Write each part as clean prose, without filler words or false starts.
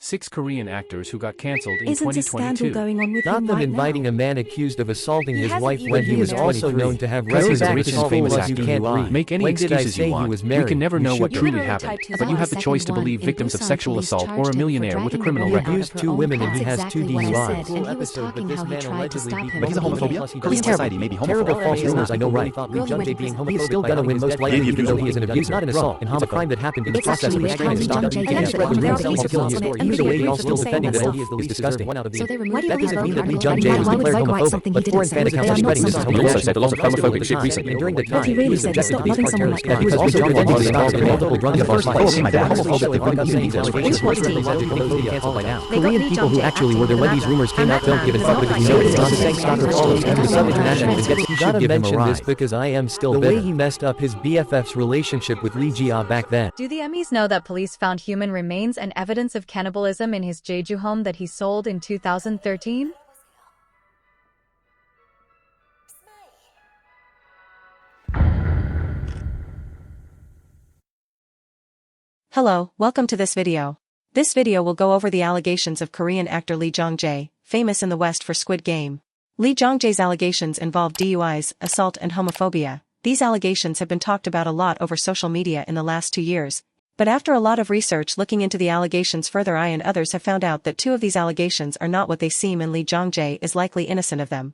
6 Korean actors who got cancelled in Isn't a scandal 2022. going on with Not him them right inviting now? a man accused of assaulting He his hasn't wife even when he been was married. also known to have Because he's records a of rich and assault famous laws you actor can't who read. make any When did I excuses you say he want. was We married? can never You know what should truly know. happened, About but you the have the choice to second believe one, victims of Busan sexual police assault charged or a him for millionaire with a dragging criminal a woman record. out Abused of her 2 own women and car. he has That's 2 exactly what I DUIs. said, and he was talking how he tried to stop him But he's a from homophobe. leaving. Korean society may be Terrible homophobic. false He's rumors, not. I know, right? Girl, he went to being prison. homophobic. He's still by gonna how win he's most dead, likely even because though of he is an what he abuser. done. Not an assault. It's a crime that happened in the It's actually process of weird how explaining. Lee Jung-jae Stop did it. it. Stop it. There are Stop police it. Either way, y'all still officers defending saying that that he is disgusting. So they removed That doesn't mean that Lee article. Jung-jae was Why would declared Vogue write something homophobic, he but foreign didn't fan say? accounts are spreading this as He also homophobic. said a lot of homophobic shit recently. And during the But he time, really was said objected stop to loving these someone cartoons. like that. He was also pretending to be involved in multiple drug First of all, offenses. see my dad, Homophobic homophobic, even even these these allegations. Report Personally, team. logic will be canceled by now. They got Korean Lee people who Jung-jae actually were there when these rumors came out don't give a fuck because Serious. Sasaengs soccer calls and the Sub International even gets. You should Gotta give him a mention this ride. because I am still the way he messed up his BFF's relationship with Lee Jung back then. Do the Emmys know that police found human remains and evidence of cannibalism in his Jeju home that he sold in 2013? Hello, welcome to this video. This video will go over the allegations of Korean actor Lee Jung-jae, famous in the West for Squid Game. Lee Jung-jae's allegations involve DUIs, assault and homophobia. These allegations have been talked about a lot over social media in the last 2 years. But after a lot of research looking into the allegations further, I and others have found out that 2 of these allegations are not what they seem and Lee Jung-jae is likely innocent of them.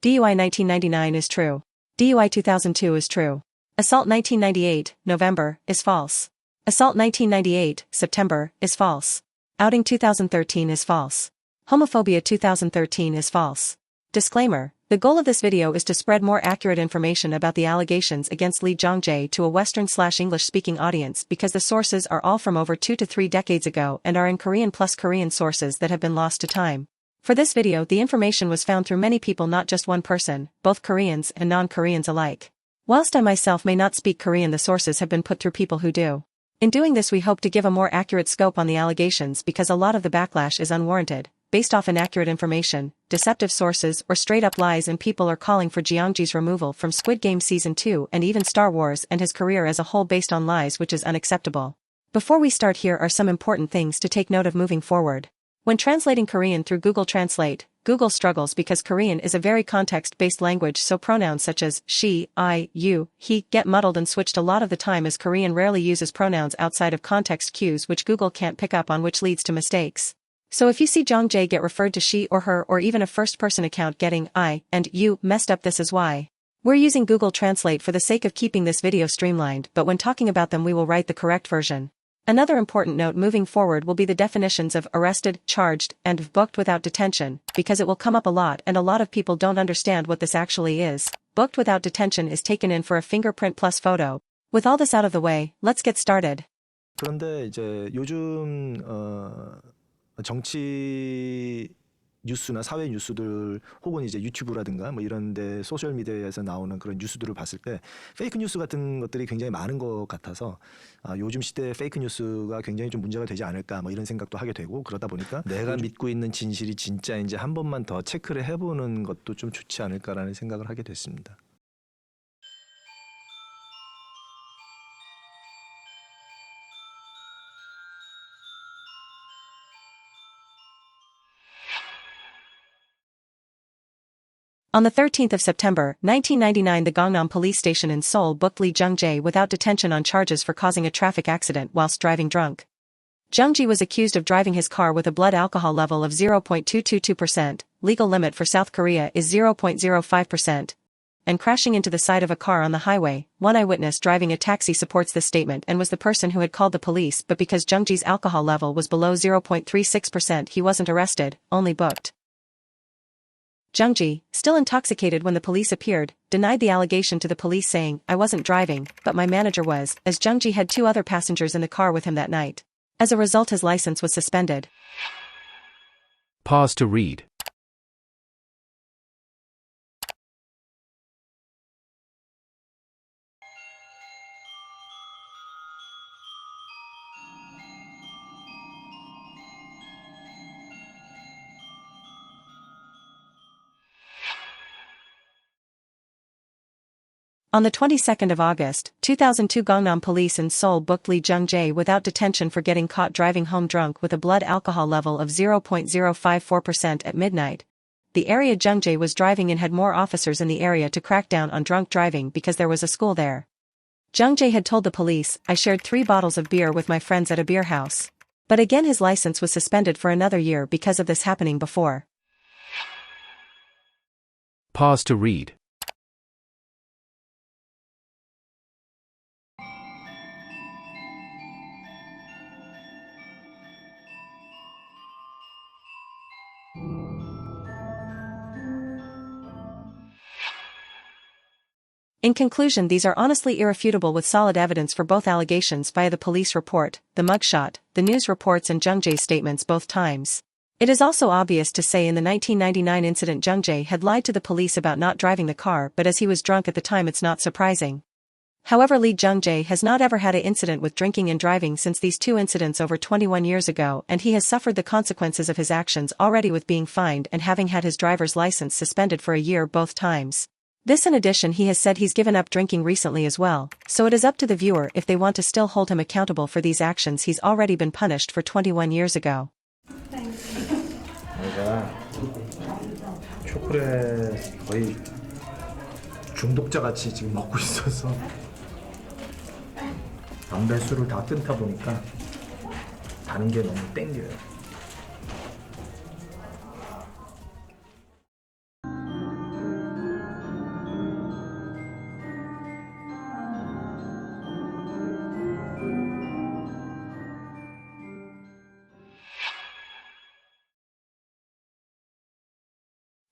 DUI 1999 is true. DUI 2002 is true. Assault 1998, November, is false. Assault 1998, September, is false. Outing 2013 is false. Homophobia 2013 is false. Disclaimer: the goal of this video is to spread more accurate information about the allegations against Lee Jung-jae to a Western/English-speaking audience because the sources are all from over 2 to 3 decades ago and are in Korean plus Korean sources that have been lost to time. For this video, the information was found through many people, not just one person, both Koreans and non-Koreans alike. Whilst I myself may not speak Korean, the sources have been put through people who do. In doing this, we hope to give a more accurate scope on the allegations because a lot of the backlash is unwarranted, based off inaccurate information, deceptive sources, or straight-up lies, and people are calling for Jung-jae's removal from Squid Game Season 2 and even Star Wars and his career as a whole based on lies, which is unacceptable. Before we start, here are some important things to take note of moving forward. When translating Korean through Google Translate, Google struggles because Korean is a very context-based language, so pronouns such as she, I, you, he get muddled and switched a lot of the time as Korean rarely uses pronouns outside of context cues which Google can't pick up on, which leads to mistakes. So if you see Jung-jae get referred to she or her or even a first-person account getting I and you messed up, this is why. We're using Google Translate for the sake of keeping this video streamlined, but when talking about them we will write the correct version. Another important note moving forward will be the definitions of arrested, charged, and booked without detention, because it will come up a lot and a lot of people don't understand what this actually is. Booked without detention is taken in for a fingerprint plus photo. With all this out of the way, let's get started. 그런데 이제 요즘 정치 뉴스나 사회 뉴스들 혹은 이제 유튜브라든가 뭐 이런 데 소셜 미디어에서 나오는 그런 뉴스들을 봤을 때 페이크 뉴스 같은 것들이 굉장히 많은 것 같아서 요즘 시대에 페이크 뉴스가 굉장히 좀 문제가 되지 않을까 뭐 이런 생각도 하게 되고, 그러다 보니까 내가 믿고 있는 진실이 진짜인지 한 번만 더 체크를 해보는 것도 좀 좋지 않을까라는 생각을 하게 됐습니다. On the 13th of September, 1999, the Gangnam police station in Seoul booked Lee Jung-jae without detention on charges for causing a traffic accident whilst driving drunk. Jung-jae was accused of driving his car with a blood alcohol level of 0.222%, legal limit for South Korea is 0.05%, and crashing into the side of a car on the highway. One eyewitness driving a taxi supports this statement and was the person who had called the police, but because Jung-jae's alcohol level was below 0.36%, he wasn't arrested, only booked. Jung-jae, still intoxicated when the police appeared, denied the allegation to the police, saying, "I wasn't driving, but my manager was," as Jung-jae had 2 other passengers in the car with him that night. As a result, his license was suspended. Pause to read. On the 22nd of August, 2002, Gangnam Police in Seoul booked Lee Jung-jae without detention for getting caught driving home drunk with a blood alcohol level of 0.054% at midnight. The area Jung-jae was driving in had more officers in the area to crack down on drunk driving because there was a school there. Jung-jae had told the police, "I shared 3 bottles of beer with my friends at a beer house." But again his license was suspended for another year because of this happening before. Pause to read. In conclusion, these are honestly irrefutable with solid evidence for both allegations via the police report, the mugshot, the news reports and Jung-jae's statements both times. It is also obvious to say in the 1999 incident Jung-jae had lied to the police about not driving the car, but as he was drunk at the time it's not surprising. However, Lee Jung-jae has not ever had an incident with drinking and driving since these 2 incidents over 21 years ago, and he has suffered the consequences of his actions already with being fined and having had his driver's license suspended for a year both times. This in addition, he has said he's given up drinking recently as well, so it is up to the viewer if they want to still hold him accountable for these actions he's already been punished for 21 years ago. 내가 초콜릿 거의 중독자같이 지금 먹고 있어서 담배 술을 다 끊다 보니까 다른 게 너무 땡겨요.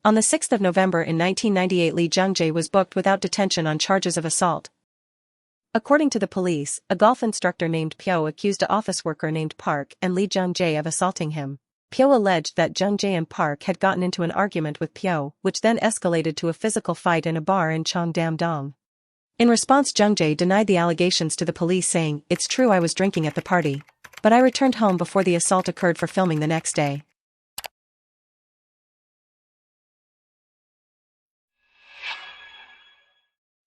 On the 6th of November in 1998, Lee Jung-jae was booked without detention on charges of assault. According to the police, a golf instructor named Pyo accused an office worker named Park and Lee Jung-jae of assaulting him. Pyo alleged that Jung-jae and Park had gotten into an argument with Pyo, which then escalated to a physical fight in a bar in Cheongdam-dong. In response, Jung-jae denied the allegations to the police, saying, "It's true, I was drinking at the party. But I returned home before the assault occurred for filming the next day."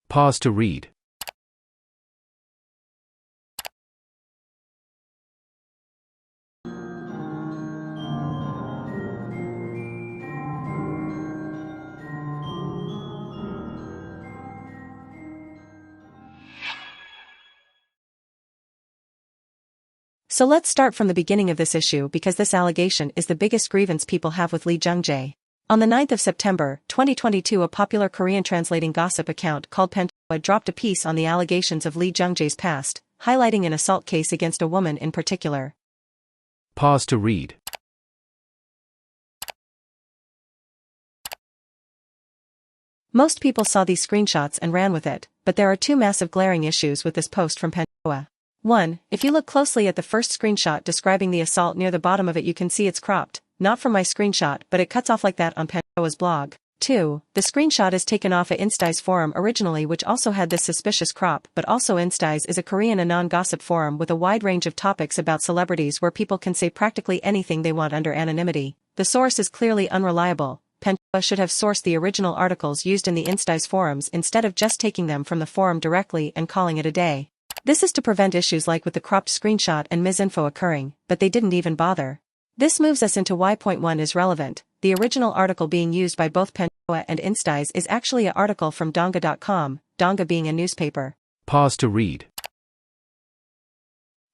Pause to read. So let's start from the beginning of this issue because this allegation is the biggest grievance people have with Lee Jung-jae. On the 9th of September, 2022, a popular Korean translating gossip account called Penthoa dropped a piece on the allegations of Lee Jung-jae's past, highlighting an assault case against a woman in particular. Pause to read. Most people saw these screenshots and ran with it, but there are 2 massive glaring issues with this post from Penthoa. 1. If you look closely at the first screenshot describing the assault, near the bottom of it you can see it's cropped. Not from my screenshot, but it cuts off like that on Penthoa's blog. 2. The screenshot is taken off a Insta's forum originally, which also had this suspicious crop, but also Insta's is a Korean anon gossip forum with a wide range of topics about celebrities where people can say practically anything they want under anonymity. The source is clearly unreliable. Penthoa should have sourced the original articles used in the Insta's forums instead of just taking them from the forum directly and calling it a day. This is to prevent issues like with the cropped screenshot and misinfo occurring, but they didn't even bother. This moves us into why point 1 is relevant. The original article being used by both Penthoa and Insta's is actually an article from donga.com, donga being a newspaper. Pause to read.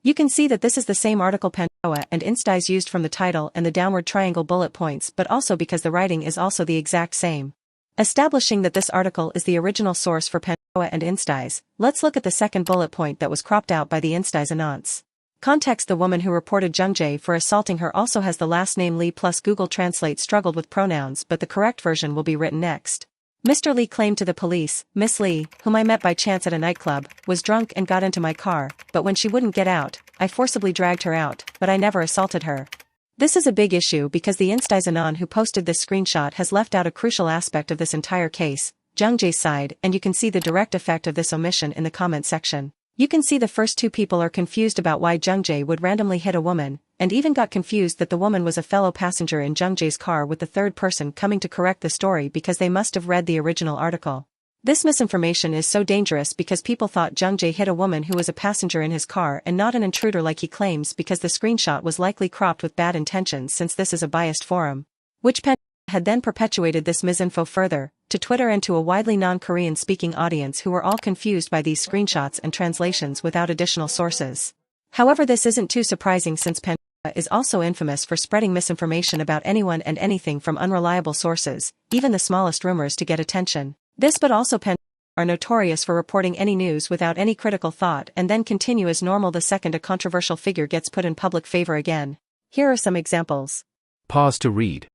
You can see that this is the same article Penthoa and Insta's used from the title and the downward triangle bullet points, but also because the writing is also the exact same. Establishing that this article is the original source for Penthoa and Insta's, let's look at the second bullet point that was cropped out by the Insta's announce. Context: the woman who reported Jung-jae for assaulting her also has the last name Lee plus Google Translate struggled with pronouns, but the correct version will be written next. Mr. Lee claimed to the police, "Miss Lee, whom I met by chance at a nightclub, was drunk and got into my car, but when she wouldn't get out, I forcibly dragged her out, but I never assaulted her." This is a big issue because the Insta's anon who posted this screenshot has left out a crucial aspect of this entire case, Jung-jae's side, and you can see the direct effect of this omission in the comment section. You can see the first 2 people are confused about why Jung-jae would randomly hit a woman, and even got confused that the woman was a fellow passenger in Jung-jae's car, with the 3rd person coming to correct the story because they must have read the original article. This misinformation is so dangerous because people thought Jung-jae hit a woman who was a passenger in his car and not an intruder like he claims because the screenshot was likely cropped with bad intentions since this is a biased forum. Which Pen had then perpetuated this misinfo further, to Twitter and to a widely non-Korean speaking audience who were all confused by these screenshots and translations without additional sources. However, this isn't too surprising since Pen is also infamous for spreading misinformation about anyone and anything from unreliable sources, even the smallest rumors to get attention. This but also Pen are notorious for reporting any news without any critical thought and then continue as normal the second a controversial figure gets put in public favor again. Here are some examples. Pause to read.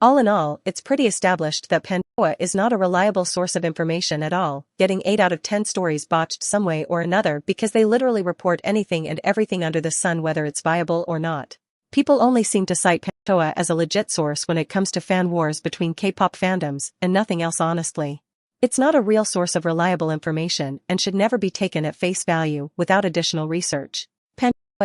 All in all, it's pretty established that Pandora is not a reliable source of information at all, getting 8 out of 10 stories botched some way or another because they literally report anything and everything under the sun whether it's viable or not. People only seem to cite Pandora as a legit source when it comes to fan wars between K-pop fandoms, and nothing else honestly. It's not a real source of reliable information and should never be taken at face value without additional research.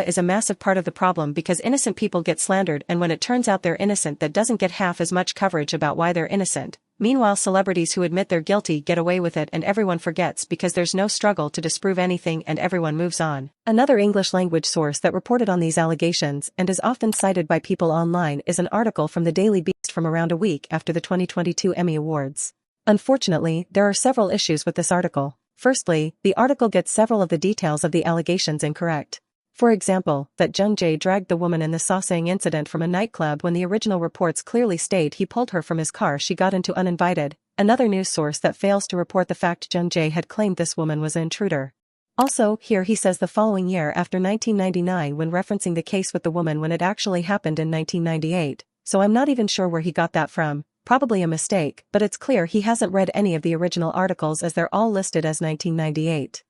Is a massive part of the problem because innocent people get slandered, and when it turns out they're innocent, that doesn't get half as much coverage about why they're innocent. Meanwhile, celebrities who admit they're guilty get away with it and everyone forgets because there's no struggle to disprove anything and everyone moves on. Another English language source that reported on these allegations and is often cited by people online is an article from the Daily Beast from around a week after the 2022 Emmy Awards. Unfortunately, there are several issues with this article. Firstly, the article gets several of the details of the allegations incorrect. For example, that Jung-jae dragged the woman in the Sasaengs incident from a nightclub when the original reports clearly state he pulled her from his car she got into uninvited. Another news source that fails to report the fact Jung-jae had claimed this woman was an intruder. Also, here he says the following year after 1999 when referencing the case with the woman when it actually happened in 1998, so I'm not even sure where he got that from, probably a mistake, but it's clear he hasn't read any of the original articles as they're all listed as 1998.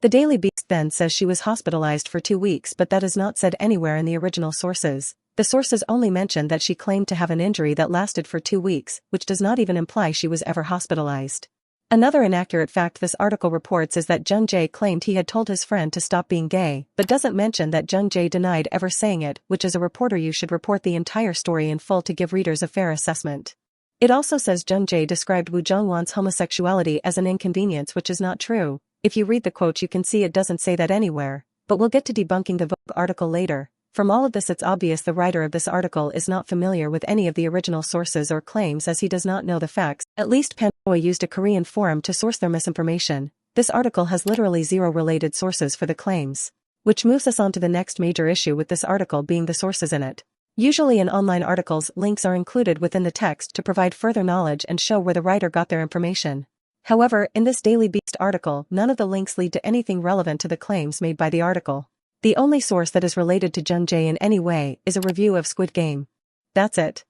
The Daily Beast then says she was hospitalized for 2 weeks, but that is not said anywhere in the original sources. The sources only mention that she claimed to have an injury that lasted for 2 weeks, which does not even imply she was ever hospitalized. Another inaccurate fact this article reports is that Jung-jae claimed he had told his friend to stop being gay, but doesn't mention that Jung-jae denied ever saying it, which as a reporter you should report the entire story in full to give readers a fair assessment. It also says Jung-jae described Woo Jung-won's homosexuality as an inconvenience, which is not true. If you read the quote you can see it doesn't say that anywhere, but we'll get to debunking the Vogue article later. From all of this it's obvious the writer of this article is not familiar with any of the original sources or claims as he does not know the facts. At least Pandora used a Korean forum to source their misinformation. This article has literally zero related sources for the claims. Which moves us on to the next major issue with this article being the sources in it. Usually in online articles, links are included within the text to provide further knowledge and show where the writer got their information. However, in this Daily Beast article, none of the links lead to anything relevant to the claims made by the article. The only source that is related to Jung-jae in any way is a review of Squid Game. That's it.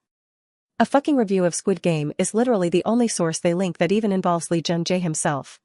A fucking review of Squid Game is literally the only source they link that even involves Lee Jung-jae himself.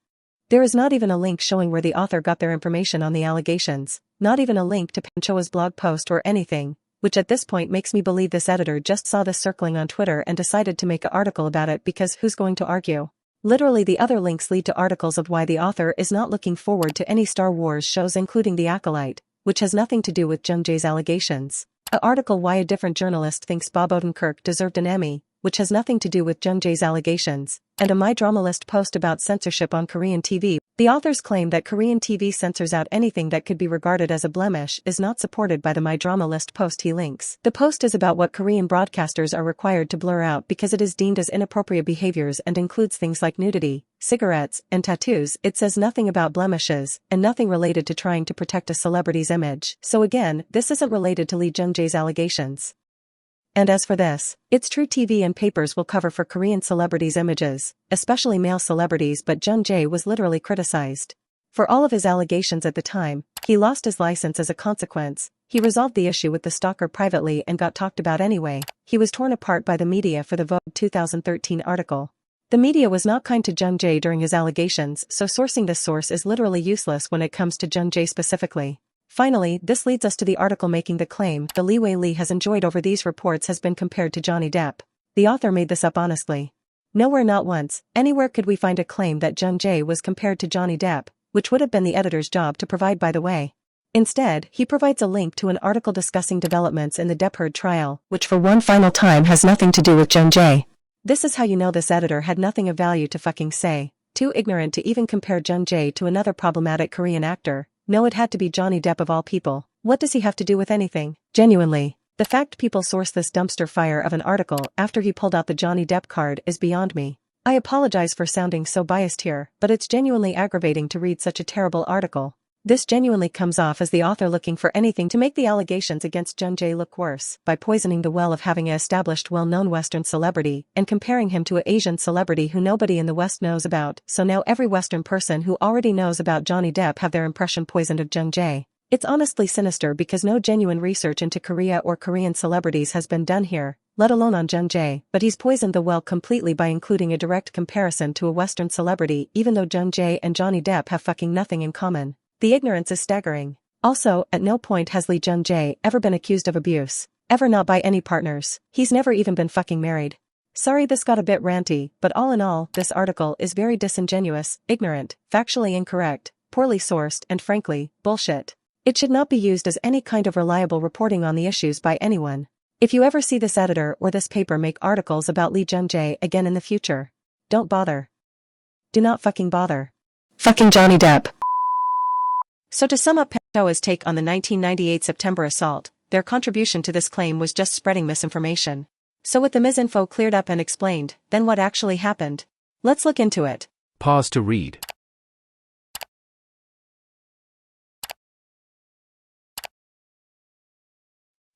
There is not even a link showing where the author got their information on the allegations, not even a link to Panchoa's blog post or anything, which at this point makes me believe this editor just saw this circling on Twitter and decided to make an article about it because who's going to argue? Literally the other links lead to articles of why the author is not looking forward to any Star Wars shows including The Acolyte, which has nothing to do with Jung-jae's allegations. An article why a different journalist thinks Bob Odenkirk deserved an Emmy, which has nothing to do with Jung-jae's allegations, and a My Drama List post about censorship on Korean TV. The author's claim that Korean TV censors out anything that could be regarded as a blemish is not supported by the My Drama List post he links. The post is about what Korean broadcasters are required to blur out because it is deemed as inappropriate behaviors and includes things like nudity, cigarettes, and tattoos. It says nothing about blemishes, and nothing related to trying to protect a celebrity's image. So again, this isn't related to Lee Jung-jae's allegations. And as for this, it's true TV and papers will cover for Korean celebrities' images, especially male celebrities, but Jung-jae was literally criticized. For all of his allegations at the time, he lost his license as a consequence. He resolved the issue with the stalker privately and got talked about anyway. He was torn apart by the media for the Vogue 2013 article. The media was not kind to Jung-jae during his allegations, so sourcing this source is literally useless when it comes to Jung-jae specifically. Finally, this leads us to the article making the claim the leeway Lee has enjoyed over these reports has been compared to Johnny Depp. The author made this up honestly. Nowhere, not once, anywhere could we find a claim that Jung-jae was compared to Johnny Depp, which would have been the editor's job to provide, by the way. Instead, he provides a link to an article discussing developments in the Depp trial, which for one final time has nothing to do with Jung-jae. This is how you know this editor had nothing of value to fucking say. Too ignorant to even compare Jung-jae to another problematic Korean actor. No, it had to be Johnny Depp of all people. What does he have to do with anything? Genuinely. The fact people source this dumpster fire of an article after he pulled out the Johnny Depp card is beyond me. I apologize for sounding so biased here, but it's genuinely aggravating to read such a terrible article. This genuinely comes off as the author looking for anything to make the allegations against Jung-jae look worse by poisoning the well of having an established well-known Western celebrity and comparing him to an Asian celebrity who nobody in the West knows about, so now every Western person who already knows about Johnny Depp have their impression poisoned of Jung-jae. It's honestly sinister because no genuine research into Korea or Korean celebrities has been done here, let alone on Jung-jae, but he's poisoned the well completely by including a direct comparison to a Western celebrity even though Jung-jae and Johnny Depp have fucking nothing in common. The ignorance is staggering. Also, at no point has Lee Jung-jae ever been accused of abuse. Ever, not by any partners. He's never even been fucking married. Sorry this got a bit ranty, but all in all, this article is very disingenuous, ignorant, factually incorrect, poorly sourced and frankly, bullshit. It should not be used as any kind of reliable reporting on the issues by anyone. If you ever see this editor or this paper make articles about Lee Jung-jae again in the future, don't bother. Do not fucking bother. Fucking Johnny Depp. So to sum up PENTOA's take on the 1998 September assault, their contribution to this claim was just spreading misinformation. So with the misinfo cleared up and explained, then what actually happened? Let's look into it. Pause to read.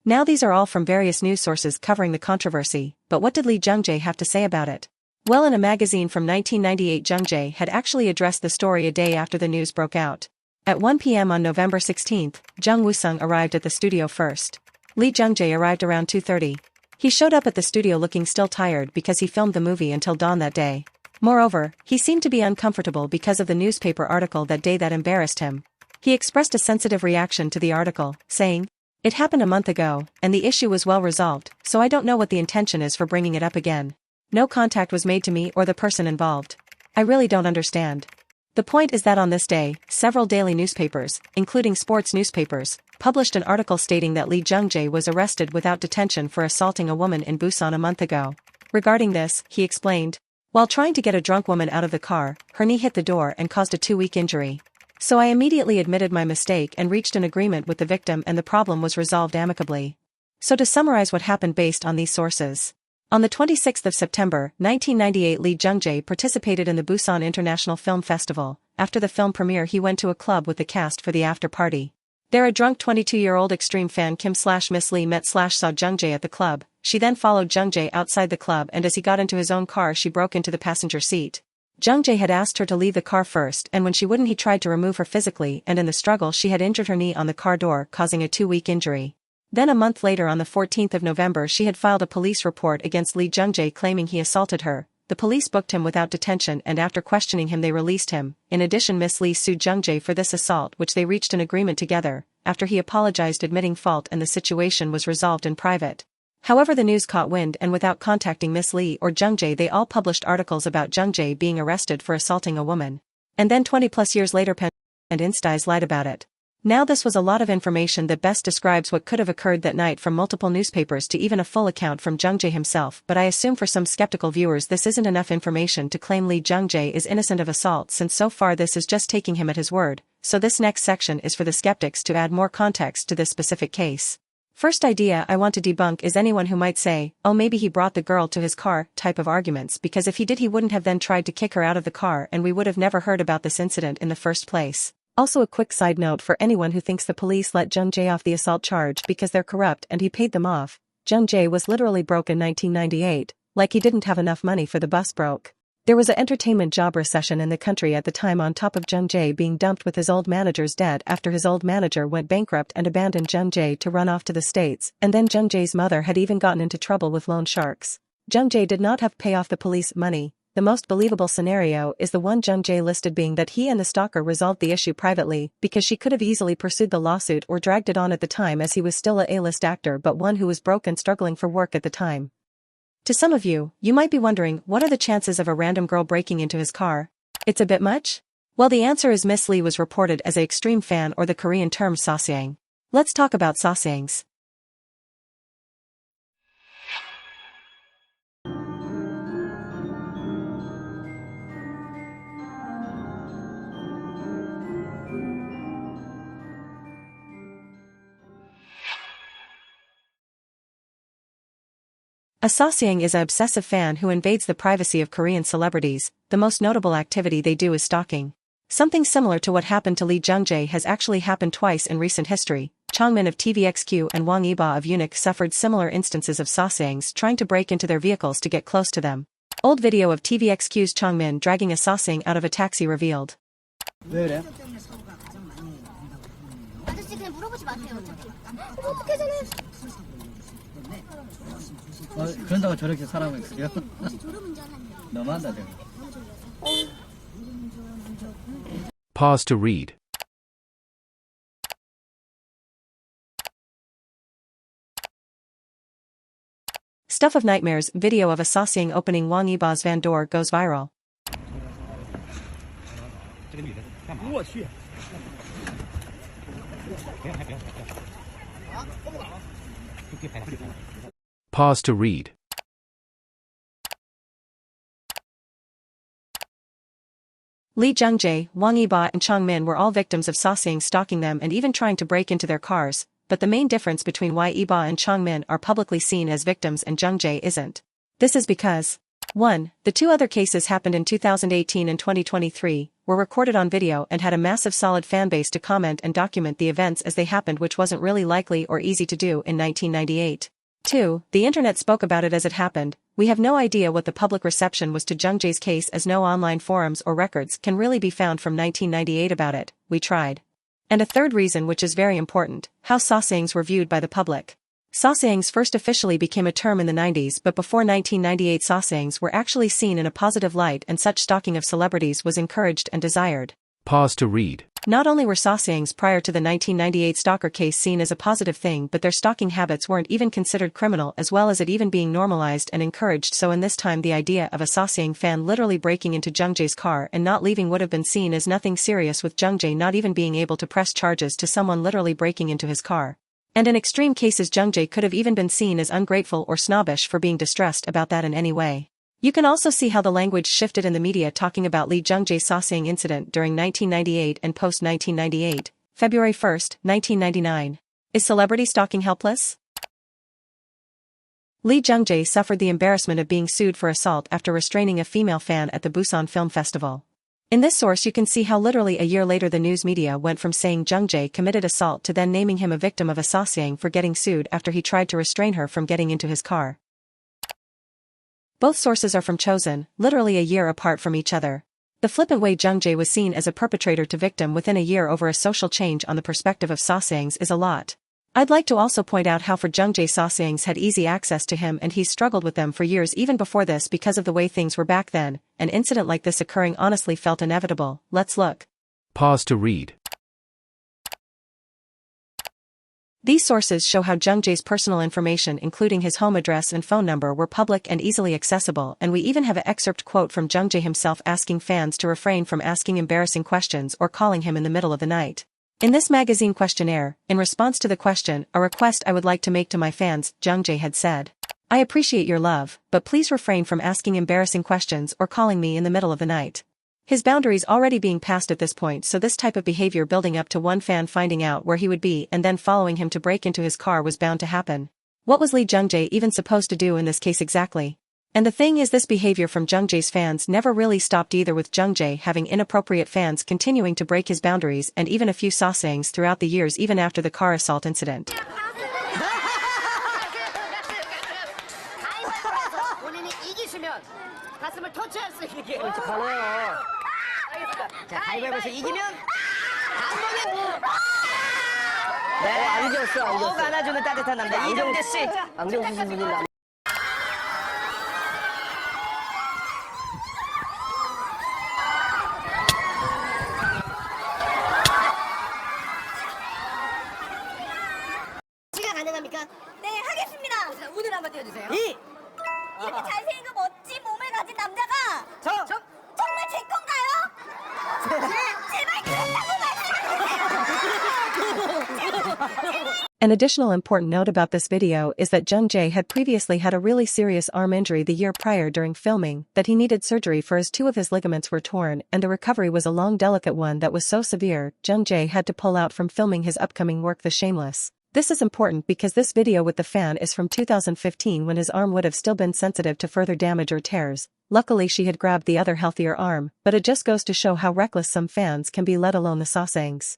Now these are all from various news sources covering the controversy, but what did Lee Jung-jae have to say about it? Well, in a magazine from 1998, Jung-jae had actually addressed the story a day after the news broke out. At 1 p.m. on November 16, Jung Woo-sung arrived at the studio first. Lee Jung-jae arrived around 2:30. He showed up at the studio looking still tired because he filmed the movie until dawn that day. Moreover, he seemed to be uncomfortable because of the newspaper article that day that embarrassed him. He expressed a sensitive reaction to the article, saying, "It happened a month ago, and the issue was well resolved, so I don't know what the intention is for bringing it up again. No contact was made to me or the person involved. I really don't understand." The point is that on this day, several daily newspapers, including sports newspapers, published an article stating that Lee Jung-jae was arrested without detention for assaulting a woman in Busan a month ago. Regarding this, he explained, "While trying to get a drunk woman out of the car, her knee hit the door and caused a 2-week injury. So I immediately admitted my mistake and reached an agreement with the victim and the problem was resolved amicably." So to summarize what happened based on these sources. On the 26th of September, 1998, Lee Jung-jae participated in the Busan International Film Festival. After the film premiere, he went to a club with the cast for the after party. There, a drunk 22-year-old extreme fan Kim/Miss Lee met/saw Jung-jae at the club. She then followed Jung-jae outside the club, and as he got into his own car, she broke into the passenger seat. Jung-jae had asked her to leave the car first, and when she wouldn't, he tried to remove her physically, and in the struggle she had injured her knee on the car door, causing a 2-week injury. Then a month later, on the 14th of November, she had filed a police report against Lee Jung-jae claiming he assaulted her. The police booked him without detention, and after questioning him they released him. In addition, Miss Lee sued Jung-jae for this assault, which they reached an agreement together, after he apologized admitting fault, and the situation was resolved in private. However, the news caught wind, and without contacting Miss Lee or Jung-jae, they all published articles about Jung-jae being arrested for assaulting a woman. And then 20+ years later, Pen and Insti's lied about it. Now this was a lot of information that best describes what could have occurred that night from multiple newspapers to even a full account from Jung-jae himself, but I assume for some skeptical viewers this isn't enough information to claim Lee Jung-jae is innocent of assault, since so far this is just taking him at his word. So this next section is for the skeptics to add more context to this specific case. First idea I want to debunk is anyone who might say, "Oh, maybe he brought the girl to his car," type of arguments, because if he did, he wouldn't have then tried to kick her out of the car and we would have never heard about this incident in the first place. Also, a quick side note for anyone who thinks the police let Jung-jae off the assault charge because they're corrupt and he paid them off. Jung-jae was literally broke in 1998, like he didn't have enough money for the bus broke. There was an entertainment job recession in the country at the time on top of Jung-jae being dumped with his old manager's dead after his old manager went bankrupt and abandoned Jung-jae to run off to the States, and then Jung-jae's mother had even gotten into trouble with loan sharks. Jung-jae did not have to pay off the police money. The most believable scenario is the one Jung-jae listed, being that he and the stalker resolved the issue privately, because she could have easily pursued the lawsuit or dragged it on at the time, as he was still a A-list actor but one who was broke and struggling for work at the time. To some of you, you might be wondering, what are the chances of a random girl breaking into his car? It's a bit much? Well, the answer is Miss Lee was reported as an extreme fan, or the Korean term Sasaeng. Let's talk about Sasaengs. A Sasaeng is an obsessive fan who invades the privacy of Korean celebrities. The most notable activity they do is stalking. Something similar to what happened to Lee Jung-jae has actually happened twice in recent history. Changmin of TVXQ and Wang Yiba of Eunuch suffered similar instances of Sasaengs trying to break into their vehicles to get close to them. Old video of TVXQ's Changmin dragging a Sasaeng out of a taxi revealed. 그런다고 저렇게 사람을 그려? 너무한다 저거. Pause to read. Stuff of nightmares. Video of a Sasaeng opening Wang Yiba's van door goes viral. Pause to read. Lee Jung-jae, Wang Yiba and Changmin were all victims of Sasaeng stalking them and even trying to break into their cars, but the main difference between why Yiba and Changmin are publicly seen as victims and Jung-jae isn't. This is because 1. The two other cases happened in 2018 and 2023, were recorded on video and had a massive solid fanbase to comment and document the events as they happened, which wasn't really likely or easy to do in 1998. 2. The internet spoke about it as it happened. We have no idea what the public reception was to Jung-jae's case, as no online forums or records can really be found from 1998 about it. We tried. And a third reason, which is very important, how Sasaengs were viewed by the public. Sasaengs first officially became a term in the 90s, but before 1998 Sasaengs were actually seen in a positive light, and such stalking of celebrities was encouraged and desired. Pause to read. Not only were Sasaengs prior to the 1998 stalker case seen as a positive thing, but their stalking habits weren't even considered criminal, as well as it even being normalized and encouraged. So in this time, the idea of a Sasaeng fan literally breaking into Jung-jae's car and not leaving would have been seen as nothing serious, with Jung-jae not even being able to press charges to someone literally breaking into his car. And in extreme cases, Jung-jae could have even been seen as ungrateful or snobbish for being distressed about that in any way. You can also see how the language shifted in the media talking about Lee Jung-jae's Sasaeng incident during 1998 and post-1998. February 1, 1999. Is celebrity stalking helpless? Lee Jung-jae suffered the embarrassment of being sued for assault after restraining a female fan at the Busan Film Festival. In this source you can see how literally a year later the news media went from saying Jung-jae committed assault to then naming him a victim of a Sasaeng for getting sued after he tried to restrain her from getting into his car. Both sources are from Chosun, literally a year apart from each other. The flippant way Jung-jae was seen as a perpetrator to victim within a year over a social change on the perspective of Sasaengs is a lot. I'd like to also point out how for Jung-jae Sasaengs had easy access to him and he's struggled with them for years even before this because of the way things were back then. An incident like this occurring honestly felt inevitable. Let's look. Pause to read. These sources show how Jung-jae's personal information, including his home address and phone number, were public and easily accessible, and we even have an excerpt quote from Jung-jae himself asking fans to refrain from asking embarrassing questions or calling him in the middle of the night. In this magazine questionnaire, in response to the question, "A request I would like to make to my fans," Jung-jae had said, "I appreciate your love, but please refrain from asking embarrassing questions or calling me in the middle of the night." His boundaries already being passed at this point, so this type of behavior building up to one fan finding out where he would be and then following him to break into his car was bound to happen. What was Lee Jung-jae even supposed to do in this case exactly? And the thing is, this behavior from Jung-jae's fans never really stopped either, with Jung-jae having inappropriate fans continuing to break his boundaries and even a few Sasaengs throughout the years even after the car assault incident. 가슴을 터치할 수 있게. 그렇지, 가네요. 알겠습니다. 자, 가위바위보에서 이기면 한 번에. 네, 안겼어, 안겼어. 꼭 안아주는 따뜻한 남자 이정재 씨. 안경 쓰신 분이 남. 시간 가능합니까? 네, 하겠습니다. 자, 운을 한번 띄워주세요. 이렇게 잘생기고 멋진 몸을 가진 남자가 정. 정말 제 건가요? 제발 그렇다고 말씀해주세요. An additional important note about this video is that Jung-jae had previously had a really serious arm injury the year prior during filming, that he needed surgery for as 2 of his ligaments were torn, and the recovery was a long delicate one that was so severe, Jung-jae had to pull out from filming his upcoming work The Shameless. This is important because this video with the fan is from 2015 when his arm would have still been sensitive to further damage or tears. Luckily she had grabbed the other healthier arm, but it just goes to show how reckless some fans can be, let alone the Sasaengs.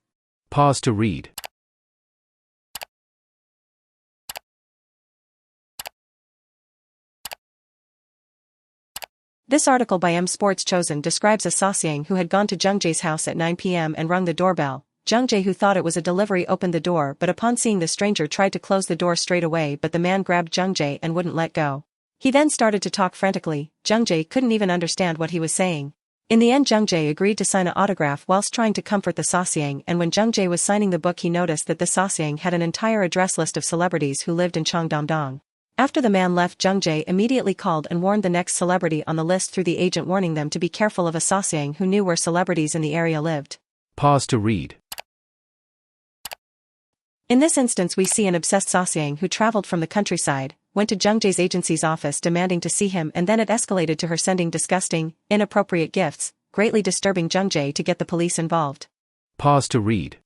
Pause to read. This article by M Sports Chosen describes a Sasaeng who had gone to Jung-jae's house at 9 p.m. and rung the doorbell. Jung-jae, who thought it was a delivery, opened the door, but upon seeing the stranger tried to close the door straight away, but the man grabbed Jung-jae and wouldn't let go. He then started to talk frantically. Jung-jae couldn't even understand what he was saying. In the end, Jung-jae agreed to sign an autograph whilst trying to comfort the Sasaeng, and when Jung-jae was signing the book he noticed that the Sasaeng had an entire address list of celebrities who lived in Cheongdam-dong. After the man left, Jung-jae immediately called and warned the next celebrity on the list through the agent, warning them to be careful of a Sasaeng who knew where celebrities in the area lived. Pause to read. In this instance we see an obsessed Sasaeng who traveled from the countryside, went to Jung-jae's agency's office demanding to see him, and then it escalated to her sending disgusting, inappropriate gifts, greatly disturbing Jung-jae to get the police involved. Pause to read.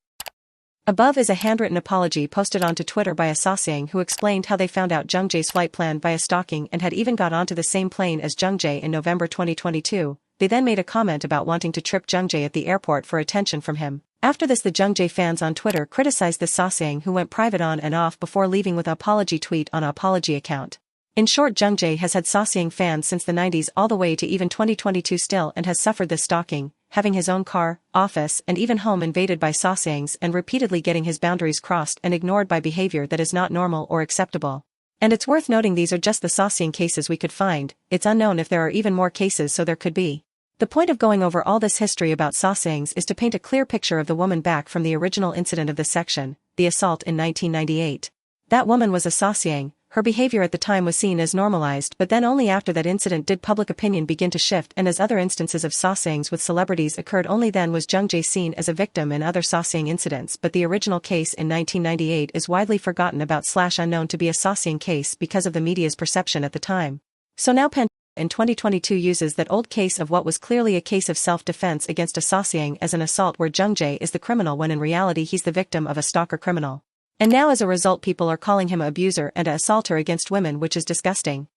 Above is a handwritten apology posted onto Twitter by a Sasaeng who explained how they found out Jung-jae's flight plan via stalking and had even got onto the same plane as Jung-jae in November 2022. They then made a comment about wanting to trip Jung-jae at the airport for attention from him. After this, the Jung-jae fans on Twitter criticized the Sasaeng, who went private on and off before leaving with an apology tweet on an apology account. In short, Jung-jae has had Sasaeng fans since the 90s all the way to even 2022 still, and has suffered this stalking, having his own car, office, and even home invaded by Sasaengs, and repeatedly getting his boundaries crossed and ignored by behavior that is not normal or acceptable. And it's worth noting these are just the Sasaeng cases we could find. It's unknown if there are even more cases, so there could be. The point of going over all this history about Sasaengs is to paint a clear picture of the woman back from the original incident of this section, the assault in 1998. That woman was a Sasaeng. Her behavior at the time was seen as normalized, but then only after that incident did public opinion begin to shift, and as other instances of Sasaengs with celebrities occurred, only then was Jung-jae seen as a victim in other Sasaeng incidents. But the original case in 1998 is widely forgotten about / unknown to be a Sasaeng case because of the media's perception at the time. So now in 2022 uses that old case of what was clearly a case of self-defense against a Sasaeng as an assault where Jung-jae is the criminal when in reality he's the victim of a stalker criminal. And now as a result people are calling him an abuser and an assaulter against women, which is disgusting.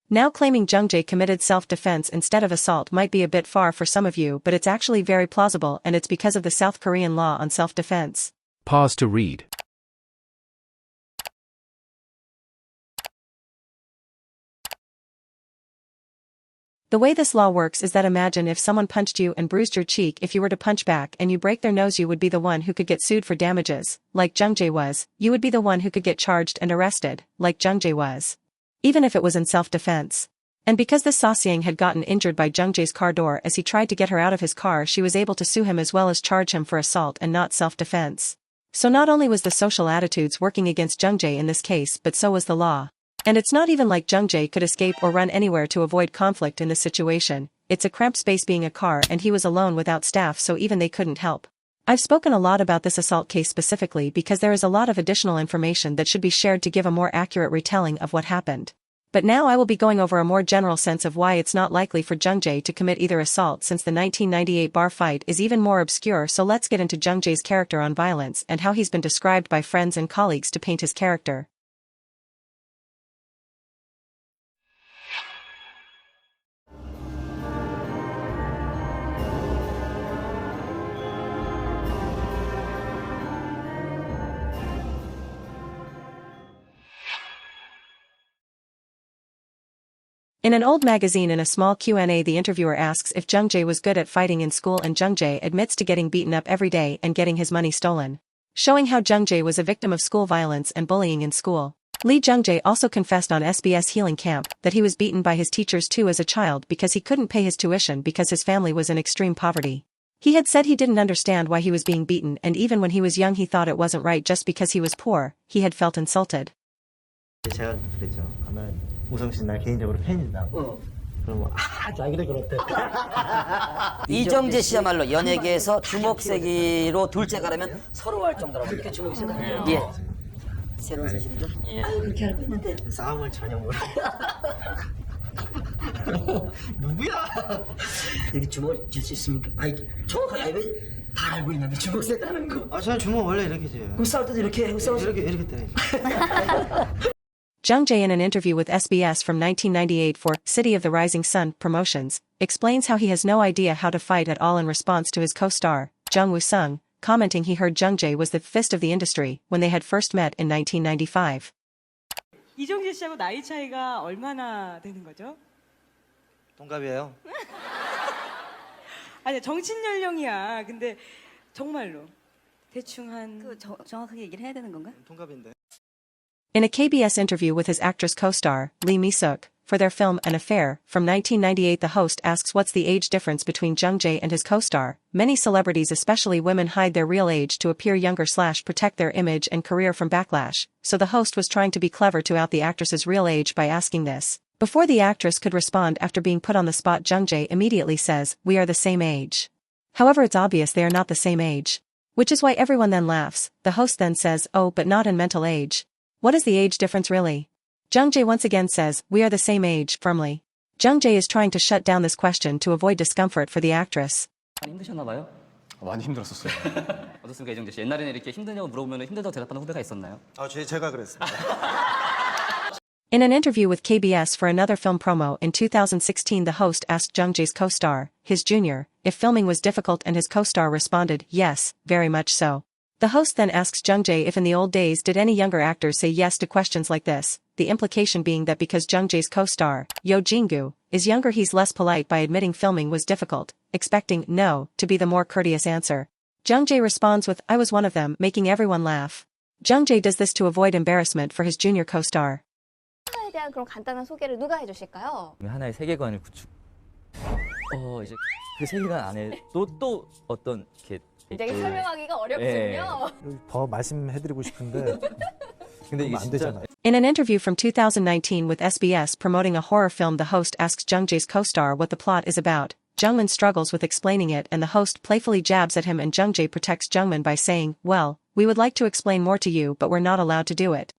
Now claiming Jung-jae committed self-defense instead of assault might be a bit far for some of you, but it's actually very plausible, and it's because of the South Korean law on self-defense. Pause to read. The way this law works is that imagine if someone punched you and bruised your cheek, if you were to punch back and you break their nose, you would be the one who could get sued for damages, like Jung-jae was. You would be the one who could get charged and arrested, like Jung-jae was. Even if it was in self-defense. And because this Sasaeng had gotten injured by Jung-jae's car door as he tried to get her out of his car, she was able to sue him as well as charge him for assault and not self-defense. So not only was the social attitudes working against Jung-jae in this case, but so was the law. And it's not even like Jung-jae could escape or run anywhere to avoid conflict in this situation. It's a cramped space being a car, and he was alone without staff, so even they couldn't help. I've spoken a lot about this assault case specifically because there is a lot of additional information that should be shared to give a more accurate retelling of what happened. But now I will be going over a more general sense of why it's not likely for Jung-jae to commit either assault, since the 1998 bar fight is even more obscure. So let's get into Jung-jae's character on violence and how he's been described by friends and colleagues to paint his character. In an old magazine in a small Q&A, the interviewer asks if Jung-jae was good at fighting in school, and Jung-jae admits to getting beaten up every day and getting his money stolen, showing how Jung-jae was a victim of school violence and bullying in school. Lee Jung-jae also confessed on SBS Healing Camp that he was beaten by his teachers too as a child because he couldn't pay his tuition because his family was in extreme poverty. He had said he didn't understand why he was being beaten, and even when he was young he thought it wasn't right just because he was poor. He had felt insulted. 제가 그랬죠. 아마 우성 씨 날 개인적으로 팬이다. 그럼 자기도 그렇대. 이정재 씨야말로 연예계에서 주목세기로 둘째 가려면 서로 할 정도라고 이렇게 주목세기예요. 예. 새로운 소식이죠? 예. 그렇게 알고 있는데 싸움을 전혀 몰라. 누구야? 이렇게 주목 줄 수 있습니까? 아니 정확하게 알고 다 알고 있는데 주목 세다는 거. 아, 저는 주먹 원래 이렇게 줘요. 그럼 싸울 때도 이렇게 싸우지? 이렇게 때려요. Jung-jae, in an interview with SBS from 1998 for City of the Rising Sun Promotions, explains how he has no idea how to fight at all in response to his co-star, Jung Woo-sung, commenting he heard Jung-jae was the fist of the industry when they had first met in 1995. 이정재 씨하고 나이 차이가 얼마나 되는 거죠? 동갑이에요. 아니 정신 연령이야. 근데 정말로 대충 한 정확하게 얘기를 해야 되는 건가? 동갑인데. In a KBS interview with his actress co-star, Lee Mi-suk, for their film An Affair, from 1998, the host asks what's the age difference between Jung-jae and his co-star. Many celebrities, especially women, hide their real age to appear younger / protect their image and career from backlash, so the host was trying to be clever to out the actress's real age by asking this. Before the actress could respond after being put on the spot, Jung-jae immediately says, "We are the same age." However, it's obvious they are not the same age. Which is why everyone then laughs. The host then says, "Oh, but not in mental age. What is the age difference really?" Jung-jae once again says, "We are the same age," firmly. Jung-jae is trying to shut down this question to avoid discomfort for the actress. 많이 힘드셨나 봐요? 많이 힘들었었어요. 어떻습니까, 이정재 씨? 옛날에는 이렇게 힘드냐고 물어보면 힘들다고 대답하는 후배가 있었나요? 제가 그랬습니다. In an interview with KBS for another film promo in 2016, the host asked Jung-jae's co-star, his junior, if filming was difficult, and his co-star responded, "Yes, very much so." The host then asks Jung-jae if in the old days did any younger actors say yes to questions like this, the implication being that because Jung-jae's co-star, Yo Jin-gu, is younger he's less polite by admitting filming was difficult, expecting "no" to be the more courteous answer. Jung-jae responds with, "I was one of them," making everyone laugh. Jung-jae does this to avoid embarrassment for his junior co-star. 에 대한 그런 간단한 소개를 누가 해주실까요? 하나의 세계관을 구축. 이제 그 세계관 안에 또 어떤 이렇게 굉장히 설명하기가 어렵군요. 더 말씀해드리고 싶은데 근데 이게 안 되잖아요. In an interview from 2019 with SBS promoting a horror film, the host asks Jung-jae's co-star what the plot is about. Jungmin struggles with explaining it, and the host playfully jabs at him, and Jung-jae protects Jungmin by saying, "Well, we would like to explain more to you, but we're not allowed to do it."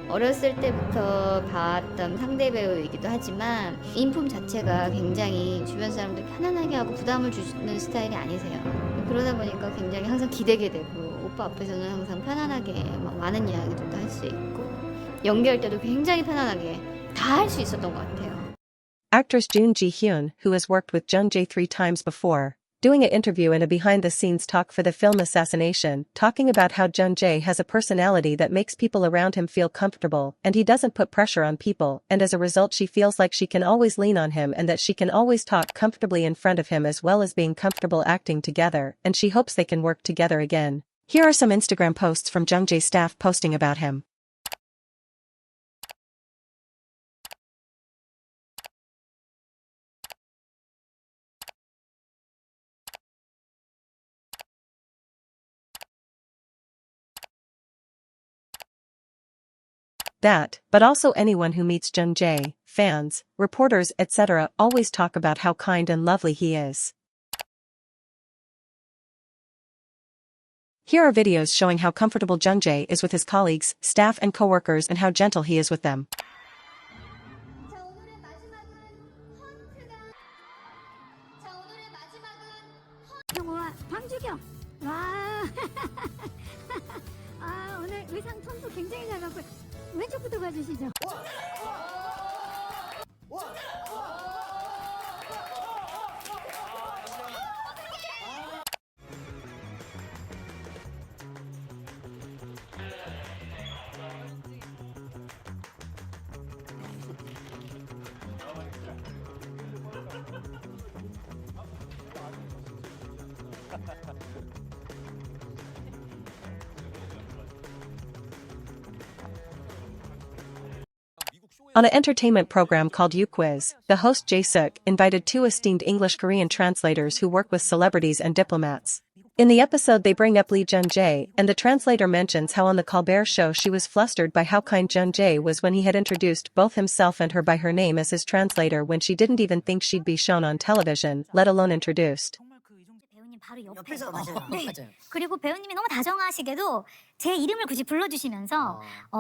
어렸을 때부터 봤던 상대 배우이기도 하지만 인품 자체가 굉장히 주변 사람들 편안하게 하고 부담을 주는 스타일이 아니세요. 그러다 보니까 굉장히 항상 기대게 되고, 오빠 앞에서는 항상 편안하게 막 많은 이야기들도 할 수 있고, 연기할 때도 굉장히 편안하게 다 할 수 있었던 것 같아요. Actress Jun Ji-hyun, who has worked with Jung-jae 3 times before, doing an interview and a behind-the-scenes talk for the film Assassination, talking about how Jung-jae has a personality that makes people around him feel comfortable, and he doesn't put pressure on people, and as a result she feels like she can always lean on him and that she can always talk comfortably in front of him, as well as being comfortable acting together, and she hopes they can work together again. Here are some Instagram posts from Jung-jae's staff posting about him. That, but also anyone who meets Jung-jae, fans, reporters, etc., always talk about how kind and lovely he is. Here are videos showing how comfortable Jung-jae is with his colleagues, staff and co-workers, and how gentle he is with them. 방주경. 와. 오늘 의상 톤도 굉장히 잘 맞고, 왼쪽부터 봐주시죠. On an entertainment program called U-Quiz, the host Jae-suk invited two esteemed English-Korean translators who work with celebrities and diplomats. In the episode they bring up Lee Jung-jae, and the translator mentions how on the Colbert show she was flustered by how kind Jung-jae was when he had introduced both himself and her by her name as his translator when she didn't even think she'd be shown on television, let alone introduced. 바로 옆에서 네. 그리고 배우님이 너무 다정하시게도 제 이름을 굳이 불러주시면서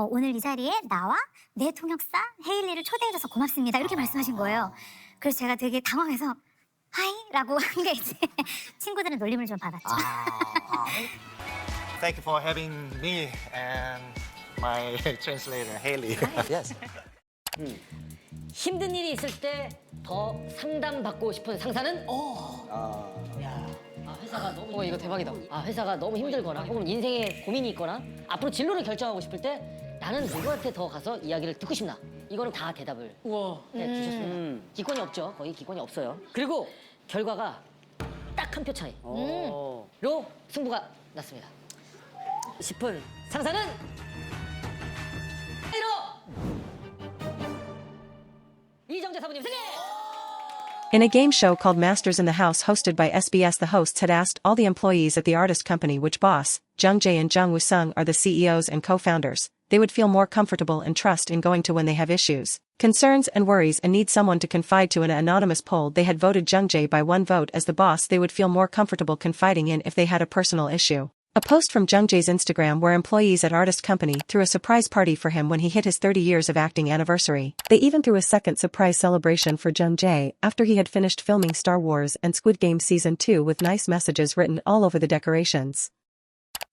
오늘 이 자리에 나와 내 통역사 헤일리를 초대해줘서 고맙습니다 이렇게 말씀하신 거예요. 그래서 제가 되게 당황해서 하이라고 한 게 이제 친구들은 놀림을 좀 받았죠. Thank you for having me and my translator, Haley. Yes. 힘든 일이 있을 때 더 상담받고 싶은 상사는? 회사가 너무 이거 대박이다. 회사가 너무 힘들거나 혹은 인생에 고민이 있거나 앞으로 진로를 결정하고 싶을 때 나는 누구한테 더 가서 이야기를 듣고 싶나? 이거는 다 대답을 주셨습니다. 기권이 없죠. 거의 기권이 없어요. 그리고 결과가 딱 한 표 차이로 승부가 났습니다. 싶은 상사는 이정재 사부님 승리! In a game show called Masters in the House hosted by SBS, the hosts had asked all the employees at the artist company which boss, Jung-jae and Jung Woo-sung, are the CEOs and co-founders, they would feel more comfortable and trust in going to when they have issues, concerns and worries and need someone to confide to. In an anonymous poll they had voted Jung-jae by one vote as the boss they would feel more comfortable confiding in if they had a personal issue. A post from Jung-jae's Instagram where employees at artist company threw a surprise party for him when he hit his 30 years of acting anniversary. They even threw a second surprise celebration for Jung-jae after he had finished filming Star Wars and Squid Game Season 2 with nice messages written all over the decorations.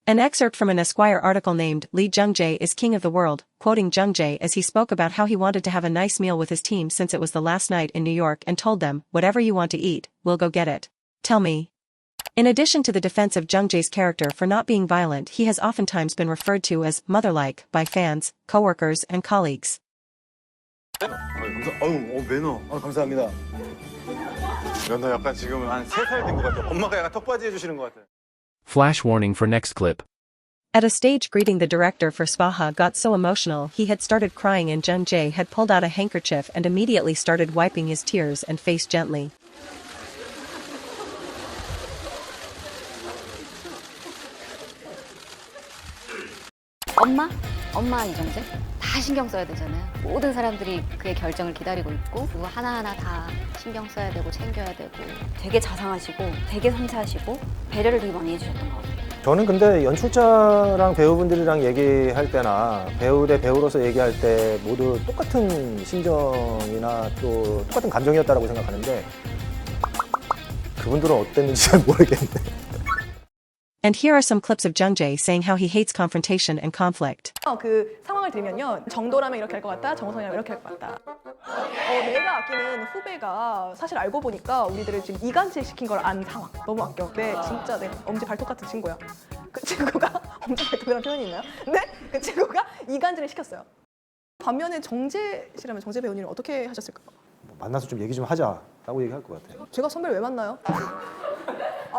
An excerpt from an Esquire article named Lee Jung-jae is king of the world, quoting Jung-jae as he spoke about how he wanted to have a nice meal with his team since it was the last night in New York and told them, whatever you want to eat, we'll go get it. Tell me. In addition to the defense of Jung-jae's character for not being violent, he has oftentimes been referred to as mother-like by fans, co-workers and colleagues. 매너. 감사합니다. 너 약간 지금 한 3살 된 것 같아. 엄마가 약간 턱받이 해주시는 것 같아. Flash warning for next clip. At a stage greeting, the director for Spaha got so emotional he had started crying and Jung-jae had pulled out a handkerchief and immediately started wiping his tears and face gently. 엄마 이정재 다 신경 써야 되잖아요. 모든 사람들이 그의 결정을 기다리고 있고 그거 하나하나 다 신경 써야 되고 챙겨야 되고 되게 자상하시고 되게 섬세하시고 배려를 되게 많이 해주셨던 것 같아요. 저는 근데 연출자랑 배우분들이랑 얘기할 때나 배우 대 배우로서 얘기할 때 모두 똑같은 심정이나 또 똑같은 감정이었다고 생각하는데 그분들은 어땠는지 잘 모르겠네. And here are some clips of Jung-jae saying how he hates confrontation and conflict. 그 상황을 들면요. 정도라면 이렇게 할 것 같다. 정성이라면 이렇게 할 것 같다. 내가 아끼는 후배가 사실 알고 보니까 우리들을 지금 이간질 시킨 걸 안 상황. 너무 아껴. 진짜 내 엄지 발톱 같은 친구야. 그 친구가 엄지 발톱이라는 표현이 있나요? 네? 그 친구가 이간질을 시켰어요. 반면에 정재 씨라면 정재 배우님은 어떻게 하셨을까요? 만나서 좀 얘기 좀 하자라고 얘기할 것 같아요. 제가 선배를 왜 만나요?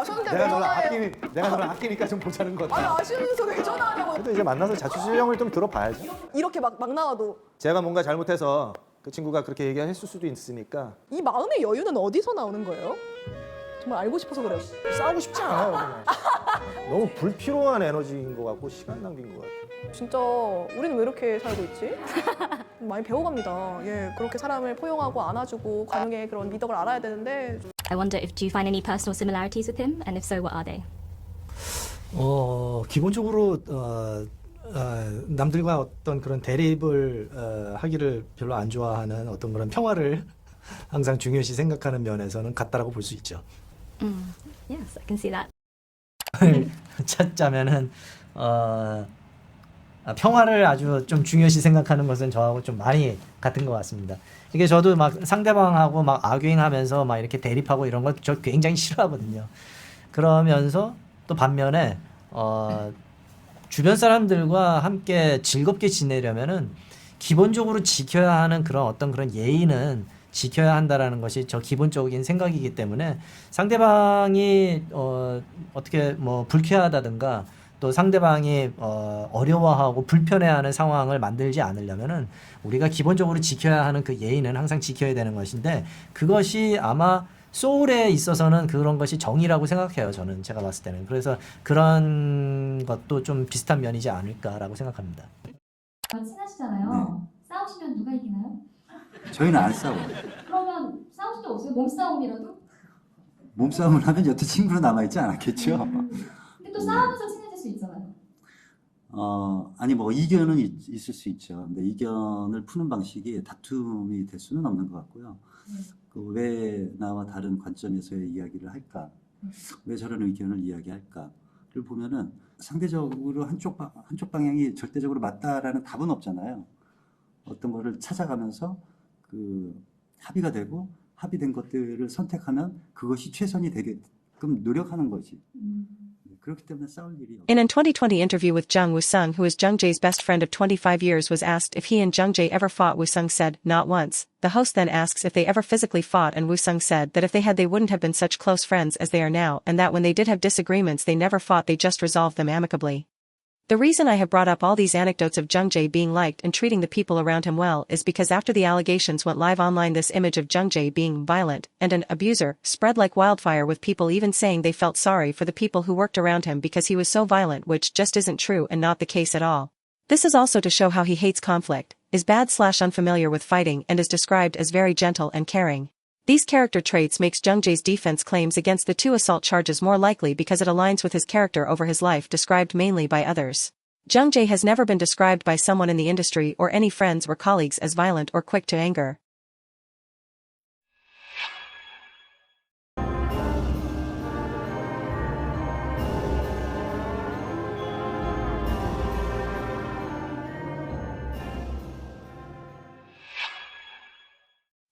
선배 내가 너를 아끼니까 좀 보자는 거다. 아니 아쉬우면서 왜 전화하냐고. 그래도 이제 만나서 자취수령을 좀 들어봐야죠. 이렇게 막 나와도 제가 뭔가 잘못해서 그 친구가 그렇게 얘기했을 수도 있으니까. 이 마음의 여유는 어디서 나오는 거예요? 정말 알고 싶어서 그래요. 싸우고 싶지 않아요. 그냥. 너무 불필요한 에너지인 것 같고 시간 낭비인 것 같아요. 진짜 우리는 왜 이렇게 살고 있지? 많이 배워갑니다. 그렇게 사람을 포용하고 안아주고 관용의 그런 미덕을 알아야 되는데. I wonder if do you find any personal similarities with him, and if so, what are they? 기본적으로 남들과 어떤 그런 대립을 하기를 별로 안 좋아하는 어떤 그런 평화를 항상 중요시 생각하는 면에서는 같다라고 볼 수 있죠. Yes, I can see that. 찾자면은 평화를 아주 좀 중요시 생각하는 것은 저하고 좀 많이 같은 것 같습니다. 이게 저도 막 상대방하고 막 아규잉하면서 막 이렇게 대립하고 이런 거 저 굉장히 싫어하거든요. 그러면서 또 반면에 주변 사람들과 함께 즐겁게 지내려면은 기본적으로 지켜야 하는 그런 어떤 그런 예의는 지켜야 한다라는 것이 저 기본적인 생각이기 때문에 상대방이 어떻게 뭐 불쾌하다든가 또 상대방이 어려워하고 불편해하는 상황을 만들지 않으려면은 우리가 기본적으로 지켜야 하는 그 예의는 항상 지켜야 되는 것인데 그것이 아마 소울에 있어서는 그런 것이 정의라고 생각해요. 저는 제가 봤을 때는. 그래서 그런 것도 좀 비슷한 면이지 않을까라고 생각합니다. 친하시잖아요. 싸우시면 누가 이기나요? 저희는 안 싸워요. 그러면 싸우실 때 없어요? 몸싸움이라도? 몸싸움을 하면 여태 친구로 남아있지 않았겠죠? 근데 또 싸우면서 친해질 수 있잖아요. 아니 뭐 이견은 있을 수 있죠. 근데 이견을 푸는 방식이 다툼이 될 수는 없는 것 같고요. 왜 나와 다른 관점에서의 이야기를 할까? 왜 저런 의견을 이야기할까?를 보면은 상대적으로 한쪽 방향이 절대적으로 맞다라는 답은 없잖아요. 어떤 거를 찾아가면서 그 합의가 되고 합의된 것들을 선택하면 그것이 최선이 되게끔 노력하는 거지. 그렇기 때문에 싸울 일이 없어요. In a 2020 interview with Jung Woo-sung, who is Jung-jae's best friend of 25 years, was asked if he and Jung-jae ever fought. Woo-sung said, "Not once." The host then asks if they ever physically fought, and Woo-sung said that if they had, they wouldn't have been such close friends as they are now, and that when they did have disagreements, they never fought, they just resolved them amicably. The reason I have brought up all these anecdotes of Jung-jae being liked and treating the people around him well is because after the allegations went live online, this image of Jung-jae being violent and an abuser spread like wildfire, with people even saying they felt sorry for the people who worked around him because he was so violent, which just isn't true and not the case at all. This is also to show how he hates conflict, is bad/unfamiliar with fighting, and is described as very gentle and caring. These character traits makes Jung-jae's defense claims against the 2 assault charges more likely because it aligns with his character over his life described mainly by others. Jung-jae has never been described by someone in the industry or any friends or colleagues as violent or quick to anger.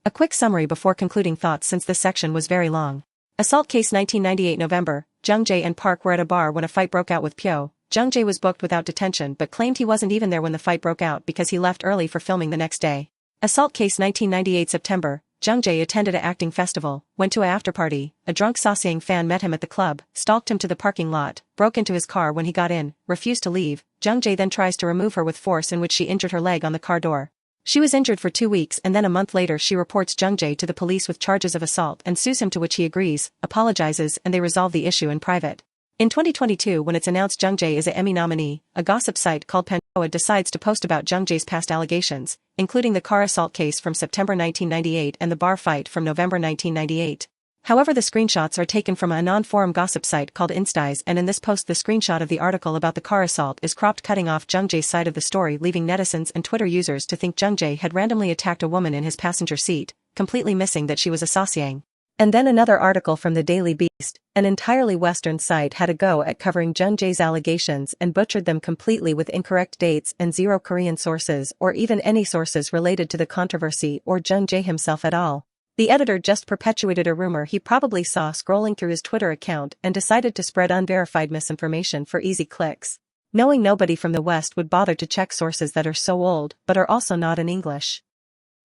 A quick summary before concluding thoughts, since this section was very long. Assault case 1998 November, Jung-jae and Park were at a bar when a fight broke out with Pyo. Jung-jae was booked without detention but claimed he wasn't even there when the fight broke out because he left early for filming the next day. Assault case 1998 September, Jung-jae attended an acting festival, went to a after-party, a drunk Sasaeng fan met him at the club, stalked him to the parking lot, broke into his car when he got in, refused to leave. Jung-jae then tries to remove her with force, in which she injured her leg on the car door. She was injured for 2 weeks, and then a month later she reports Jung-jae to the police with charges of assault and sues him, to which he agrees, apologizes, and they resolve the issue in private. In 2022, when it's announced Jung-jae is a Emmy nominee, a gossip site called Panchoa decides to post about Jung-jae's past allegations, including the car assault case from September 1998 and the bar fight from November 1998. However, the screenshots are taken from a non-forum gossip site called Instize, and in this post the screenshot of the article about the car assault is cropped, cutting off Jung-jae's side of the story, leaving netizens and Twitter users to think Jung-jae had randomly attacked a woman in his passenger seat, completely missing that she was a Sasaeng. And then another article from the Daily Beast, an entirely Western site, had a go at covering Jung-jae's allegations and butchered them completely with incorrect dates and zero Korean sources or even any sources related to the controversy or Jung-jae himself at all. The editor just perpetuated a rumor he probably saw scrolling through his Twitter account and decided to spread unverified misinformation for easy clicks, knowing nobody from the West would bother to check sources that are so old but are also not in English.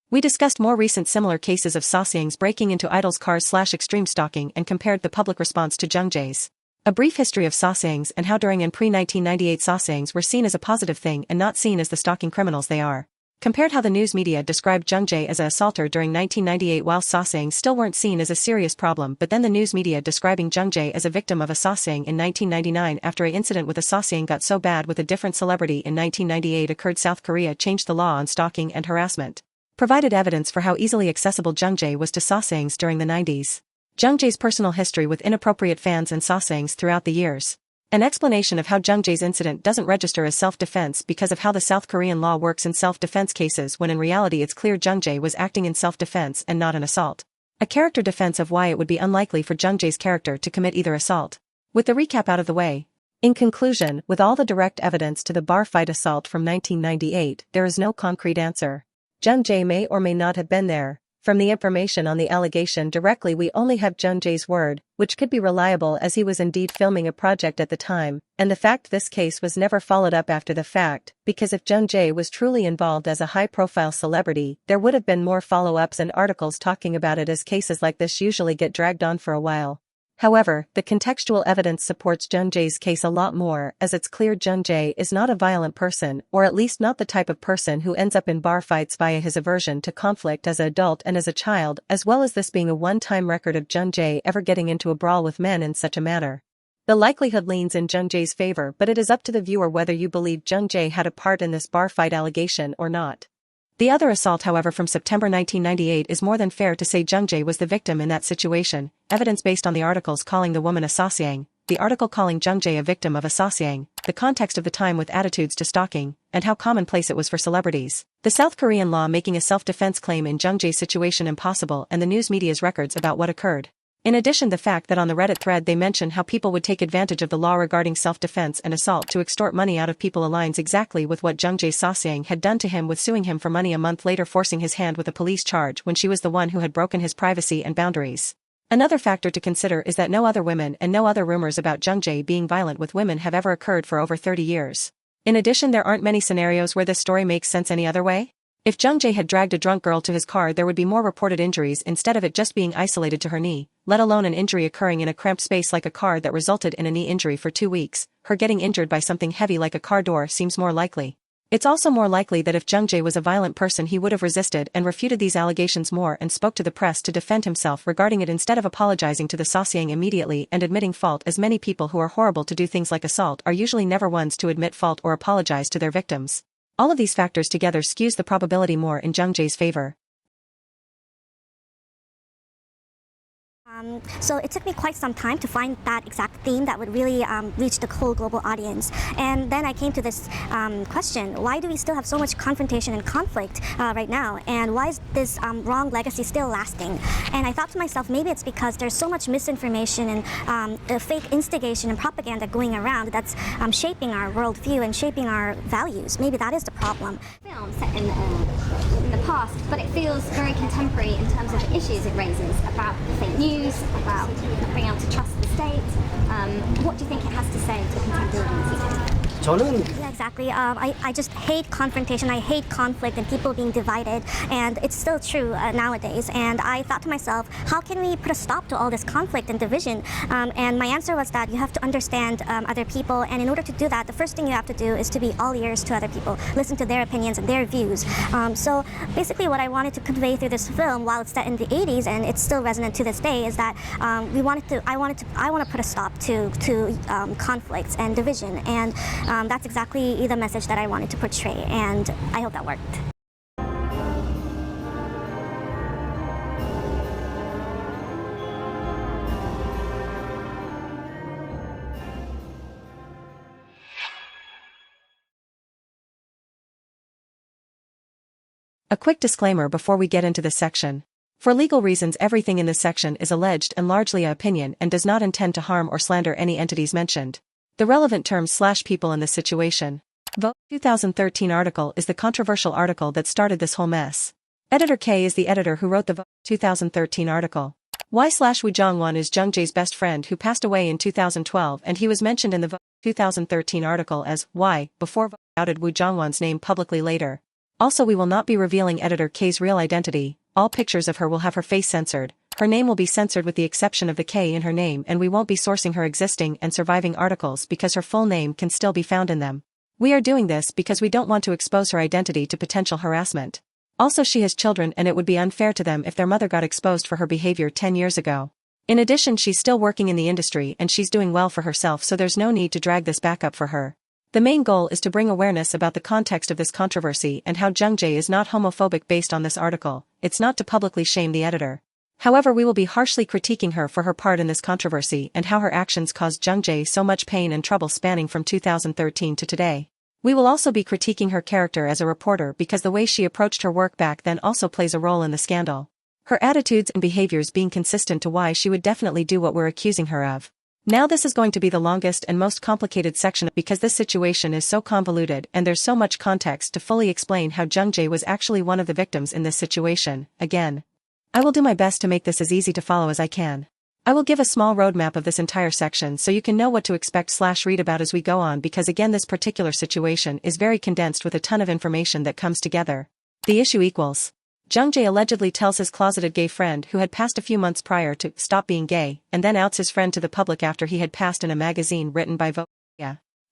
We discussed more recent similar cases of Sasaengs breaking into idols' cars/extreme stalking and compared the public response to Jung-jae's. A brief history of Sasaengs and how during and pre-1998 Sasaengs were seen as a positive thing and not seen as the stalking criminals they are. Compared how the news media described Jung-jae as an assaulter during 1998 while Sasaengs still weren't seen as a serious problem, but then the news media describing Jung-jae as a victim of a Sasaeng in 1999 after an incident with a Sasaeng got so bad with a different celebrity in 1998 occurred. South Korea changed the law on stalking and harassment. Provided evidence for how easily accessible Jung-jae was to Sasaengs during the 90s. Jung-jae's personal history with inappropriate fans and Sasaengs throughout the years. An explanation of how Jung-jae's incident doesn't register as self-defense because of how the South Korean law works in self-defense cases, when in reality it's clear Jung-jae was acting in self-defense and not an assault. A character defense of why it would be unlikely for Jung-jae's character to commit either assault. With the recap out of the way. In conclusion, with all the direct evidence to the bar fight assault from 1998, there is no concrete answer. Jung-jae may or may not have been there. From the information on the allegation directly, we only have jung-jae's word, which could be reliable as he was indeed filming a project at the time, and the fact this case was never followed up after the fact, because if Jung-jae was truly involved as a high-profile celebrity, there would have been more follow-ups and articles talking about it, as cases like this usually get dragged on for a while. However, the contextual evidence supports Jung-jae's case a lot more, as it's clear Jung-jae is not a violent person, or at least not the type of person who ends up in bar fights via his aversion to conflict as an adult and as a child, as well as this being a one-time record of Jung-jae ever getting into a brawl with men in such a manner. The likelihood leans in Jung-jae's favor, but it is up to the viewer whether you believe Jung-jae had a part in this bar fight allegation or not. The other assault, however, from September 1998, is more than fair to say Jung-jae was the victim in that situation, evidence based on the articles calling the woman a Sasaeng, the article calling Jung-jae a victim of a Sasaeng, the context of the time with attitudes to stalking, and how commonplace it was for celebrities, the South Korean law making a self-defense claim in Jung-jae's situation impossible, and the news media's records about what occurred. In addition, the fact that on the Reddit thread they mention how people would take advantage of the law regarding self-defense and assault to extort money out of people aligns exactly with what Jung-jae Sasaeng had done to him, with suing him for money a month later, forcing his hand with a police charge when she was the one who had broken his privacy and boundaries. Another factor to consider is that no other women and no other rumors about Jung-jae being violent with women have ever occurred for over 30 years. In addition, there aren't many scenarios where this story makes sense any other way. If Jung-jae had dragged a drunk girl to his car, there would be more reported injuries instead of it just being isolated to her knee, let alone an injury occurring in a cramped space like a car that resulted in a knee injury for 2 weeks. Her getting injured by something heavy like a car door seems more likely. It's also more likely that if Jung-jae was a violent person, he would have resisted and refuted these allegations more and spoke to the press to defend himself regarding it instead of apologizing to the Sasaeng immediately and admitting fault, as many people who are horrible to do things like assault are usually never ones to admit fault or apologize to their victims. All of these factors together skews the probability more in Jung-jae's favor. So it took me quite some time to find that exact theme that would really reach the whole global audience. And then I came to this question: why do we still have so much confrontation and conflict right now? And why is this wrong legacy still lasting? And I thought to myself, maybe it's because there's so much misinformation and fake instigation and propaganda going around that's shaping our worldview and shaping our values. Maybe that is the problem. Film set in the past, but it feels very contemporary in terms of the issues it raises about fake news, about not being able to trust the state. What do you think it has to say to contemporary audiences? Yeah, exactly. I just hate confrontation. I hate conflict and people being divided, and it's still true nowadays. And I thought to myself, how can we put a stop to all this conflict and division? And my answer was that you have to understand other people, and in order to do that, the first thing you have to do is to be all ears to other people, listen to their opinions and their views. So basically, what I wanted to convey through this film, while it's set in the 80s and it's still resonant to this day, is that I want to put a stop to conflicts and division, and that's exactly the message that I wanted to portray, and I hope that worked. A quick disclaimer before we get into this section. For legal reasons, everything in this section is alleged and largely an opinion and does not intend to harm or slander any entities mentioned. The relevant terms / people in this situation. The 2013 article is the controversial article that started this whole mess. Editor K is the editor who wrote the 2013 article. Y/Woo Jong-won is Jung-jae's best friend who passed away in 2012, and he was mentioned in the 2013 article as Y before outed Woo Jong-won's name publicly later. Also, we will not be revealing editor K's real identity. All pictures of her will have her face censored. Her name will be censored with the exception of the K in her name, and we won't be sourcing her existing and surviving articles because her full name can still be found in them. We are doing this because we don't want to expose her identity to potential harassment. Also, she has children, and it would be unfair to them if their mother got exposed for her behavior 10 years ago. In addition, she's still working in the industry and she's doing well for herself, so there's no need to drag this back up for her. The main goal is to bring awareness about the context of this controversy and how Jung-jae is not homophobic based on this article. It's not to publicly shame the editor. However, we will be harshly critiquing her for her part in this controversy and how her actions caused Jung-jae so much pain and trouble spanning from 2013 to today. We will also be critiquing her character as a reporter because the way she approached her work back then also plays a role in the scandal. Her attitudes and behaviors being consistent to why she would definitely do what we're accusing her of. Now this is going to be the longest and most complicated section because this situation is so convoluted and there's so much context to fully explain how Jung-jae was actually one of the victims in this situation. Again, I will do my best to make this as easy to follow as I can. I will give a small roadmap of this entire section so you can know what to expect/read about as we go on, because again this particular situation is very condensed with a ton of information that comes together. The issue equals. Jung-jae allegedly tells his closeted gay friend who had passed a few months prior to stop being gay, and then outs his friend to the public after he had passed in a magazine written by Vogue.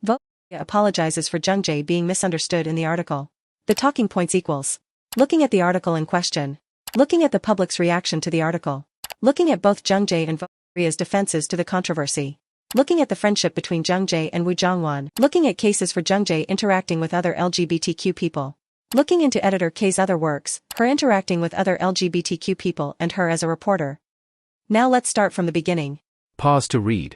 Vogue apologizes for Jung-jae being misunderstood in the article. The talking points equals. Looking at the article in question. Looking at the public's reaction to the article. Looking at both Jung-jae and Vogue's defenses to the controversy. Looking at the friendship between Jung-jae and Woo Jong-won. Looking at cases for Jung-jae interacting with other LGBTQ people. Looking into editor K's other works, her interacting with other LGBTQ people and her as a reporter. Now let's start from the beginning. Pause to read.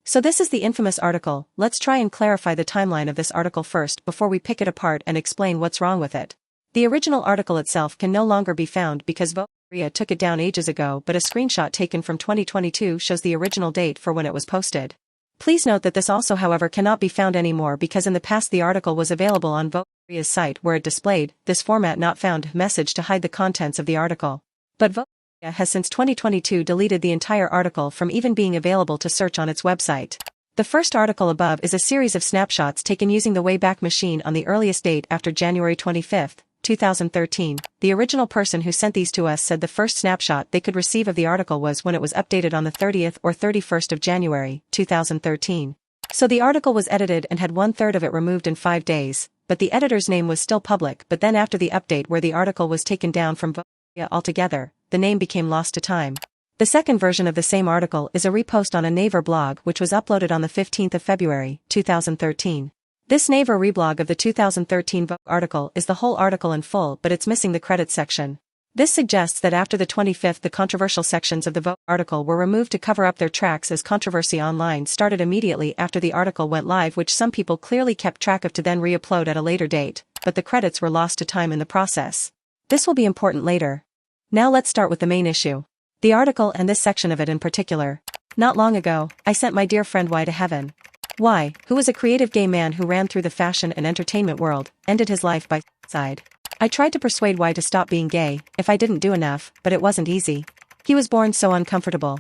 So this is the infamous article. Let's try and clarify the timeline of this article first before we pick it apart and explain what's wrong with it. The original article itself can no longer be found because Vogue Korea took it down ages ago, but a screenshot taken from 2022 shows the original date for when it was posted. Please note that this also however cannot be found anymore because in the past the article was available on Vogue Korea's site where it displayed this format not found message to hide the contents of the article. But Vogue has since 2022 deleted the entire article from even being available to search on its website. The first article above is a series of snapshots taken using the Wayback Machine on the earliest date after January 25, 2013. The original person who sent these to us said the first snapshot they could receive of the article was when it was updated on the 30th or 31st of January, 2013. So the article was edited and had 1/3 of it removed in 5 days, but the editor's name was still public. But then after the update where the article was taken down from Vogue altogether, the name became lost to time. The second version of the same article is a repost on a Naver blog which was uploaded on the 15th of February, 2013. This Naver reblog of the 2013 Vogue article is the whole article in full, but it's missing the credits section. This suggests that after the 25th the controversial sections of the Vogue article were removed to cover up their tracks as controversy online started immediately after the article went live, which some people clearly kept track of to then re-upload at a later date, but the credits were lost to time in the process. This will be important later. Now let's start with the main issue. The article and this section of it in particular. Not long ago, I sent my dear friend Y to heaven. Y, who was a creative gay man who ran through the fashion and entertainment world, ended his life by suicide. I tried to persuade Y to stop being gay, if I didn't do enough, but it wasn't easy. He was born so uncomfortable.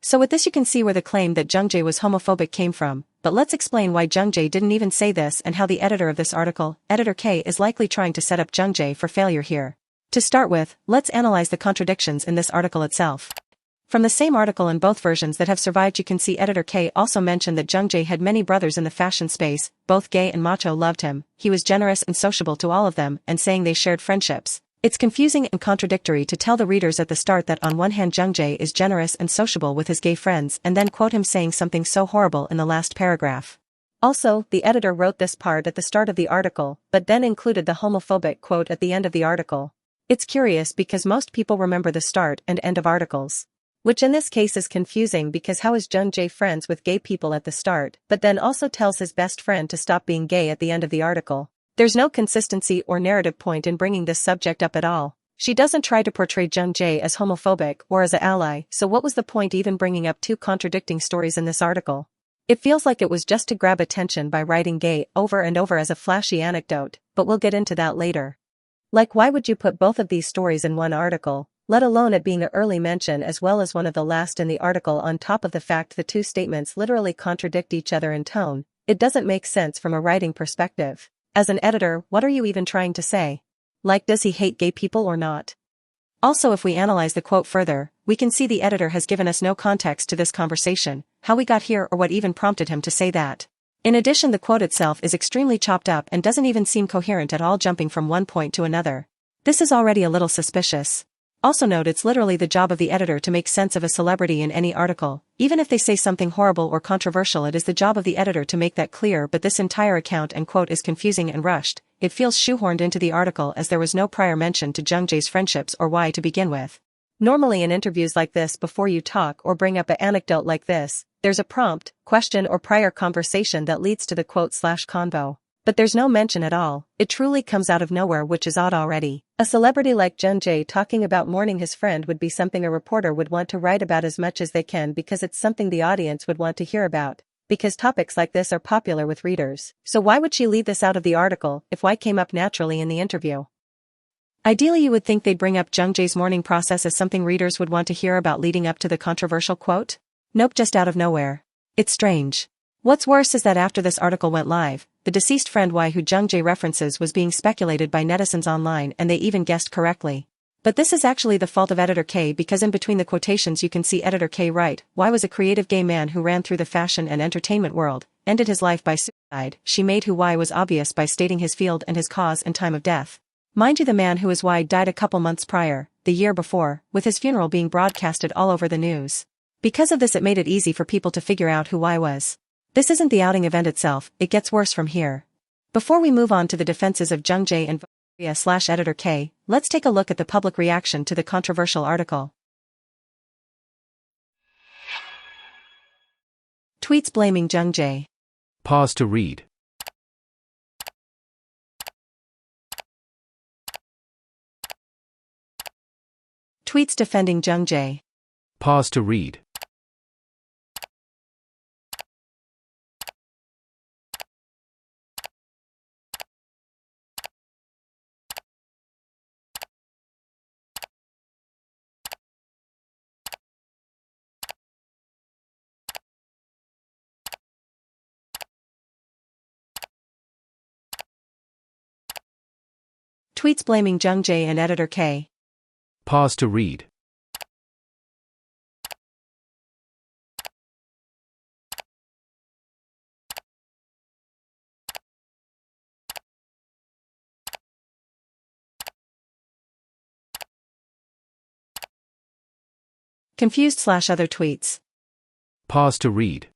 So with this you can see where the claim that Jung-jae was homophobic came from, but let's explain why Jung-jae didn't even say this and how the editor of this article, editor K, is likely trying to set up Jung-jae for failure here. To start with, let's analyze the contradictions in this article itself. From the same article in both versions that have survived you can see editor K also mentioned that Jung-jae had many brothers in the fashion space, both gay and macho loved him, he was generous and sociable to all of them, and saying they shared friendships. It's confusing and contradictory to tell the readers at the start that on one hand Jung-jae is generous and sociable with his gay friends and then quote him saying something so horrible in the last paragraph. Also, the editor wrote this part at the start of the article, but then included the homophobic quote at the end of the article. It's curious because most people remember the start and end of articles. Which in this case is confusing because how is Jung-jae friends with gay people at the start, but then also tells his best friend to stop being gay at the end of the article? There's no consistency or narrative point in bringing this subject up at all. She doesn't try to portray Jung-jae as homophobic or as an ally, so what was the point even bringing up two contradicting stories in this article? It feels like it was just to grab attention by writing gay over and over as a flashy anecdote, but we'll get into that later. Like why would you put both of these stories in one article, let alone it being an early mention as well as one of the last in the article on top of the fact the two statements literally contradict each other in tone? It doesn't make sense from a writing perspective. As an editor, what are you even trying to say? Like does he hate gay people or not? Also if we analyze the quote further, we can see the editor has given us no context to this conversation, how we got here or what even prompted him to say that. In addition the quote itself is extremely chopped up and doesn't even seem coherent at all, jumping from one point to another. This is already a little suspicious. Also note it's literally the job of the editor to make sense of a celebrity in any article, Even if they say something horrible or controversial, it is the job of the editor to make that clear, but this entire account and quote is confusing and rushed. It feels shoehorned into the article as there was no prior mention to Jung-jae's friendships or why to begin with. Normally in interviews like this, before you talk or bring up an anecdote like this, there's a prompt, question or prior conversation that leads to the quote/convo. But there's no mention at all. It truly comes out of nowhere, which is odd already. A celebrity like Jung-jae talking about mourning his friend would be something a reporter would want to write about as much as they can, because it's something the audience would want to hear about. Because topics like this are popular with readers. So why would she leave this out of the article if why came up naturally in the interview? Ideally, you would think they'd bring up Jung-jae's mourning process as something readers would want to hear about leading up to the controversial quote. Nope, just out of nowhere. It's strange. What's worse is that after this article went live, the deceased friend who Jung-jae references was being speculated by netizens online, and they even guessed correctly. But this is actually the fault of Editor K, because in between the quotations you can see Editor K write, "Y was a creative gay man who ran through the fashion and entertainment world, ended his life by suicide." She made who Y was obvious by stating his field and his cause and time of death. Mind you, the man who is Y died a couple months prior, the year before, with his funeral being broadcasted all over the news. Because of this, it made it easy for people to figure out who Y was. This isn't the outing event itself, it gets worse from here. Before we move on to the defenses of Jung-jae and Editor K, let's take a look at the public reaction to the controversial article. Tweets blaming Jung-jae. Pause to read. Tweets defending Jung-jae. Pause to read. Tweets blaming Jung-jae and Editor K. Pause to read. Confused/other tweets. Pause to read.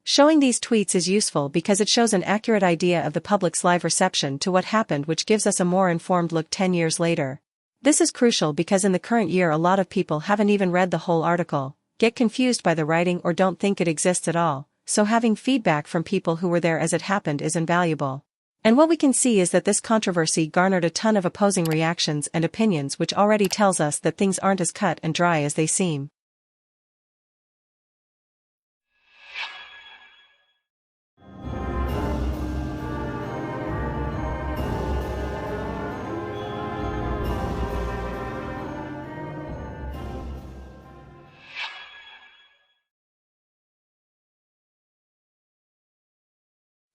Showing these tweets is useful because it shows an accurate idea of the public's live reception to what happened, which gives us a more informed look 10 years later. This is crucial because in the current year a lot of people haven't even read the whole article, get confused by the writing, or don't think it exists at all, so having feedback from people who were there as it happened is invaluable. And what we can see is that this controversy garnered a ton of opposing reactions and opinions, which already tells us that things aren't as cut and dry as they seem.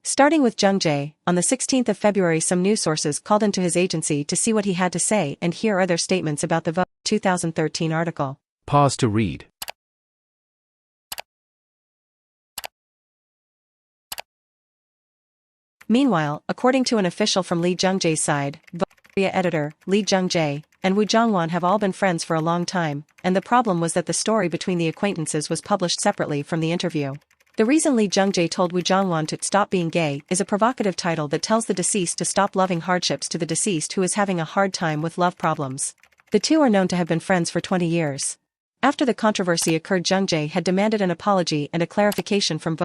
Starting with Jung-jae, on the 16th of February some news sources called into his agency to see what he had to say, and here are their statements about the 2013 article. Pause to read. Meanwhile, according to an official from Lee Jung-jae's side, editor, Lee Jung-jae, and Woo Jung-won have all been friends for a long time, and the problem was that the story between the acquaintances was published separately from the interview. The reason Lee Jung-jae told Woo Jung-won to stop being gay is a provocative title that tells the deceased to stop loving hardships to the deceased who is having a hard time with love problems. The two are known to have been friends for 20 years. After the controversy occurred, Jung-jae had demanded an apology and a clarification from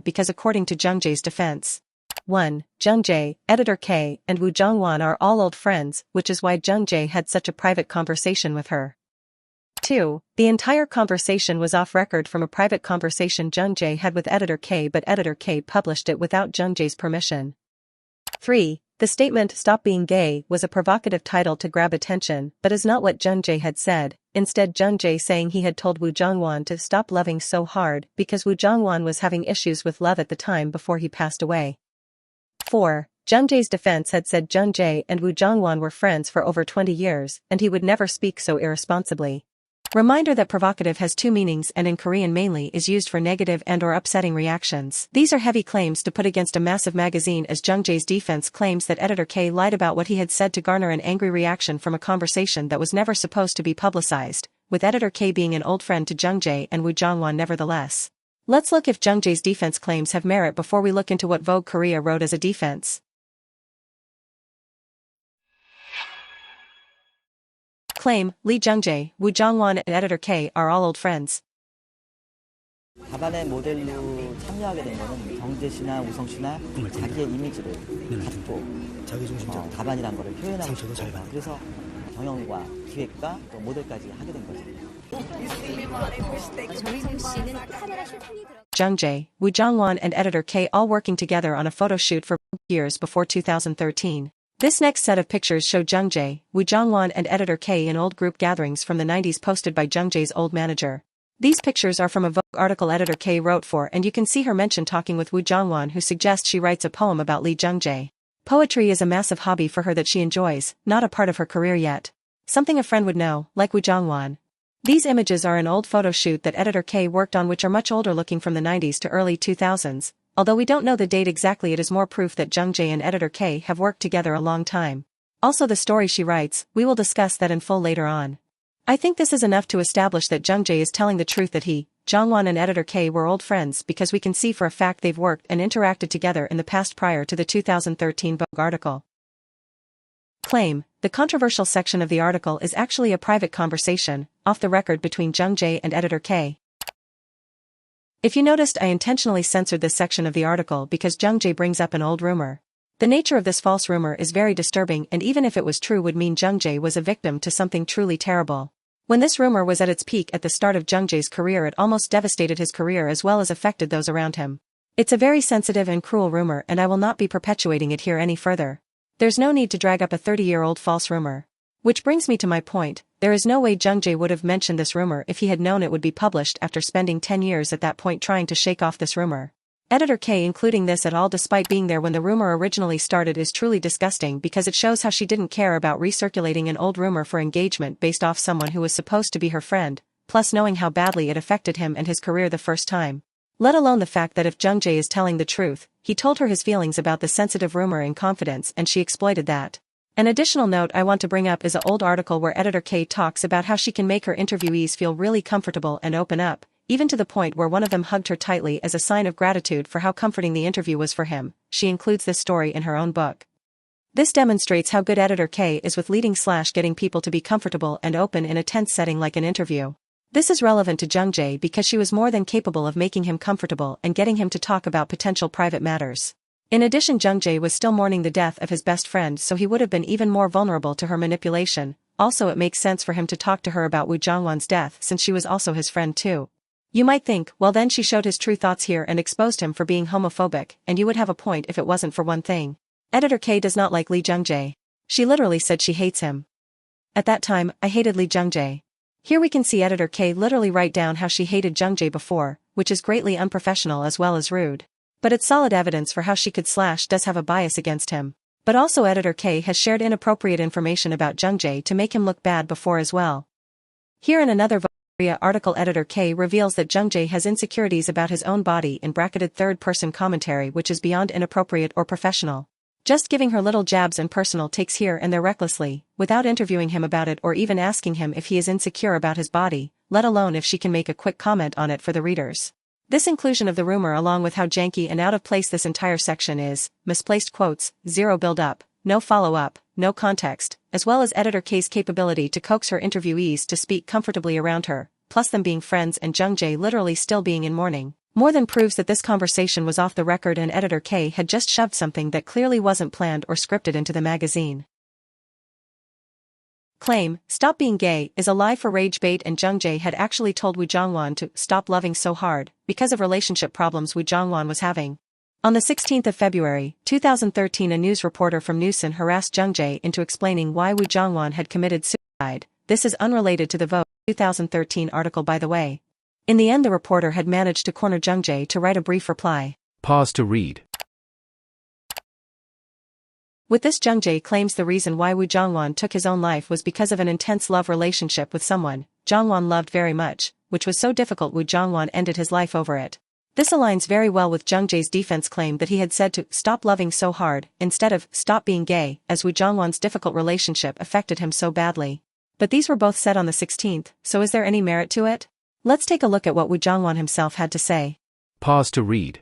because according to Jung-jae's defense, 1. Jung-jae, Editor K, and Woo Jung-won are all old friends, which is why Jung-jae had such a private conversation with her. 2. The entire conversation was off record from a private conversation Jung-jae had with Editor K, but Editor K published it without Jung-jae's permission. 3. The statement "stop being gay" was a provocative title to grab attention, but is not what Jung-jae had said. Instead, Jung-jae saying he had told Woo Jung-won to stop loving so hard because Woo Jung-won was having issues with love at the time before he passed away. 4. Jung-jae's defense had said Jung-jae and Woo Jung-won were friends for over 20 years, and he would never speak so irresponsibly. Reminder that provocative has two meanings and in Korean mainly is used for negative and or upsetting reactions. These are heavy claims to put against a massive magazine, as jung-jae's defense claims that editor K lied about what he had said to garner an angry reaction from a conversation that was never supposed to be publicized, with editor K being an old friend to Jung-jae and Woo Jong-won nevertheless. Let's look if Jung-jae's defense claims have merit before we look into what Vogue Korea wrote as a defense. Claim, Lee Jung-jae, Woo Jong-won and editor K are all old friends. 다반의 모델로 참여하게 된 거는 정재 씨나 우성 씨나 자기의 이미지를 갖고 다반이란 거를 표현하고 싶다. 그래서 경영과 기획과 또 모델까지 하게 된 거죠. Jung-jae, Woo Jong-won and editor K all working together on a photo shoot for years before 2013. This next set of pictures show Jung-jae, Woo Jong-won and editor K in old group gatherings from the 90s posted by Jung-jae's old manager. These pictures are from a Vogue article editor K wrote for, and you can see her mention talking with Woo Jong-won, who suggests she writes a poem about Lee Jung-jae. Poetry is a massive hobby for her that she enjoys, not a part of her career yet. Something a friend would know, like Woo Jong-won. These images are an old photo shoot that editor K worked on, which are much older looking, from the 90s to early 2000s. Although we don't know the date exactly, it is more proof that Jung-jae and editor K have worked together a long time. Also the story she writes, we will discuss that in full later on. I think this is enough to establish that Jung-jae is telling the truth, that he, Jong-won and editor K were old friends, because we can see for a fact they've worked and interacted together in the past prior to the 2013 Vogue article. Claim, the controversial section of the article is actually a private conversation, off the record, between Jung-jae and editor K. If you noticed, I intentionally censored this section of the article because Jung-jae brings up an old rumor. The nature of this false rumor is very disturbing, and even if it was true would mean Jung-jae was a victim to something truly terrible. When this rumor was at its peak at the start of Jung-jae's career, it almost devastated his career as well as affected those around him. It's a very sensitive and cruel rumor, and I will not be perpetuating it here any further. There's no need to drag up a 30-year-old false rumor. Which brings me to my point, there is no way Jung-jae would have mentioned this rumor if he had known it would be published after spending 10 years at that point trying to shake off this rumor. Editor K including this at all despite being there when the rumor originally started is truly disgusting, because it shows how she didn't care about recirculating an old rumor for engagement based off someone who was supposed to be her friend, plus knowing how badly it affected him and his career the first time. Let alone the fact that if Jung-jae is telling the truth, he told her his feelings about the sensitive rumor in confidence and she exploited that. An additional note I want to bring up is an old article where editor K talks about how she can make her interviewees feel really comfortable and open up, even to the point where one of them hugged her tightly as a sign of gratitude for how comforting the interview was for him. She includes this story in her own book. This demonstrates how good editor K is with getting people to be comfortable and open in a tense setting like an interview. This is relevant to Jung-jae because she was more than capable of making him comfortable and getting him to talk about potential private matters. In addition, Jung-jae was still mourning the death of his best friend, so he would have been even more vulnerable to her manipulation. Also, it makes sense for him to talk to her about Woo Jong-won's death since she was also his friend too. You might think, well then she showed his true thoughts here and exposed him for being homophobic, and you would have a point if it wasn't for one thing. Editor K does not like Lee Jung-jae. She literally said she hates him. At that time, I hated Lee Jung-jae. Here we can see editor K literally write down how she hated Jung-jae before, which is greatly unprofessional as well as rude. But it's solid evidence for how she does have a bias against him. But also editor K has shared inappropriate information about Jung-jae to make him look bad before as well. Here in another Vogue article, editor K reveals that Jung-jae has insecurities about his own body in bracketed third-person commentary, which is beyond inappropriate or professional. Just giving her little jabs and personal takes here and there recklessly, without interviewing him about it or even asking him if he is insecure about his body, let alone if she can make a quick comment on it for the readers. This inclusion of the rumor, along with how janky and out of place this entire section is, misplaced quotes, zero build-up, no follow-up, no context, as well as editor K's capability to coax her interviewees to speak comfortably around her, plus them being friends and Jung-jae literally still being in mourning, more than proves that this conversation was off the record and editor K had just shoved something that clearly wasn't planned or scripted into the magazine. Claim, stop being gay, is a lie for rage bait, and Jung-jae had actually told Woo Jong-won to stop loving so hard, because of relationship problems Woo Jong-won was having. On the 16th of February, 2013, a news reporter from Newson harassed Jung-jae into explaining why Woo Jong-won had committed suicide. This is unrelated to the Vogue 2013 article, by the way. In the end, the reporter had managed to corner Jung-jae to write a brief reply. Pause to read. With this, Jung-jae claims the reason why Woo Jong-won took his own life was because of an intense love relationship with someone. Jongwon loved very much, which was so difficult Woo Jongwon ended his life over it. This aligns very well with Jung-jae's defense claim that he had said to stop loving so hard, instead of stop being gay, as Woo Jongwon's difficult relationship affected him so badly. But these were both said on the 16th, so is there any merit to it? Let's take a look at what Woo Jongwon himself had to say. Pause to read.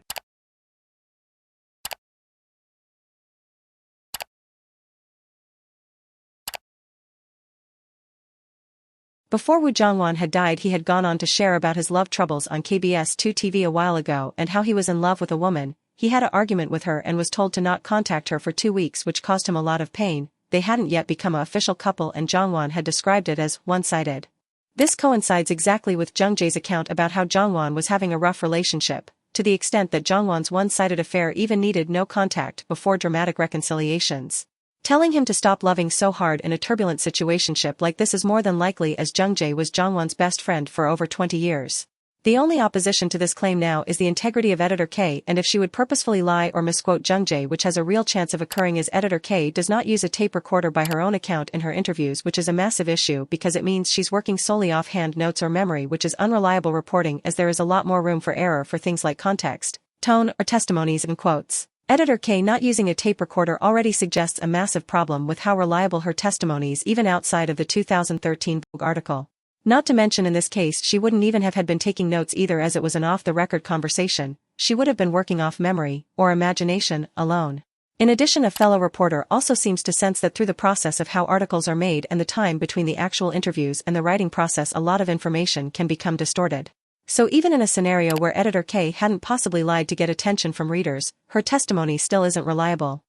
Before Woo Jongwon had died, he had gone on to share about his love troubles on KBS2 TV a while ago and how he was in love with a woman. He had an argument with her and was told to not contact her for 2 weeks, which caused him a lot of pain. They hadn't yet become an official couple and Jongwon had described it as one-sided. This coincides exactly with Jung-jae's account about how Jongwon was having a rough relationship, to the extent that Jongwon's one-sided affair even needed no contact before dramatic reconciliations. Telling him to stop loving so hard in a turbulent situationship like this is more than likely, as Jung-jae was Jongwon's best friend for over 20 years. The only opposition to this claim now is the integrity of Editor K, and if she would purposefully lie or misquote Jung-jae, which has a real chance of occurring, as Editor K does not use a tape recorder by her own account in her interviews, which is a massive issue because it means she's working solely off hand notes or memory, which is unreliable reporting as there is a lot more room for error for things like context, tone, or testimonies and quotes. Editor K not using a tape recorder already suggests a massive problem with how reliable her testimonies even outside of the 2013 Vogue article. Not to mention in this case she wouldn't even have had been taking notes either, as it was an off-the-record conversation. She would have been working off memory, or imagination, alone. In addition, a fellow reporter also seems to sense that through the process of how articles are made and the time between the actual interviews and the writing process, a lot of information can become distorted. So even in a scenario where Editor K hadn't possibly lied to get attention from readers, her testimony still isn't reliable.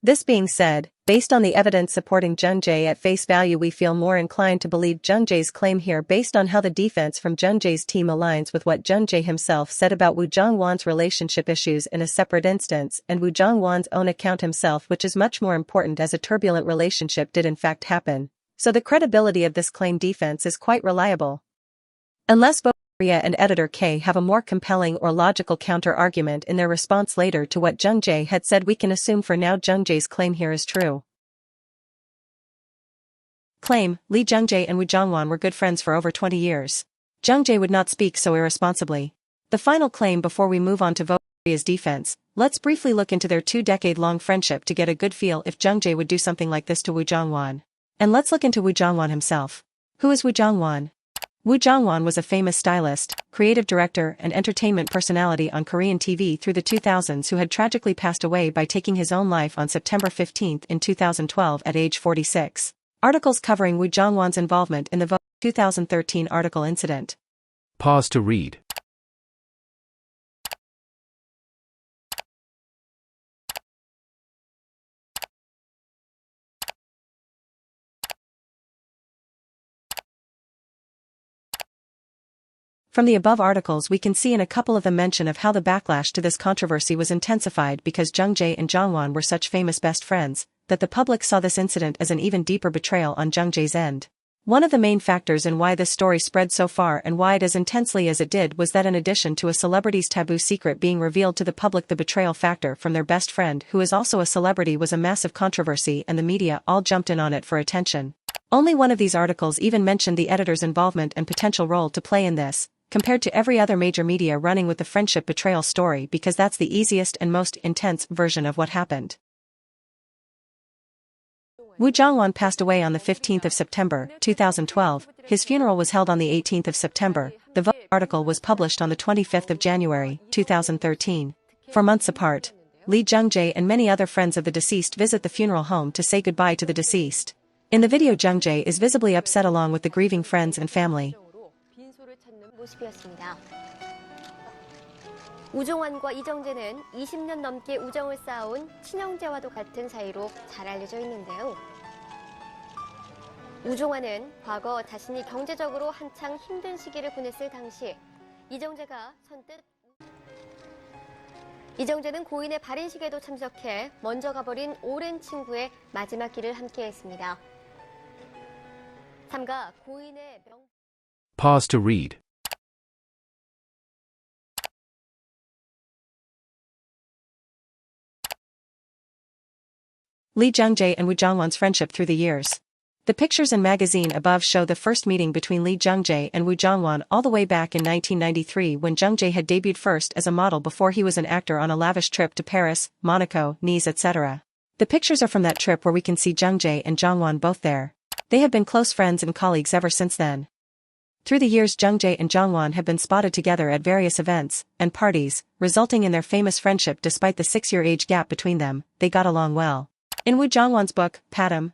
This being said, based on the evidence supporting Jung-jae at face value, we feel more inclined to believe Jung-jae's claim here based on how the defense from Jung-jae's team aligns with what Jung-jae himself said about Woo Jongwon's relationship issues in a separate instance, and Woo Jongwon's own account himself, which is much more important as a turbulent relationship did in fact happen. So the credibility of this claim defense is quite reliable. Unless both Maria and Editor K have a more compelling or logical counter-argument in their response later to what Jung-jae had said, we can assume for now Jung-jae's claim here is true. Claim: Lee Jung-jae and Woo Jongwon were good friends for over 20 years. Jung-jae would not speak so irresponsibly. The final claim before we move on to vote Maria's defense, let's briefly look into their 2-decade-long friendship to get a good feel if Jung-jae would do something like this to Woo Jongwon. And let's look into Woo Jongwon himself. Who is Woo Jongwon? Woo Jongwon was a famous stylist, creative director, and entertainment personality on Korean TV through the 2000s who had tragically passed away by taking his own life on September 15 in 2012 at age 46. Articles covering Woo Jongwon's involvement in the Vogue 2013 article incident. Pause to read. From the above articles we can see in a couple of them mention of how the backlash to this controversy was intensified because Jung-jae and Jongwon were such famous best friends, that the public saw this incident as an even deeper betrayal on Jung-jae's end. One of the main factors in why this story spread so far and wide as intensely as it did was that in addition to a celebrity's taboo secret being revealed to the public, the betrayal factor from their best friend who is also a celebrity was a massive controversy, and the media all jumped in on it for attention. Only one of these articles even mentioned the editor's involvement and potential role to play in this, compared to every other major media running with the friendship betrayal story, because that's the easiest and most intense version of what happened. Woo Jongwon passed away on the 15th of September, 2012. His funeral was held on the 18th of September. The Vogue article was published on the 25th of January, 2013. For months apart, Lee Jung-jae and many other friends of the deceased visit the funeral home to say goodbye to the deceased. In the video, Jung-jae is visibly upset along with the grieving friends and family. 모습이었습니다. 우종환과 이정재는 20년 넘게 우정을 쌓아온 친형제와도 같은 사이로 잘 알려져 있는데요. 우종환은 과거 자신이 경제적으로 한창 힘든 시기를 보냈을 당시 이정재가 선뜻 이정재는 고인의 발인식에도 참석해 먼저 가버린 오랜 친구의 마지막 길을 함께했습니다. 삼가 고인의 Pause to read. Lee Jung-jae and Woo Jongwon's friendship through the years. The pictures and magazine above show the first meeting between Lee Jung-jae and Woo Jung-won all the way back in 1993 when Jung-jae had debuted first as a model before he was an actor on a lavish trip to Paris, Monaco, Nice, etc. The pictures are from that trip where we can see Jung-jae and Jung-won both there. They have been close friends and colleagues ever since then. Through the years, Jung-jae and Jung-won have been spotted together at various events and parties, resulting in their famous friendship despite the 6-year age gap between them. They got along well. In Woo Jung-won's book, Padam,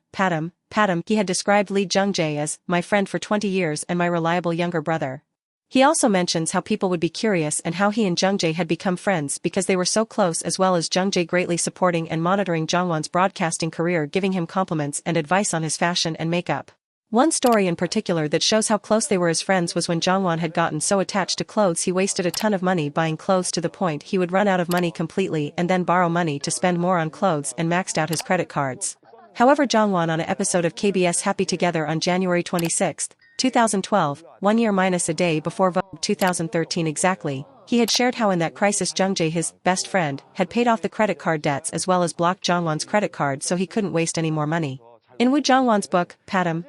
he had described Lee Jung-jae as my friend for 20 years and my reliable younger brother. He also mentions how people would be curious and how he and Jung-jae had become friends because they were so close, as well as Jung-jae greatly supporting and monitoring Jung-won's broadcasting career, giving him compliments and advice on his fashion and makeup. One story in particular that shows how close they were as friends was when Jung-won had gotten so attached to clothes he wasted a ton of money buying clothes to the point he would run out of money completely and then borrow money to spend more on clothes and maxed out his credit cards. However, Jung-won on an episode of KBS Happy Together on January 26, 2012, 1 year minus a day before Vogue 2013 exactly, he had shared how in that crisis Jung-jae, his best friend, had paid off the credit card debts as well as blocked Jung-won's credit card so he couldn't waste any more money. In Woo Jung-won's book, Padam,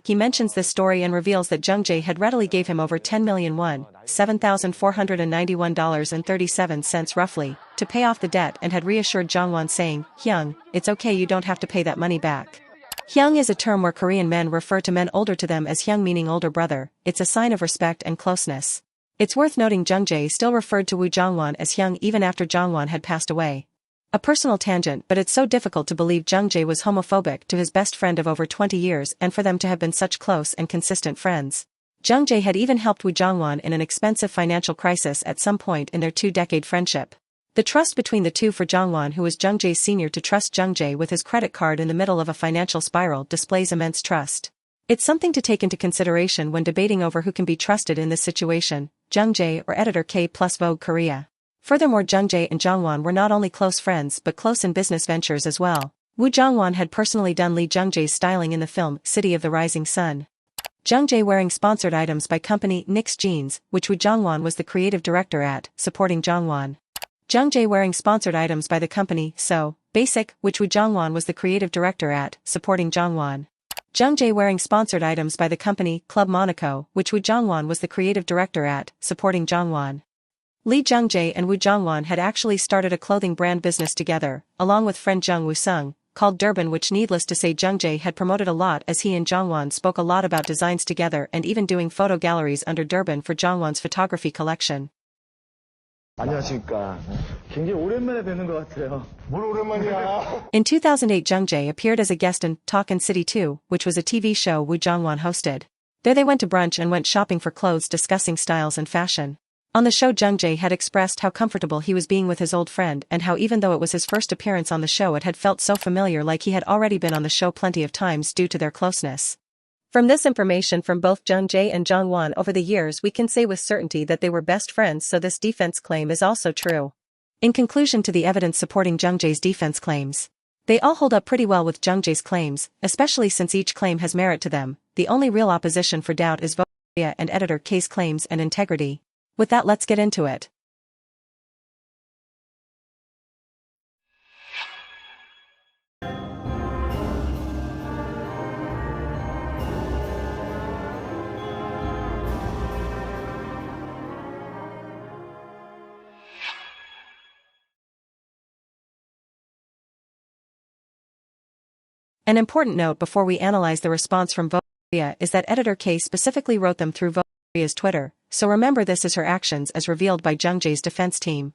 he mentions this story and reveals that Jung-jae had readily gave him over 10 million won, $7,491.37 roughly, to pay off the debt and had reassured Jung-won saying, "Hyung, it's okay, you don't have to pay that money back." Hyung is a term where Korean men refer to men older to them as hyung, meaning older brother. It's a sign of respect and closeness. It's worth noting Jung-jae still referred to Woo Jung-won as hyung even after Jung-won had passed away. A personal tangent, but it's so difficult to believe Jung-jae was homophobic to his best friend of over 20 years and for them to have been such close and consistent friends. Jung-jae had even helped Woo Jung-won in an expensive financial crisis at some point in their 2-decade friendship. The trust between the two for Jung-won, who was Jung-jae's senior, to trust Jung-jae with his credit card in the middle of a financial spiral displays immense trust. It's something to take into consideration when debating over who can be trusted in this situation, Jung-jae or editor K plus Vogue Korea. Furthermore, Jung-jae and Jung-won were not only close friends but close in business ventures as well. Woo Jung-won had personally done Lee Jung-jae's styling in the film City of the Rising Sun. Jung-jae wearing sponsored items by company NYX Jeans, which Woo Jung-won was the creative director at, supporting Jung-won. Jung-jae wearing sponsored items by the company So Basic, which Woo Jung-won was the creative director at, supporting Jung-won. Jung-jae wearing sponsored items by the company Club Monaco, which Woo Jung-won was the creative director at, supporting Jung-won. Lee Jung-jae and Woo Jung-won had actually started a clothing brand business together, along with friend Jung Woo-sung, called Durban, which needless to say Jung-jae had promoted a lot as he and Jung-won spoke a lot about designs together and even doing photo galleries under Durban for Jung-won's photography collection. 안녕하십니까. 굉장히 오랜만에 뵙는 것 같아요. 뭘 오랜만이야. In 2008, Jung-jae appeared as a guest in Talkin' City 2, which was a TV show Woo Jung-won hosted. There they went to brunch and went shopping for clothes, discussing styles and fashion. On the show, Jung-jae had expressed how comfortable he was being with his old friend and how even though it was his first appearance on the show, it had felt so familiar, like he had already been on the show plenty of times due to their closeness. From this information from both Jung-jae and Jung-won over the years, we can say with certainty that they were best friends, so this defense claim is also true. In conclusion to the evidence supporting Jung-jae's defense claims, they all hold up pretty well with Jung-jae's claims, especially since each claim has merit to them. The only real opposition for doubt is Vogue Korea and editor K's claims and integrity. With that, let's get into it. An important note before we analyze the response from Vogue Korea is that editor K specifically wrote them through Vogue Korea's Twitter, so remember this is her actions as revealed by Jung-jae's defense team.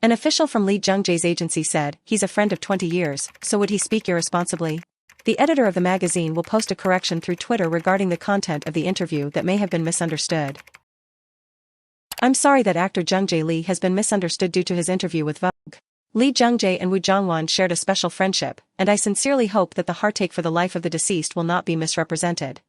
An official from Lee Jung-jae's agency said, "He's a friend of 20 years, so would he speak irresponsibly?" The editor of the magazine will post a correction through Twitter regarding the content of the interview that may have been misunderstood. I'm sorry that actor Jung-jae Lee has been misunderstood due to his interview with Vogue. Lee Jung-jae and Woo Jung-won shared a special friendship, and I sincerely hope that the heartache for the life of the deceased will not be misrepresented.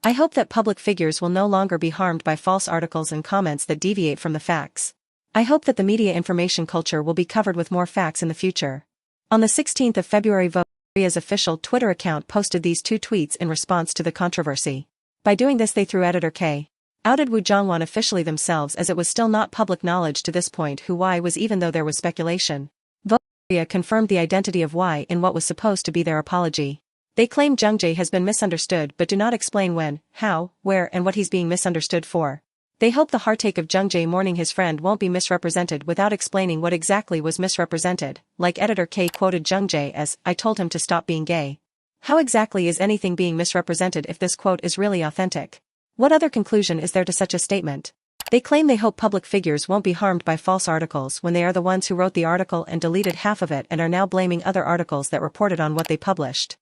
I hope that public figures will no longer be harmed by false articles and comments that deviate from the facts. I hope that the media information culture will be covered with more facts in the future. On the 16th of February, Vogue Korea's official Twitter account posted these 2 tweets in response to the controversy. By doing this, they, through editor K, outed Woo Jung-won officially themselves, as it was still not public knowledge to this point who Y was, even though there was speculation. Vogue Korea confirmed the identity of Y in what was supposed to be their apology. They claim Jung-jae has been misunderstood but do not explain when, how, where and what he's being misunderstood for. They hope the heartache of Jung-jae mourning his friend won't be misrepresented without explaining what exactly was misrepresented, like editor K quoted Jung-jae as, "I told him to stop being gay." How exactly is anything being misrepresented if this quote is really authentic? What other conclusion is there to such a statement? They claim they hope public figures won't be harmed by false articles when they are the ones who wrote the article and deleted half of it and are now blaming other articles that reported on what they published.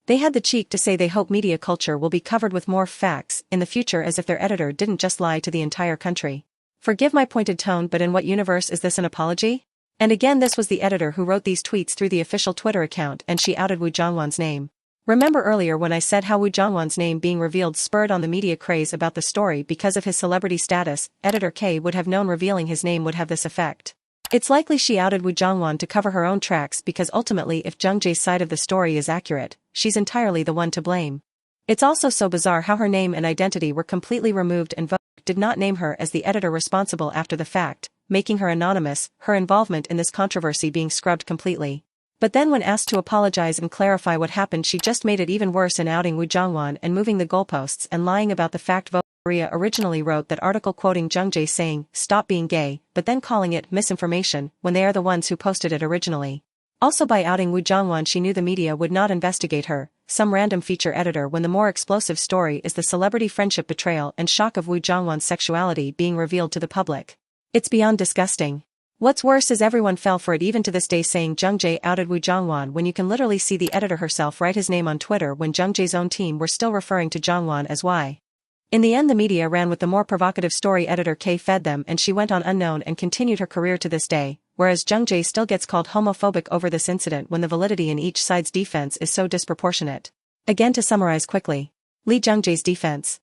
They had the cheek to say they hope media culture will be covered with more facts in the future, as if their editor didn't just lie to the entire country. Forgive my pointed tone, but in what universe is this an apology? And again, this was the editor who wrote these tweets through the official Twitter account, and she outed Woo Jongwon's name. Remember earlier when I said how Woo Jongwon's name being revealed spurred on the media craze about the story because of his celebrity status? Editor K would have known revealing his name would have this effect. It's likely she outed Woo Jongwon to cover her own tracks, because ultimately if Jung-jae's side of the story is accurate, she's entirely the one to blame. It's also so bizarre how her name and identity were completely removed and Vogue did not name her as the editor responsible after the fact, making her anonymous, her involvement in this controversy being scrubbed completely. But then when asked to apologize and clarify what happened, she just made it even worse in outing Woo Jongwon and moving the goalposts and lying about the fact Vogue Korea originally wrote that article quoting Jung-jae saying, "Stop being gay," but then calling it misinformation when they are the ones who posted it originally. Also by outing Woo Jongwon, she knew the media would not investigate her, some random feature editor, when the more explosive story is the celebrity friendship betrayal and shock of Woo Jongwon's sexuality being revealed to the public. It's beyond disgusting. What's worse is everyone fell for it even to this day, saying Jung-jae outed Woo Jongwon when you can literally see the editor herself write his name on Twitter when Jung-jae's own team were still referring to Jongwon as Y. In the end, the media ran with the more provocative story editor K fed them, and she went on unknown and continued her career to this day, whereas Jung-jae still gets called homophobic over this incident when the validity in each side's defense is so disproportionate. Again, to summarize quickly. Lee Jung-jae's defense.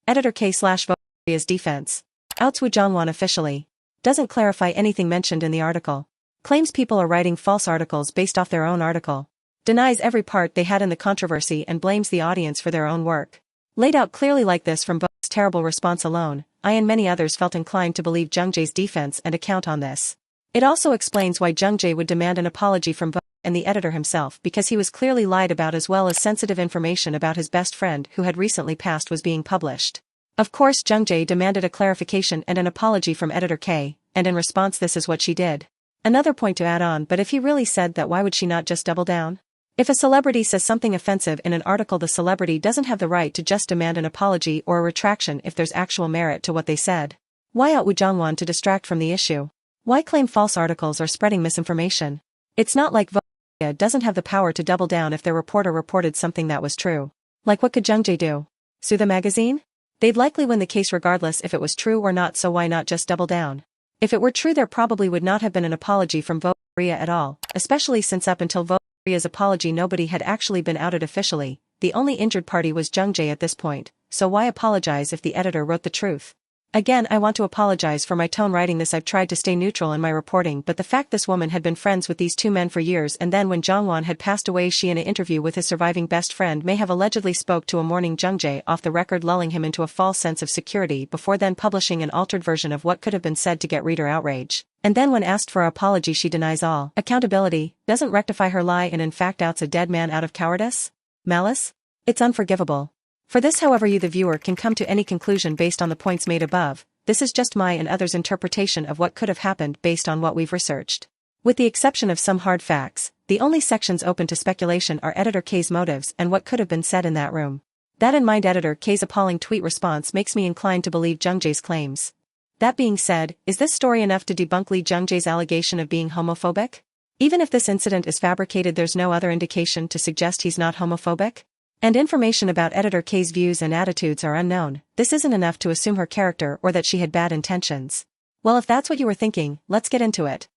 Editor K/Vogue's defense. Outs Woo Jongwon officially. Doesn't clarify anything mentioned in the article. Claims people are writing false articles based off their own article. Denies every part they had in the controversy and blames the audience for their own work. Laid out clearly like this from Vogue's terrible response alone, I and many others felt inclined to believe Jung-jae's defense and account on this. It also explains why Jung-jae would demand an apology from Vogue and the editor himself, because he was clearly lied about, as well as sensitive information about his best friend who had recently passed was being published. Of course, Jung-jae demanded a clarification and an apology from editor K, and in response this is what she did. Another point to add on, but if he really said that, why would she not just double down? If a celebrity says something offensive in an article, the celebrity doesn't have the right to just demand an apology or a retraction if there's actual merit to what they said. Why out Woo Jongwon to distract from the issue? Why claim false articles or spreading misinformation? It's not like Vogue doesn't have the power to double down if their reporter reported something that was true. Like, what could Jung-jae do? Sue the magazine? They'd likely win the case regardless if it was true or not, so why not just double down? If it were true, there probably would not have been an apology from Vogue Korea at all, especially since up until Vogue Korea's apology nobody had actually been outed officially. The only injured party was Jung-jae at this point, so why apologize if the editor wrote the truth? Again, I want to apologize for my tone writing this. I've tried to stay neutral in my reporting, but the fact this woman had been friends with these two men for years, and then when Jongwon had passed away, she in an interview with his surviving best friend may have allegedly spoke to a mourning Jung-jae off the record, lulling him into a false sense of security before then publishing an altered version of what could have been said to get reader outrage. And then when asked for an apology, she denies all accountability, doesn't rectify her lie, and in fact outs a dead man out of cowardice? Malice? It's unforgivable. For this, however, you the viewer can come to any conclusion based on the points made above. This is just my and others' interpretation of what could have happened based on what we've researched. With the exception of some hard facts, the only sections open to speculation are editor K's motives and what could have been said in that room. That in mind, editor K's appalling tweet response makes me inclined to believe Jung-jae's claims. That being said, is this story enough to debunk Lee Jung-jae's allegation of being homophobic? Even if this incident is fabricated, there's no other indication to suggest he's not homophobic? And information about editor K's views and attitudes are unknown. This isn't enough to assume her character or that she had bad intentions. Well, if that's what you were thinking, let's get into it.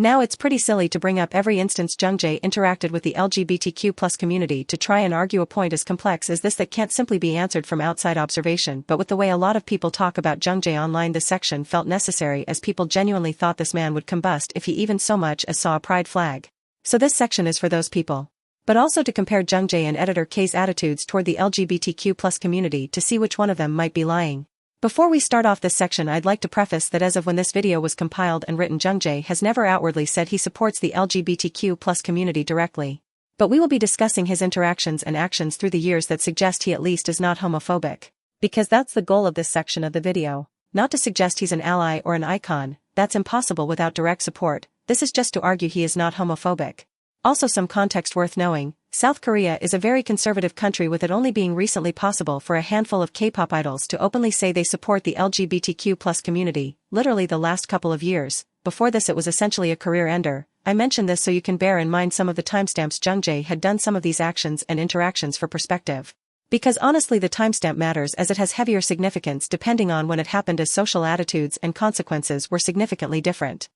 Now it's pretty silly to bring up every instance jung-jae interacted with the LGBTQ+ community to try and argue a point as complex as this that can't simply be answered from outside observation, but with the way a lot of people talk about jung-jae online, this section felt necessary as people genuinely thought this man would combust if he even so much as saw a pride flag. So this section is for those people. But also to compare jung-jae and editor K's attitudes toward the LGBTQ+ community to see which one of them might be lying. Before we start off this section, I'd like to preface that as of when this video was compiled and written, jung-jae has never outwardly said he supports the LGBTQ+ community directly. But we will be discussing his interactions and actions through the years that suggest he at least is not homophobic. Because that's the goal of this section of the video. Not to suggest he's an ally or an icon, that's impossible without direct support, this is just to argue he is not homophobic. Also, some context worth knowing, South Korea is a very conservative country, with it only being recently possible for a handful of K-pop idols to openly say they support the LGBTQ+ community, literally the last couple of years. Before this it was essentially a career ender. I mention this so you can bear in mind some of the timestamps jung-jae had done some of these actions and interactions for perspective. Because honestly the timestamp matters, as it has heavier significance depending on when it happened, as social attitudes and consequences were significantly different.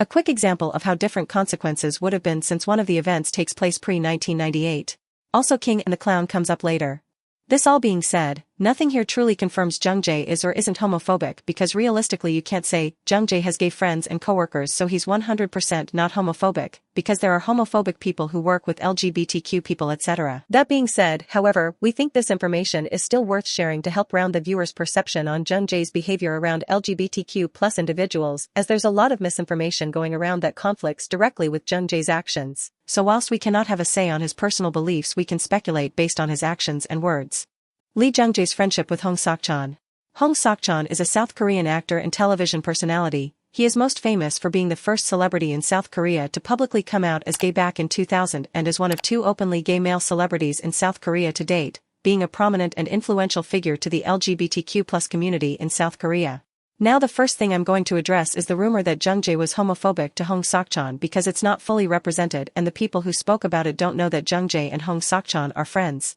A quick example of how different consequences would have been, since one of the events takes place pre-1998. Also, King and the Clown comes up later. This all being said, nothing here truly confirms jung-jae is or isn't homophobic, because realistically you can't say jung-jae has gay friends and coworkers so he's 100% not homophobic, because there are homophobic people who work with LGBTQ people, etc. That being said, however, we think this information is still worth sharing to help round the viewer's perception on jung-jae's behavior around LGBTQ+ individuals, as there's a lot of misinformation going around that conflicts directly with jung-jae's actions. So whilst we cannot have a say on his personal beliefs, we can speculate based on his actions and words. Lee Jung-jae's friendship with Hong Sok-chan. Hong Sok-chan is a South Korean actor and television personality. He is most famous for being the first celebrity in South Korea to publicly come out as gay back in 2000, and is one of 2 openly gay male celebrities in South Korea to date, being a prominent and influential figure to the LGBTQ+ community in South Korea. Now the first thing I'm going to address is the rumor that jung-jae was homophobic to Hong Sok-chan, because it's not fully represented and the people who spoke about it don't know that jung-jae and Hong Sok-chan are friends.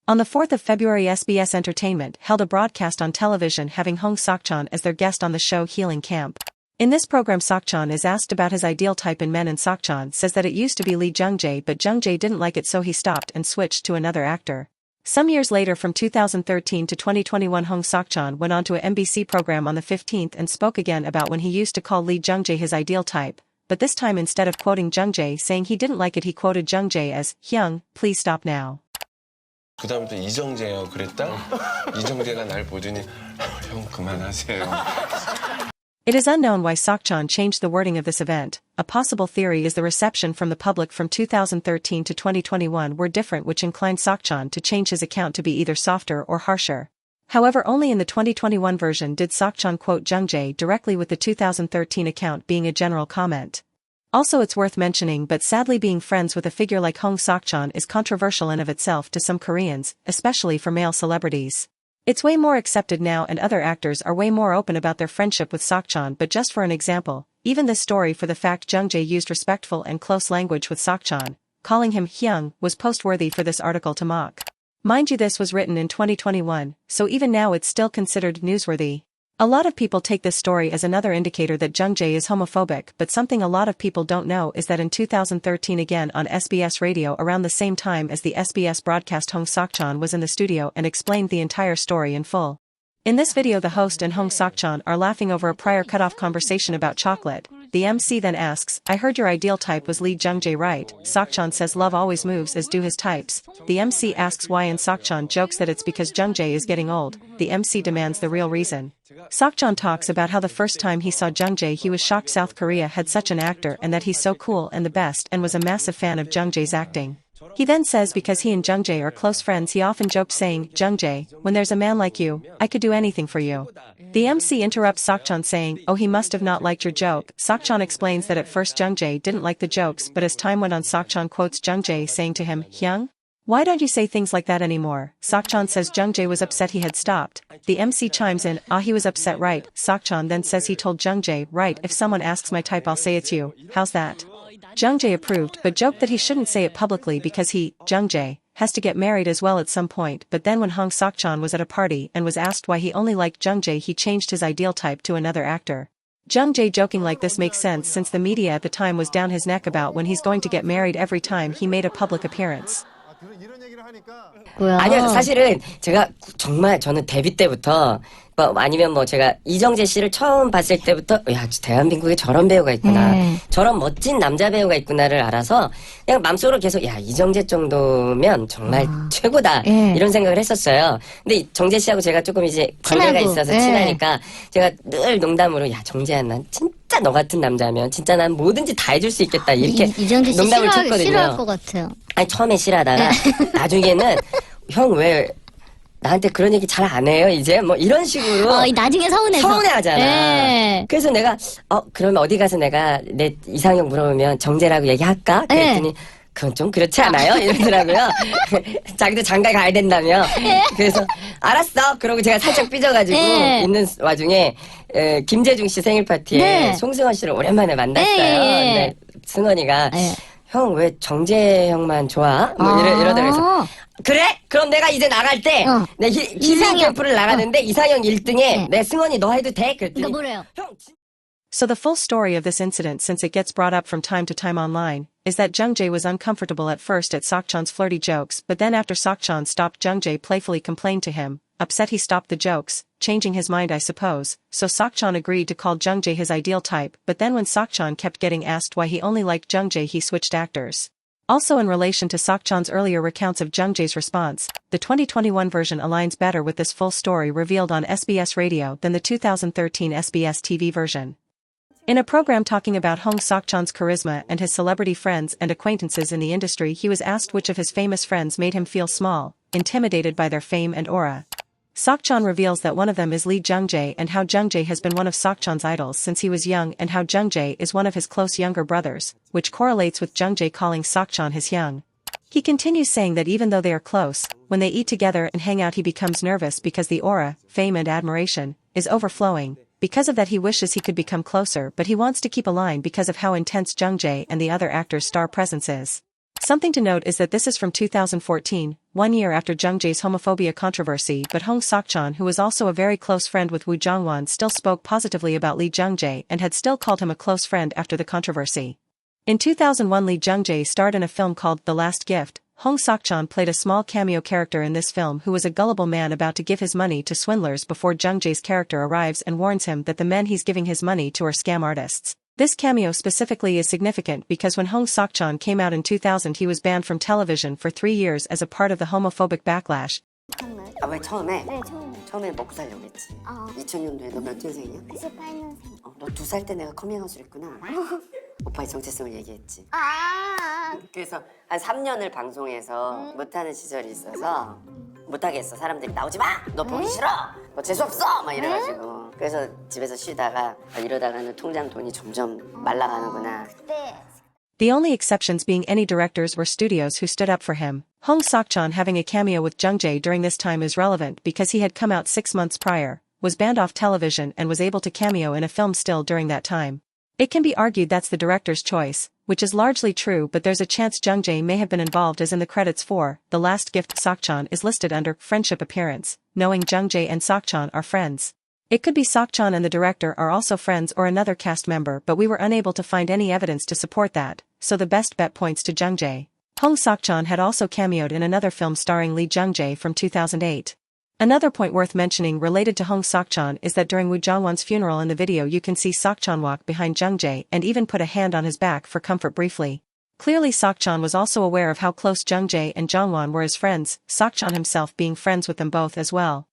On the 4th of February, SBS Entertainment held a broadcast on television having Hong Sok-chan as their guest on the show Healing Camp. In this program, Sok-chan is asked about his ideal type in men, and Sok-chan says that it used to be Lee Jung-jae, but Jung-jae didn't like it so he stopped and switched to another actor. Some years later, from 2013 to 2021, Hong Sok-chan went on to a MBC program on the 15th and spoke again about when he used to call Lee Jung-jae his ideal type, but this time instead of quoting Jung-jae saying he didn't like it, he quoted Jung-jae as, "Hyung, please stop now." 그 다음부터 이정재요 그랬다? 이정재가 날 보더니 형 그만하세요. It is unknown why Sok-chan changed the wording of this event. A possible theory is the reception from the public from 2013 to 2021 were different, which inclined Sok-chan to change his account to be either softer or harsher. However, only in the 2021 version did Sok-chan quote Jung-jae directly, with the 2013 account being a general comment. Also, it's worth mentioning, but sadly being friends with a figure like Hong Sok-chan is controversial in of itself to some Koreans, especially for male celebrities. It's way more accepted now, and other actors are way more open about their friendship with Sok-chan, but just for an example, even this story for the fact Jung-jae used respectful and close language with Sok-chan, calling him Hyung, was post-worthy for this article to mock. Mind you, this was written in 2021, so even now it's still considered newsworthy. A lot of people take this story as another indicator that Jung-jae is homophobic, but something a lot of people don't know is that in 2013, again on SBS radio around the same time as the SBS broadcast, Hong Sok-chan was in the studio and explained the entire story in full. In this video, the host and Hong Sok-chan are laughing over a prior cut-off conversation about chocolate. The MC then asks, "I heard your ideal type was Lee Jung-jae, right?" Sok-chan says love always moves, as do his types. The MC asks why, and Sok-chan jokes that it's because Jung-jae is getting old. The MC demands the real reason. Sok-chan talks about how the first time he saw Jung-jae he was shocked South Korea had such an actor, and that he's so cool and the best, and was a massive fan of Jung-jae's acting. He then says because he and Jung-jae are close friends, he often joked saying, "Jung-jae, when there's a man like you, I could do anything for you." The MC interrupts Sok-chan saying, "Oh, he must have not liked your joke." Sok-chan explains that at first Jung-jae didn't like the jokes, but as time went on Sok-chan quotes Jung-jae saying to him, "Hyung? Why don't you say things like that anymore?" Sok-chan says Jung-jae was upset he had stopped. The MC chimes in, "Ah, he was upset, right?" Sok-chan then says he told Jung-jae, "Right, if someone asks my type I'll say it's you. How's that?" Jung-jae approved, but joked that he shouldn't say it publicly because he, Jung-jae, has to get married as well at some point. But then when Hong Sok-chan was at a party and was asked why he only liked Jung-jae, he changed his ideal type to another actor. Jung-jae joking like this makes sense since the media at the time was down his neck about when he's going to get married every time he made a public appearance. 아니요, 사실은 제가 정말 저는 데뷔 때부터 아니면 제가 이정재 씨를 처음 봤을 때부터 야, 대한민국에 저런 배우가 있구나. 저런 멋진 남자 배우가 있구나를 알아서 그냥 맘속으로 계속 야, 이정재 정도면 정말 최고다. 이런 생각을 했었어요. 근데 정재 씨하고 제가 조금 이제 관계가 있어서 친하니까 제가 늘 농담으로 야, 정재야, 난 진짜 너 같은 남자면 진짜 난 뭐든지 다 해줄 수 있겠다. 이렇게 이정재 씨 농담을 쳤거든요. 싫어할 것 같아요. 아니 처음에 싫어하다가 나중에는 형 왜 나한테 그런 얘기 잘 안 해요 이제 뭐 이런 식으로 나중에 서운해하잖아. 그래서 내가 그러면 어디 가서 내가 내 이상형 물어보면 정재라고 얘기할까? 그랬더니 그건 좀 그렇지 않아요? 이러더라고요. 자기도 장가 가야 된다며. 그래서 알았어. 그러고 제가 살짝 삐져가지고 있는 와중에 김재중 씨 생일 파티에 송승헌 씨를 오랜만에 만났어요. 근데 승헌이가 형 왜 정재 형만 좋아? 뭐 이러더라고요. 그래? 그럼 내가 이제 나갈 때 내 힐링 캠프를 나가는데 이상형 1등에 내 승헌이 너 해도 돼? 그랬더니 뭐래요? So the full story of this incident, since it gets brought up from time to time online, is that Jung-jae was uncomfortable at first at Seokchan's flirty jokes, but then after Seokchan stopped, Jung-jae playfully complained to him, upset he stopped the jokes, changing his mind I suppose, so Seokchan agreed to call Jung-jae his ideal type, but then when Seokchan kept getting asked why he only liked Jung-jae he switched actors. Also in relation to Seokchan's earlier recounts of Jung-jae's response, the 2021 version aligns better with this full story revealed on SBS Radio than the 2013 SBS TV version. In a program talking about Hong Seokchan's charisma and his celebrity friends and acquaintances in the industry, he was asked which of his famous friends made him feel small, intimidated by their fame and aura. Seokchan reveals that one of them is Lee Jung-jae and how Jung-jae has been one of Seokchan's idols since he was young and how Jung-jae is one of his close younger brothers, which correlates with Jung-jae calling Seokchan his young. He continues saying that even though they are close, when they eat together and hang out he becomes nervous because the aura, fame and admiration, is overflowing. Because of that he wishes he could become closer but he wants to keep a line because of how intense Jung-jae and the other actors' star presence is. Something to note is that this is from 2014, 1 year after Jung-jae's homophobia controversy, but Hong Seokchan, who was also a very close friend with Woo Jong-won, still spoke positively about Lee Jung-jae and had still called him a close friend after the controversy. In 2001 Lee Jung-jae starred in a film called The Last Gift. Hong Seokchan played a small cameo character in this film who was a gullible man about to give his money to swindlers before Jung-jae's character arrives and warns him that the men he's giving his money to are scam artists. This cameo specifically is significant because when Hong Seokchan came out in 2000 he was banned from television for 3 years as a part of the homophobic backlash. 왜 처음에? 처음에 먹고 살려고 했지. 2000년도에 너 몇 년생이야? 98년생. 너 2살 때 내가 커밍아웃을 했구나. 오빠의 정체성을 얘기했지. 그래서 한 3년을 방송에서 못하는 시절이 있어서 못하겠어. 사람들이 나오지 마! 너 보기 싫어! 너 재수없어! 막 이래가지고. 그래서 집에서 쉬다가 이러다가는 통장 돈이 점점 말라가는구나. The only exceptions being any directors or studios who stood up for him. Hong Seokchan having a cameo with Jung-jae during this time is relevant because he had come out 6 months prior, was banned off television and was able to cameo in a film still during that time. It can be argued that's the director's choice, which is largely true, but there's a chance Jung-jae may have been involved as in the credits for The Last Gift Seokchan is listed under friendship appearance, knowing Jung-jae and Seokchan are friends. It could be Seokchan and the director are also friends or another cast member, but we were unable to find any evidence to support that, so the best bet points to Jung-jae. Hong Seokchan had also cameoed in another film starring Lee Jung-jae from 2008. Another point worth mentioning related to Hong Seokchan is that during Woo Jong-won's funeral in the video you can see Seokchan walk behind Jung-jae and even put a hand on his back for comfort briefly. Clearly Seokchan was also aware of how close Jung-jae and Jong-won were as friends, Seokchan himself being friends with them both as well.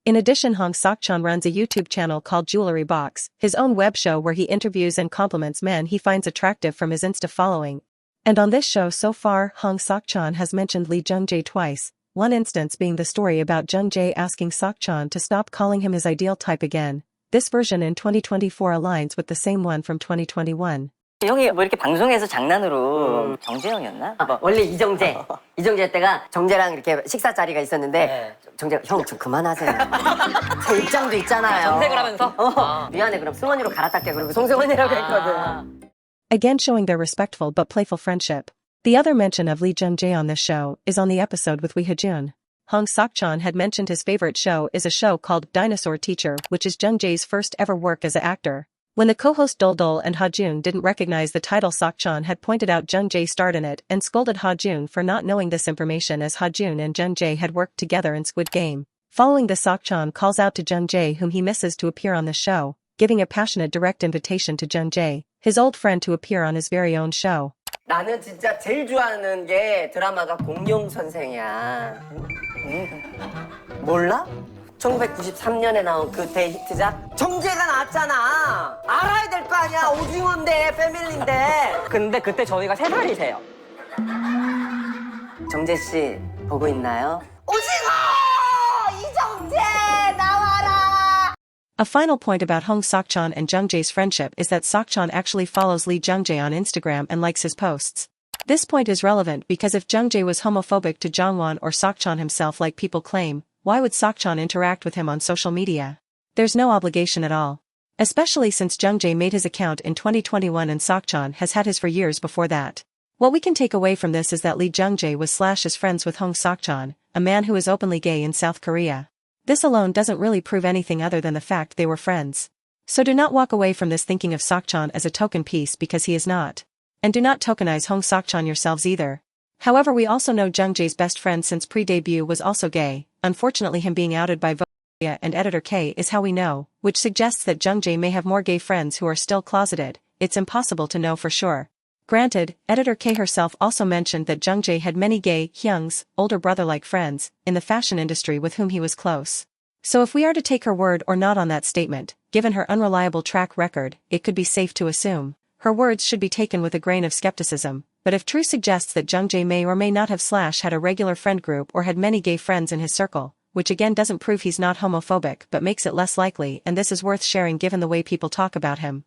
In addition, Hong Seokchan runs a YouTube channel called Jewelry Box, his own web show where he interviews and compliments men he finds attractive from his Insta following. And on this show so far, Hong Seokchan has mentioned Lee Jung-jae twice, one instance being the story about Jung-jae asking Seokchan to stop calling him his ideal type again. This version in 2024 aligns with the same one from 2021. 형이 뭐 이렇게 방송에서 장난으로 정재형이었나? 원래 이정재 때가 정재랑 이렇게 식사 자리가 있었는데 정재가 형 좀 그만하세요. 제 입장도 있잖아요. 정색을 하면서? 미안해 그럼 승원이로 갈아탈게 그러고 송승원이라고 했거든. Again showing their respectful but playful friendship. The other mention of Lee Jung-jae on this show is on the episode with Wee Ha-jun. Hong Seokchan had mentioned his favorite show is a show called Dinosaur Teacher, which is Jung-jae's first ever work as an actor. When the co-host Dul and Ha-jun didn't recognize the title, Sok-chan had pointed out Jung-jae starred in it and scolded Ha-jun for not knowing this information, as Ha-jun and Jung-jae had worked together in Squid Game. Following this, Sok-chan calls out to Jung-jae, whom he misses, to appear on the show, giving a passionate direct invitation to Jung-jae, his old friend, to appear on his very own show. 나는 진짜 제일 좋아하는 게 드라마가 공룡선생이야. 몰라? 1993년에 나온 그 대히트작 정재가 나왔잖아. 알아야 될 거 아니야. 오징어인데 패밀리인데. 근데 그때 저희가 3살이세요. 정재 씨 보고 있나요? 오징어! 이정재 나와라! A final point about Hong Sok-chan and Jung-jae's friendship is that Sok-chan actually follows Lee Jung-jae on Instagram and likes his posts. This point is relevant because if Jung-jae was homophobic to Jongwon or Sok-chan himself like people claim, why would Sok-chan interact with him on social media? There's no obligation at all. Especially since Jung-jae made his account in 2021 and Sok-chan has had his for years before that. What we can take away from this is that Lee Jung-jae was / is friends with Hong Sok-chan, a man who is openly gay in South Korea. This alone doesn't really prove anything other than the fact they were friends. So do not walk away from this thinking of Sok-chan as a token piece, because he is not. And do not tokenize Hong Sok-chan yourselves either. However, we also know Jung-jae's best friend since pre-debut was also gay. Unfortunately, him being outed by Vogue and editor K is how we know, which suggests that Jung-jae may have more gay friends who are still closeted. It's impossible to know for sure. Granted, editor K herself also mentioned that Jung-jae had many gay, Hyung's, older brother-like friends, in the fashion industry with whom he was close. So if we are to take her word or not on that statement, given her unreliable track record, it could be safe to assume her words should be taken with a grain of skepticism. But if true suggests that Jung-jae may or may not have / had a regular friend group or had many gay friends in his circle, which again doesn't prove he's not homophobic but makes it less likely, and this is worth sharing given the way people talk about him.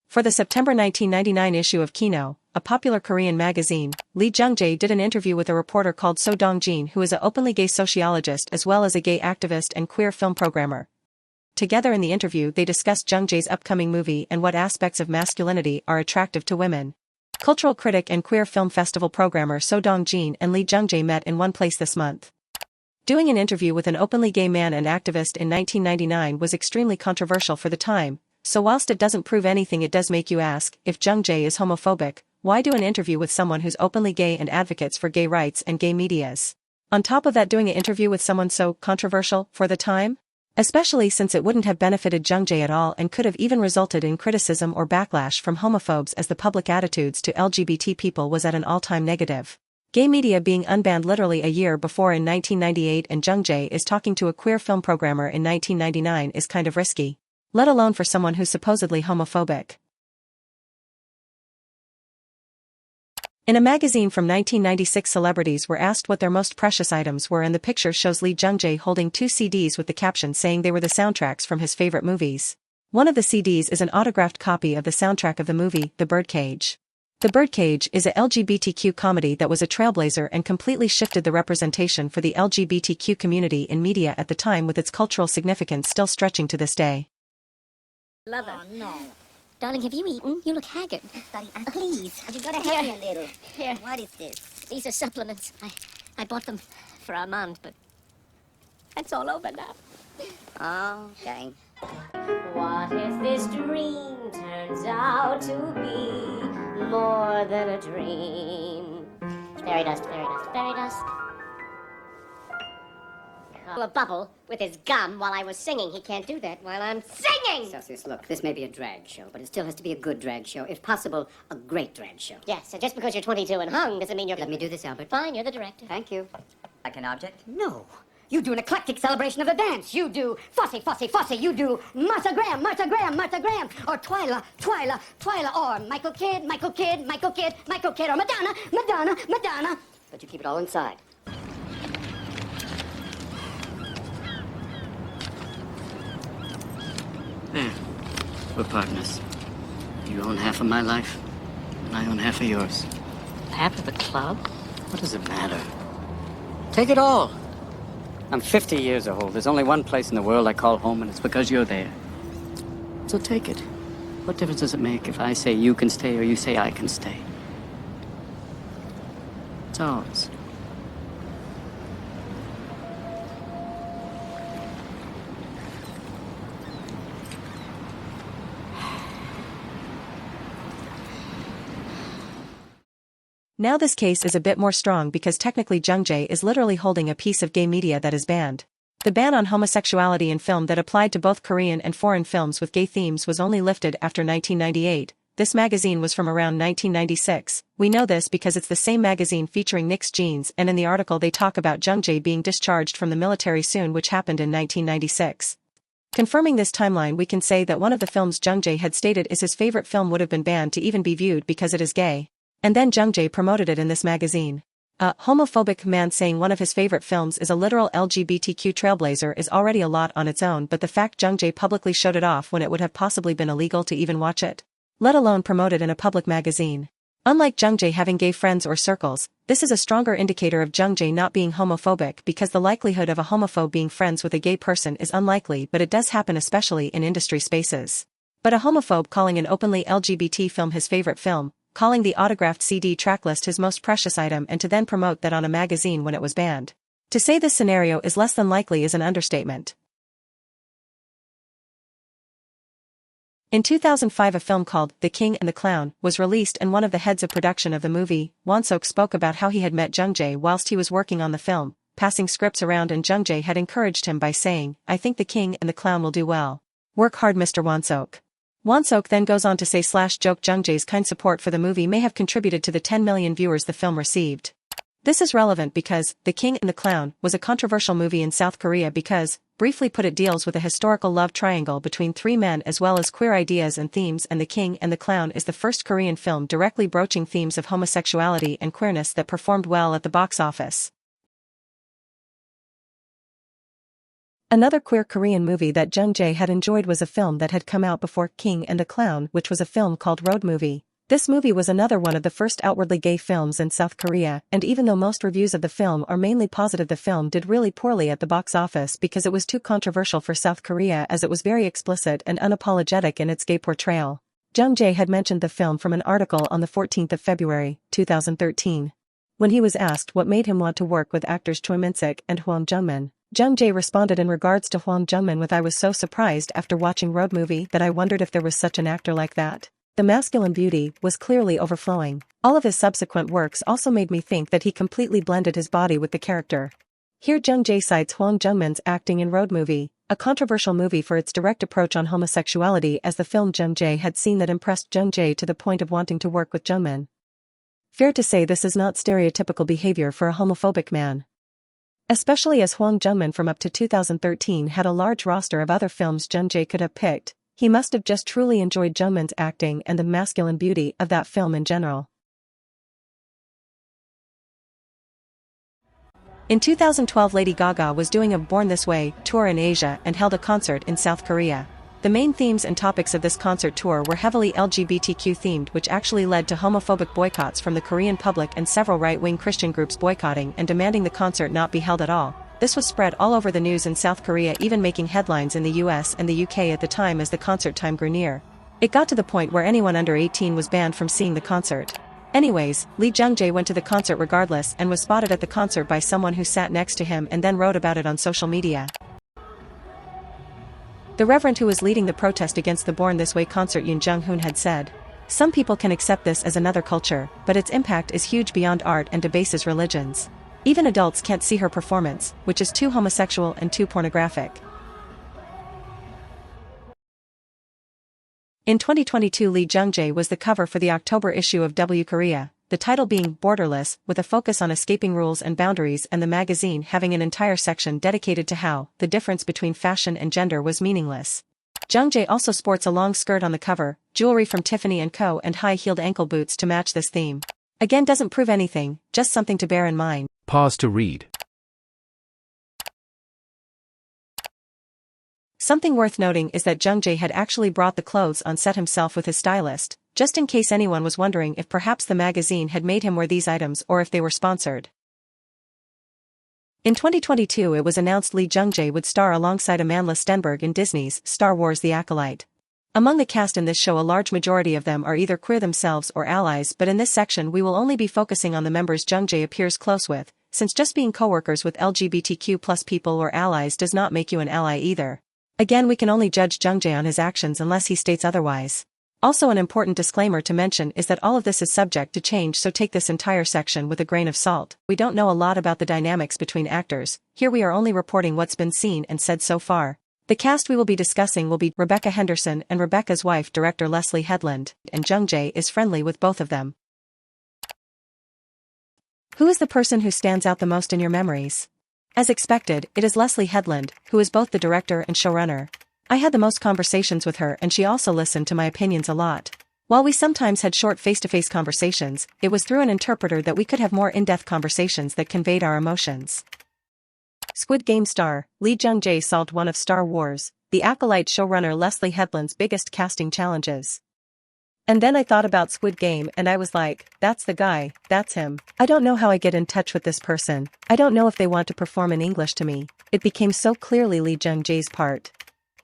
For the September 1999 issue of Kino, a popular Korean magazine, Lee Jung-jae did an interview with a reporter called So Dong-jin, who is an openly gay sociologist as well as a gay activist and queer film programmer. Together in the interview, they discussed Jung-jae's upcoming movie and what aspects of masculinity are attractive to women. Cultural critic and queer film festival programmer So Dong-jin and Lee Jung-jae met in one place this month. Doing an interview with an openly gay man and activist in 1999 was extremely controversial for the time, so whilst it doesn't prove anything, it does make you ask, if Jung-jae is homophobic, why do an interview with someone who's openly gay and advocates for gay rights and gay medias? On top of that, doing an interview with someone so controversial for the time? Especially since it wouldn't have benefited Jung-jae at all and could have even resulted in criticism or backlash from homophobes, as the public attitudes to LGBT people was at an all-time negative. Gay media being unbanned literally a year before in 1998, and Jung-jae is talking to a queer film programmer in 1999 is kind of risky. Let alone for someone who's supposedly homophobic. In a magazine from 1996, celebrities were asked what their most precious items were, and the picture shows Lee Jung-jae holding 2 CDs with the caption saying they were the soundtracks from his favorite movies. One of the CDs is an autographed copy of the soundtrack of the movie, The Birdcage. The Birdcage is a LGBTQ comedy that was a trailblazer and completely shifted the representation for the LGBTQ community in media at the time, with its cultural significance still stretching to this day. Love it. Oh, no. Darling, have you eaten? You look haggard. Darling, please. You gotta help me a little. Here. What is this? These are supplements. I bought them for Armand, but it's all over now. Okay. What if this dream turns out to be more than a dream? Fairy dust, fairy dust, fairy dust. A bubble with his gum while I was singing. He can't do that while I'm singing! Celsius, look, this may be a drag show, but it still has to be a good drag show. If possible, a great drag show. Yes, so just because you're 22 and hung doesn't mean you're... Let me do this, Albert. Fine, you're the director. Thank you. Like an object? No. You do an eclectic celebration of the dance. You do Fosse, Fosse, Fosse. You do Martha Graham, Martha Graham, Martha Graham. Or Twyla, Twyla, Twyla. Or Michael Kidd, Michael Kidd, Michael Kidd, Michael Kidd. Or Madonna, Madonna, Madonna. But you keep it all inside. There. We're partners. You own half of my life, and I own half of yours. Half of the club? What does it matter? Take it all. I'm 50 years old. There's only one place in the world I call home, and it's because you're there. So take it. What difference does it make if I say you can stay or you say I can stay? It's ours. Now this case is a bit more strong because technically jung-jae is literally holding a piece of gay media that is banned. The ban on homosexuality in film that applied to both Korean and foreign films with gay themes was only lifted after 1998. This magazine was from around 1996. We know this because it's the same magazine featuring Nick's jeans, and in the article they talk about jung-jae being discharged from the military soon, which happened in 1996. Confirming this timeline, we can say that one of the films jung-jae had stated is his favorite film would have been banned to even be viewed because it is gay. And then jung-jae promoted it in this magazine. A homophobic man saying one of his favorite films is a literal LGBTQ trailblazer is already a lot on its own, but the fact jung-jae publicly showed it off when it would have possibly been illegal to even watch it, let alone promote it in a public magazine. Unlike jung-jae having gay friends or circles, this is a stronger indicator of jung-jae not being homophobic because the likelihood of a homophobe being friends with a gay person is unlikely, but it does happen especially in industry spaces. But a homophobe calling an openly LGBT film his favorite film, calling the autographed CD tracklist his most precious item, and to then promote that on a magazine when it was banned. To say this scenario is less than likely is an understatement. In 2005 a film called The King and the Clown was released, and one of the heads of production of the movie, Won-sok, spoke about how he had met jung-jae whilst he was working on the film, passing scripts around, and jung-jae had encouraged him by saying, "I think The King and the Clown will do well. Work hard, Mr. Won-sok." Won-sok then goes on to say /joke jung-jae's kind support for the movie may have contributed to the 10 million viewers the film received. This is relevant because The King and the Clown was a controversial movie in South Korea because, briefly put, it deals with a historical love triangle between three men as well as queer ideas and themes, and The King and the Clown is the first Korean film directly broaching themes of homosexuality and queerness that performed well at the box office. Another queer Korean movie that jung-jae had enjoyed was a film that had come out before King and the Clown, which was a film called Road Movie. This movie was another one of the first outwardly gay films in South Korea, and even though most reviews of the film are mainly positive, the film did really poorly at the box office because it was too controversial for South Korea, as it was very explicit and unapologetic in its gay portrayal. Jung-jae had mentioned the film from an article on the 14th of February, 2013. When he was asked what made him want to work with actors Choi Min-sik and Hwang Jung-min, Jung-jae responded in regards to Hwang Jung-min with, "I was so surprised after watching Road Movie that I wondered if there was such an actor like that." The masculine beauty was clearly overflowing. All of his subsequent works also made me think that he completely blended his body with the character. Here Jung-jae cites Hwang Jung-min's acting in Road Movie, a controversial movie for its direct approach on homosexuality, as the film Jung-jae had seen that impressed Jung-jae to the point of wanting to work with Jung-min. Fair to say this is not stereotypical behavior for a homophobic man. Especially as Hwang Jung-min from up to 2013 had a large roster of other films Jung-jae could have picked. He must have just truly enjoyed Jung-min's acting and the masculine beauty of that film in general. In 2012 Lady Gaga was doing a Born This Way tour in Asia and held a concert in South Korea. The main themes and topics of this concert tour were heavily LGBTQ themed, which actually led to homophobic boycotts from the Korean public and several right-wing Christian groups boycotting and demanding the concert not be held at all. This was spread all over the news in South Korea, even making headlines in the US and the UK at the time as the concert time grew near. It got to the point where anyone under 18 was banned from seeing the concert. Anyways, Lee Jung-jae went to the concert regardless and was spotted at the concert by someone who sat next to him and then wrote about it on social media. The reverend who was leading the protest against the Born This Way concert, Yoon Jung-hoon, had said, "Some people can accept this as another culture, but its impact is huge beyond art and debases religions. Even adults can't see her performance, which is too homosexual and too pornographic." In 2022 Lee Jung-jae was the cover for the October issue of W Korea, the title being Borderless, with a focus on escaping rules and boundaries, and the magazine having an entire section dedicated to how the difference between fashion and gender was meaningless. Jung-jae also sports a long skirt on the cover, jewelry from Tiffany & Co. and high-heeled ankle boots to match this theme. Again, doesn't prove anything, just something to bear in mind. Pause to read. Something worth noting is that Jung-jae had actually brought the clothes on set himself with his stylist, just in case anyone was wondering if perhaps the magazine had made him wear these items or if they were sponsored. In 2022 it was announced Lee Jung-jae would star alongside Amandla Stenberg in Disney's Star Wars: The Acolyte. Among the cast in this show, a large majority of them are either queer themselves or allies, but in this section we will only be focusing on the members Jung-jae appears close with, since just being co-workers with LGBTQ+ people or allies does not make you an ally either. Again, we can only judge Jung-jae on his actions unless he states otherwise. Also, an important disclaimer to mention is that all of this is subject to change, so take this entire section with a grain of salt. We don't know a lot about the dynamics between actors. Here we are only reporting what's been seen and said so far. The cast we will be discussing will be Rebecca Henderson and Rebecca's wife, director Leslie Headland, and jung-jae is friendly with both of them. Who is the person who stands out the most in your memories? As expected, it is Leslie Headland, who is both the director and showrunner. I had the most conversations with her, and she also listened to my opinions a lot. While we sometimes had short face-to-face conversations, it was through an interpreter that we could have more in-depth conversations that conveyed our emotions. Squid Game star, Lee Jung-jae solved one of Star Wars, the Acolyte showrunner Leslie Headland's biggest casting challenges. And then I thought about Squid Game and I was like, that's the guy, that's him. I don't know how I get in touch with this person. I don't know if they want to perform in English to me. It became so clearly Lee Jung-jae's part.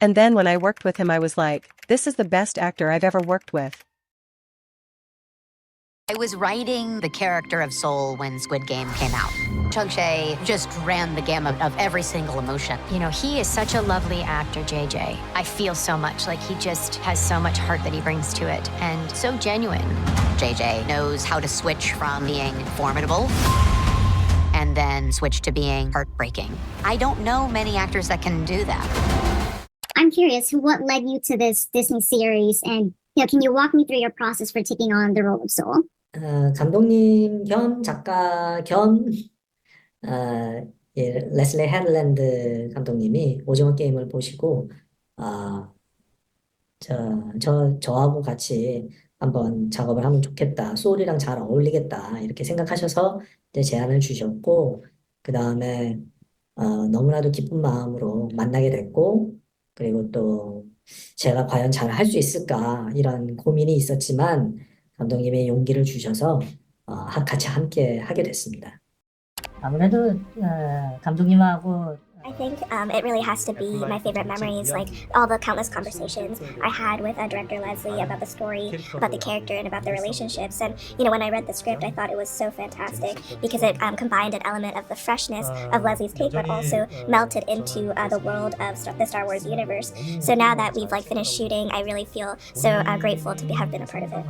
And then when I worked with him I was like, this is the best actor I've ever worked with. I was writing the character of Seoul when Squid Game came out. Jung-jae just ran the gamut of every single emotion. You know, he is such a lovely actor, JJ. I feel so much like he just has so much heart that he brings to it, and so genuine. JJ knows how to switch from being formidable and then switch to being heartbreaking. I don't know many actors that can do that. I'm curious, what led you to this Disney series, and can you walk me through your process for taking on the role of Seoul? 감독님 겸 작가 겸 레슬리 헤들랜드 감독님이 오징어 게임을 보시고 저하고 같이 한번 작업을 하면 좋겠다, 소울이랑 잘 어울리겠다 이렇게 생각하셔서 이제 제안을 주셨고, 그 다음에 너무나도 기쁜 마음으로 만나게 됐고, 그리고 또 제가 과연 잘 할 수 있을까 이런 고민이 있었지만 감독님의 용기를 주셔서 같이 함께 하게 됐습니다. 아무래도 감독님하고 I think it really has to be my favorite memories, like all the countless conversations I had with director Leslie about the story, about the character, and about the relationships. And when I read the script, I thought it was so fantastic because it combined an element of the freshness of Leslie's take, but also melted into the world of the Star Wars universe. So now that we've finished shooting, I really feel so grateful to have been a part of it.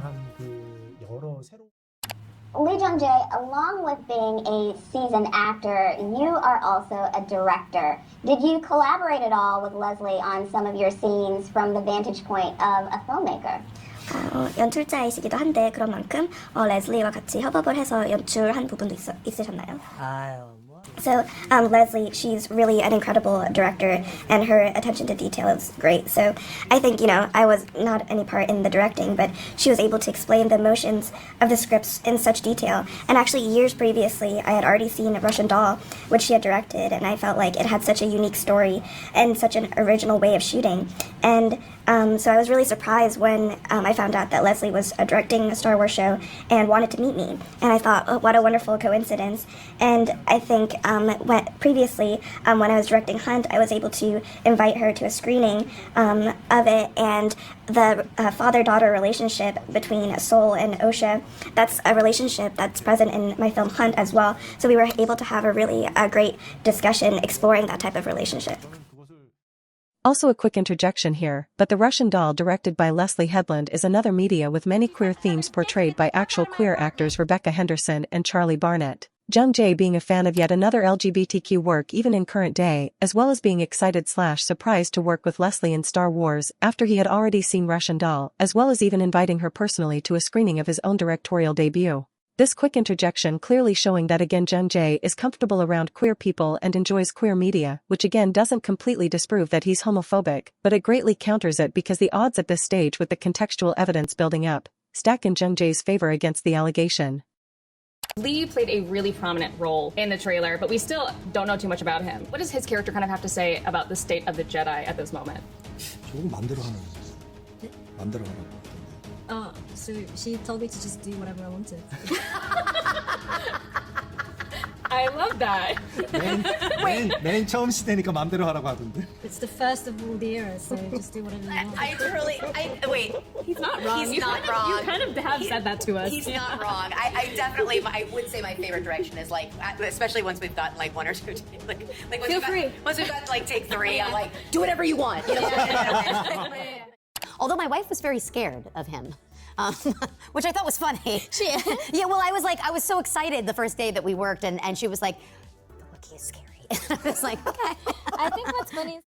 Lee Jung-jae, along with being a seasoned actor, you are also a director. Did you collaborate at all with Leslie on some of your scenes from the vantage point of a filmmaker? 연출자이시기도 한데 그런 만큼 레슬리와 같이 협업을 해서 연출한 부분도 있으셨나요? So Leslie, she's really an incredible director, and her attention to detail is great. So I think, I was not any part in the directing, but she was able to explain the emotions of the scripts in such detail. And actually, years previously, I had already seen Russian Doll, which she had directed, and I felt like it had such a unique story and such an original way of shooting. And so I was really surprised when I found out that Leslie was directing a Star Wars show and wanted to meet me. And I thought, oh, what a wonderful coincidence. And I think previously, when I was directing Hunt, I was able to invite her to a screening of it. And the father-daughter relationship between Seoul and Osha, that's a relationship that's present in my film Hunt as well. So we were able to have a really great discussion exploring that type of relationship. Also a quick interjection here, but The Russian Doll directed by Leslie Headland is another media with many queer themes portrayed by actual queer actors Rebecca Henderson and Charlie Barnett. Jung-jae being a fan of yet another LGBTQ work even in current day, as well as being excited/surprised to work with Leslie in Star Wars after he had already seen Russian Doll, as well as even inviting her personally to a screening of his own directorial debut. This quick interjection clearly showing that again Jung-jae is comfortable around queer people and enjoys queer media, which again doesn't completely disprove that he's homophobic, but it greatly counters it because the odds at this stage with the contextual evidence building up stack in Jung-jae's favor against the allegation. Lee played a really prominent role in the trailer, but we still don't know too much about him. What does his character kind of have to say about the state of the Jedi at this moment? 조금 맘대로 하는 맘대로 하는. So she told me to just do whatever I wanted. I love that. 맨 처음 시대니까 맘대로 하라고 하던데. It's the first of all the eras, so just do whatever you want. Wait. He's not wrong. He's not wrong. You kind of have said that to us. He's not wrong. I definitely, I would say my favorite direction is especially once we've gotten one or two, Feel free. Once we've got take 3, I'm like, do whatever you want. Although my wife was very scared of him. Which I thought was funny. Yeah, well, I was so excited the first day that we worked, and she was like, look, he is scary. And I was like, okay. I think what's funny is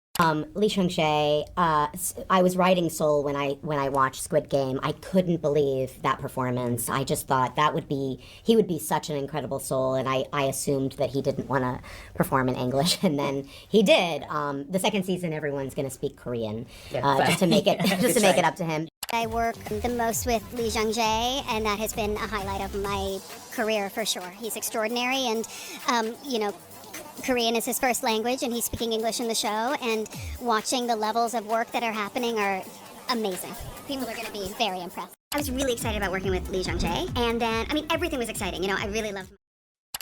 Lee Jung-jae, I was writing Seoul when I watched Squid Game. I couldn't believe that performance. I just thought he would be such an incredible Seoul, and I assumed that he didn't want to perform in English, and then he did. The second season, everyone's going to speak Korean, just to make it up to him. I work the most with Lee Jung-jae, and that has been a highlight of my career for sure. He's extraordinary, and Korean is his first language, and he's speaking English in the show, and watching the levels of work that are happening are amazing. People are going to be very impressed. I was really excited about working with Lee Jung-jae, and then, everything was exciting. I really loved him.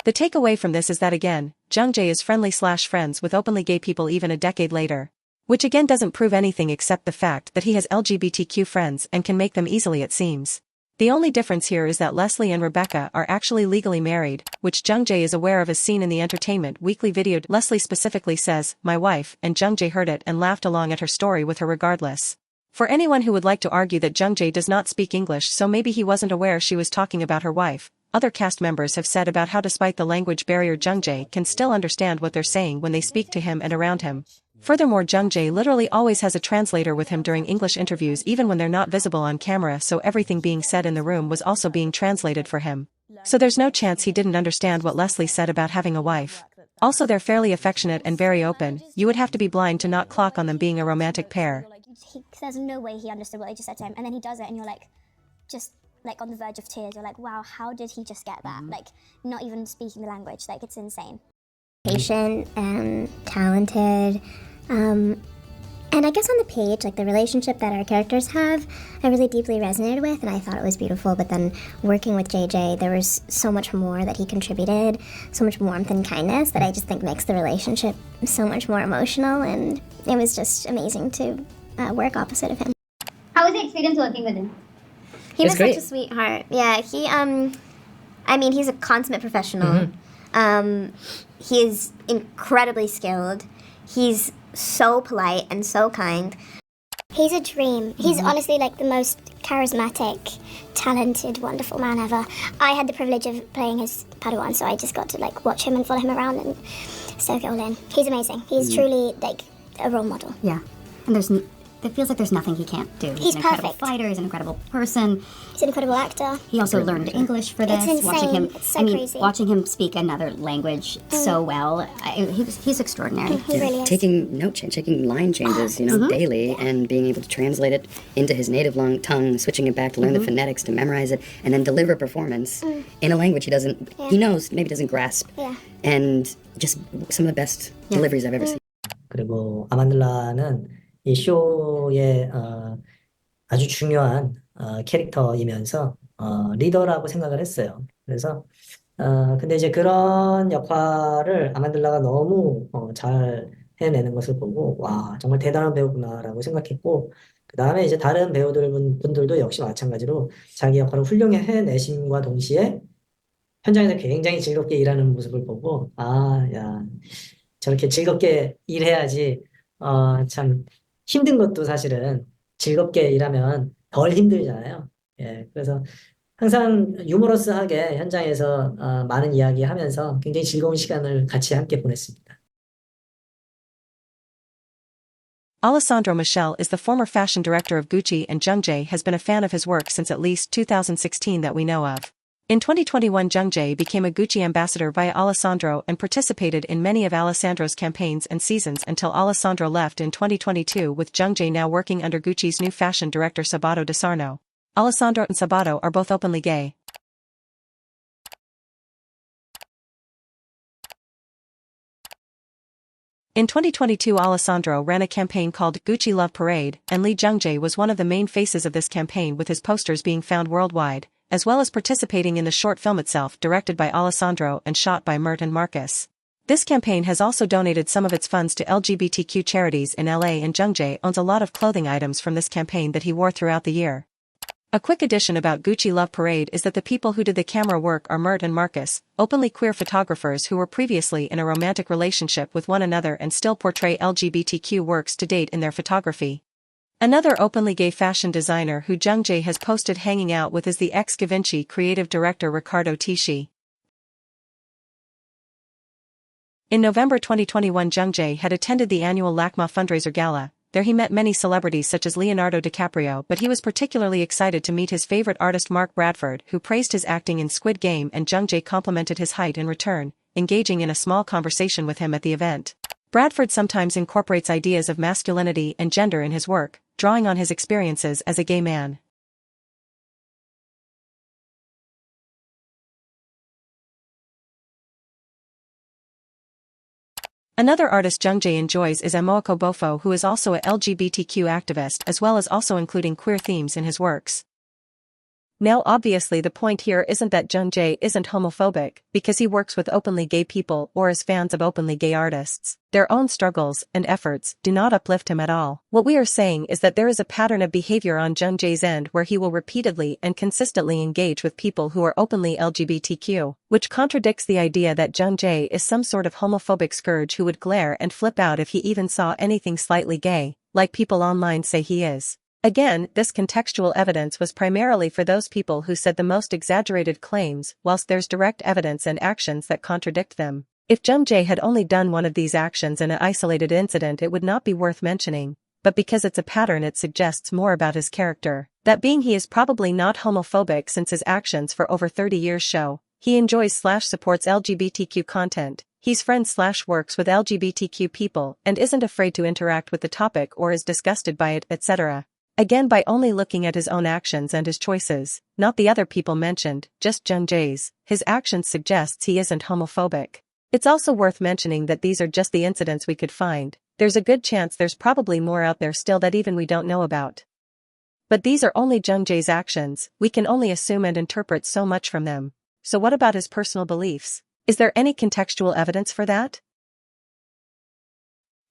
The takeaway from this is that again, Jung-jae is friendly/friends with openly gay people even a decade later. Which again doesn't prove anything except the fact that he has LGBTQ friends and can make them easily, it seems. The only difference here is that Leslie and Rebecca are actually legally married, which Jung-jae is aware of as seen in the Entertainment Weekly video. Leslie specifically says, "my wife," and Jung-jae heard it and laughed along at her story with her regardless. For anyone who would like to argue that Jung-jae does not speak English, so maybe he wasn't aware she was talking about her wife, other cast members have said about how despite the language barrier Jung-jae can still understand what they're saying when they speak to him and around him. Furthermore, Jung-jae literally always has a translator with him during English interviews even when they're not visible on camera, so everything being said in the room was also being translated for him. So there's no chance he didn't understand what Leslie said about having a wife. Also, they're fairly affectionate and very open. You would have to be blind to not clock on them being a romantic pair. There's no way he understood what I just said to him, and then he does it, and you're just on the verge of tears. You're like, wow, how did he just get that? Not even speaking the language, it's insane. Patient and talented. And I guess on the page, the relationship that our characters have, I really deeply resonated with, and I thought it was beautiful. But then working with JJ, there was so much more that he contributed, so much warmth and kindness that I just think makes the relationship so much more emotional, and it was just amazing to work opposite of him. How was the experience working with him? He was such a sweetheart. Yeah, he's a consummate professional. He is incredibly skilled. He's so polite and so kind. He's a dream. He's honestly the most charismatic, talented, wonderful man ever. I had the privilege of playing his Padawan, so I just got to watch him and follow him around and soak it all in. He's amazing. He's truly a role model. Yeah, and it feels like there's nothing he can't do. He's an perfect. Incredible fighter. He's an incredible person. He's an incredible actor. He also learned English for this. It's insane. Watching him, it's so crazy. Watching him speak another language so well, he's extraordinary. He really is. Taking line changes, daily, and being able to translate it into his native tongue, switching it back to learn the phonetics, to memorize it, and then deliver a performance in a language he knows, maybe doesn't grasp. Yeah. And just some of the best deliveries I've ever seen. 그리고 아만들라는 이 쇼의 아주 중요한 캐릭터이면서 리더라고 생각을 했어요. 그래서 근데 이제 그런 역할을 아만들라가 너무 잘 해내는 것을 보고 와 정말 대단한 배우구나라고 생각했고 그 다음에 이제 다른 분들도 역시 마찬가지로 자기 역할을 훌륭히 해내심과 동시에 현장에서 굉장히 즐겁게 일하는 모습을 보고 야 저렇게 즐겁게 일해야지 참 힘든 것도 사실은 즐겁게 일하면 덜 힘들잖아요. 예, 그래서 항상 유머러스하게 현장에서 많은 이야기하면서 굉장히 즐거운 시간을 같이 함께 보냈습니다. Alessandro Michel is the former fashion director of Gucci, and Jung-jae has been a fan of his work since at least 2016 that we know of. In 2021, Jung-jae became a Gucci ambassador via Alessandro and participated in many of Alessandro's campaigns and seasons until Alessandro left in 2022, with Jung-jae now working under Gucci's new fashion director Sabato De Sarno. Alessandro and Sabato are both openly gay. In 2022, Alessandro ran a campaign called Gucci Love Parade, and Lee Jung-jae was one of the main faces of this campaign, with his posters being found worldwide, as well as participating in the short film itself, directed by Alessandro and shot by Mert and Marcus. This campaign has also donated some of its funds to LGBTQ charities in LA, and Jung-jae owns a lot of clothing items from this campaign that he wore throughout the year. A quick addition about Gucci Love Parade is that the people who did the camera work are Mert and Marcus, openly queer photographers who were previously in a romantic relationship with one another and still portray LGBTQ works to date in their photography. Another openly gay fashion designer who Jung-jae has posted hanging out with is the ex-Givenchy creative director Riccardo Tisci. In November 2021, Jung-jae had attended the annual LACMA fundraiser gala. There he met many celebrities such as Leonardo DiCaprio, but he was particularly excited to meet his favorite artist Mark Bradford, who praised his acting in Squid Game, and Jung-jae complimented his height in return, engaging in a small conversation with him at the event. Bradford sometimes incorporates ideas of masculinity and gender in his work, drawing on his experiences as a gay man. Another artist Jung-jae enjoys is Amoako Bofo, who is also a LGBTQ activist, as well as also including queer themes in his works. Now obviously the point here isn't that Jung-jae isn't homophobic, because he works with openly gay people or is fans of openly gay artists. Their own struggles and efforts do not uplift him at all. What we are saying is that there is a pattern of behavior on Jung-jae's end where he will repeatedly and consistently engage with people who are openly LGBTQ, which contradicts the idea that Jung-jae is some sort of homophobic scourge who would glare and flip out if he even saw anything slightly gay, like people online say he is. Again, this contextual evidence was primarily for those people who said the most exaggerated claims, whilst there's direct evidence and actions that contradict them. If Jung-jae had only done one of these actions in an isolated incident, it would not be worth mentioning, but because it's a pattern, it suggests more about his character. That being, he is probably not homophobic since his actions for over 30 years show he enjoys/supports LGBTQ content. He's friends/works with LGBTQ people and isn't afraid to interact with the topic or is disgusted by it, etc. Again, by only looking at his own actions and his choices, not the other people mentioned, just Jung-jae's, his actions suggests he isn't homophobic. It's also worth mentioning that these are just the incidents we could find. There's a good chance there's probably more out there still that even we don't know about. But these are only Jung-jae's actions, we can only assume and interpret so much from them. So what about his personal beliefs? Is there any contextual evidence for that?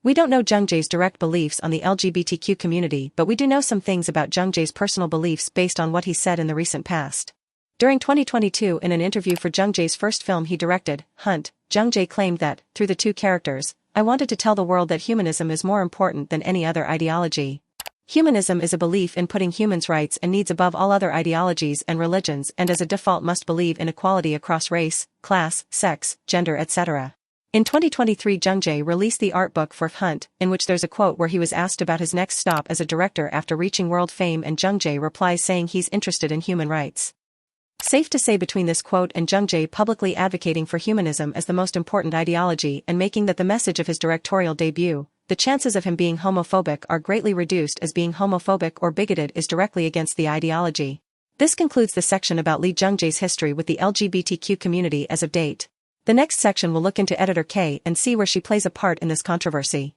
We don't know Jung-jae's direct beliefs on the LGBTQ community, but we do know some things about Jung-jae's personal beliefs based on what he said in the recent past. During 2022, in an interview for Jung-jae's first film he directed, Hunt, Jung-jae claimed that, through the two characters, I wanted to tell the world that humanism is more important than any other ideology. Humanism is a belief in putting humans' rights and needs above all other ideologies and religions, and as a default must believe in equality across race, class, sex, gender, etc. In 2023, Jung-jae released the art book for Hunt, in which there's a quote where he was asked about his next stop as a director after reaching world fame, and Jung-jae replies saying he's interested in human rights. Safe to say, between this quote and Jung-jae publicly advocating for humanism as the most important ideology and making that the message of his directorial debut, the chances of him being homophobic are greatly reduced, as being homophobic or bigoted is directly against the ideology. This concludes the section about Lee Jung-jae's history with the LGBTQ community as of date. The next section will look into Editor K and see where she plays a part in this controversy.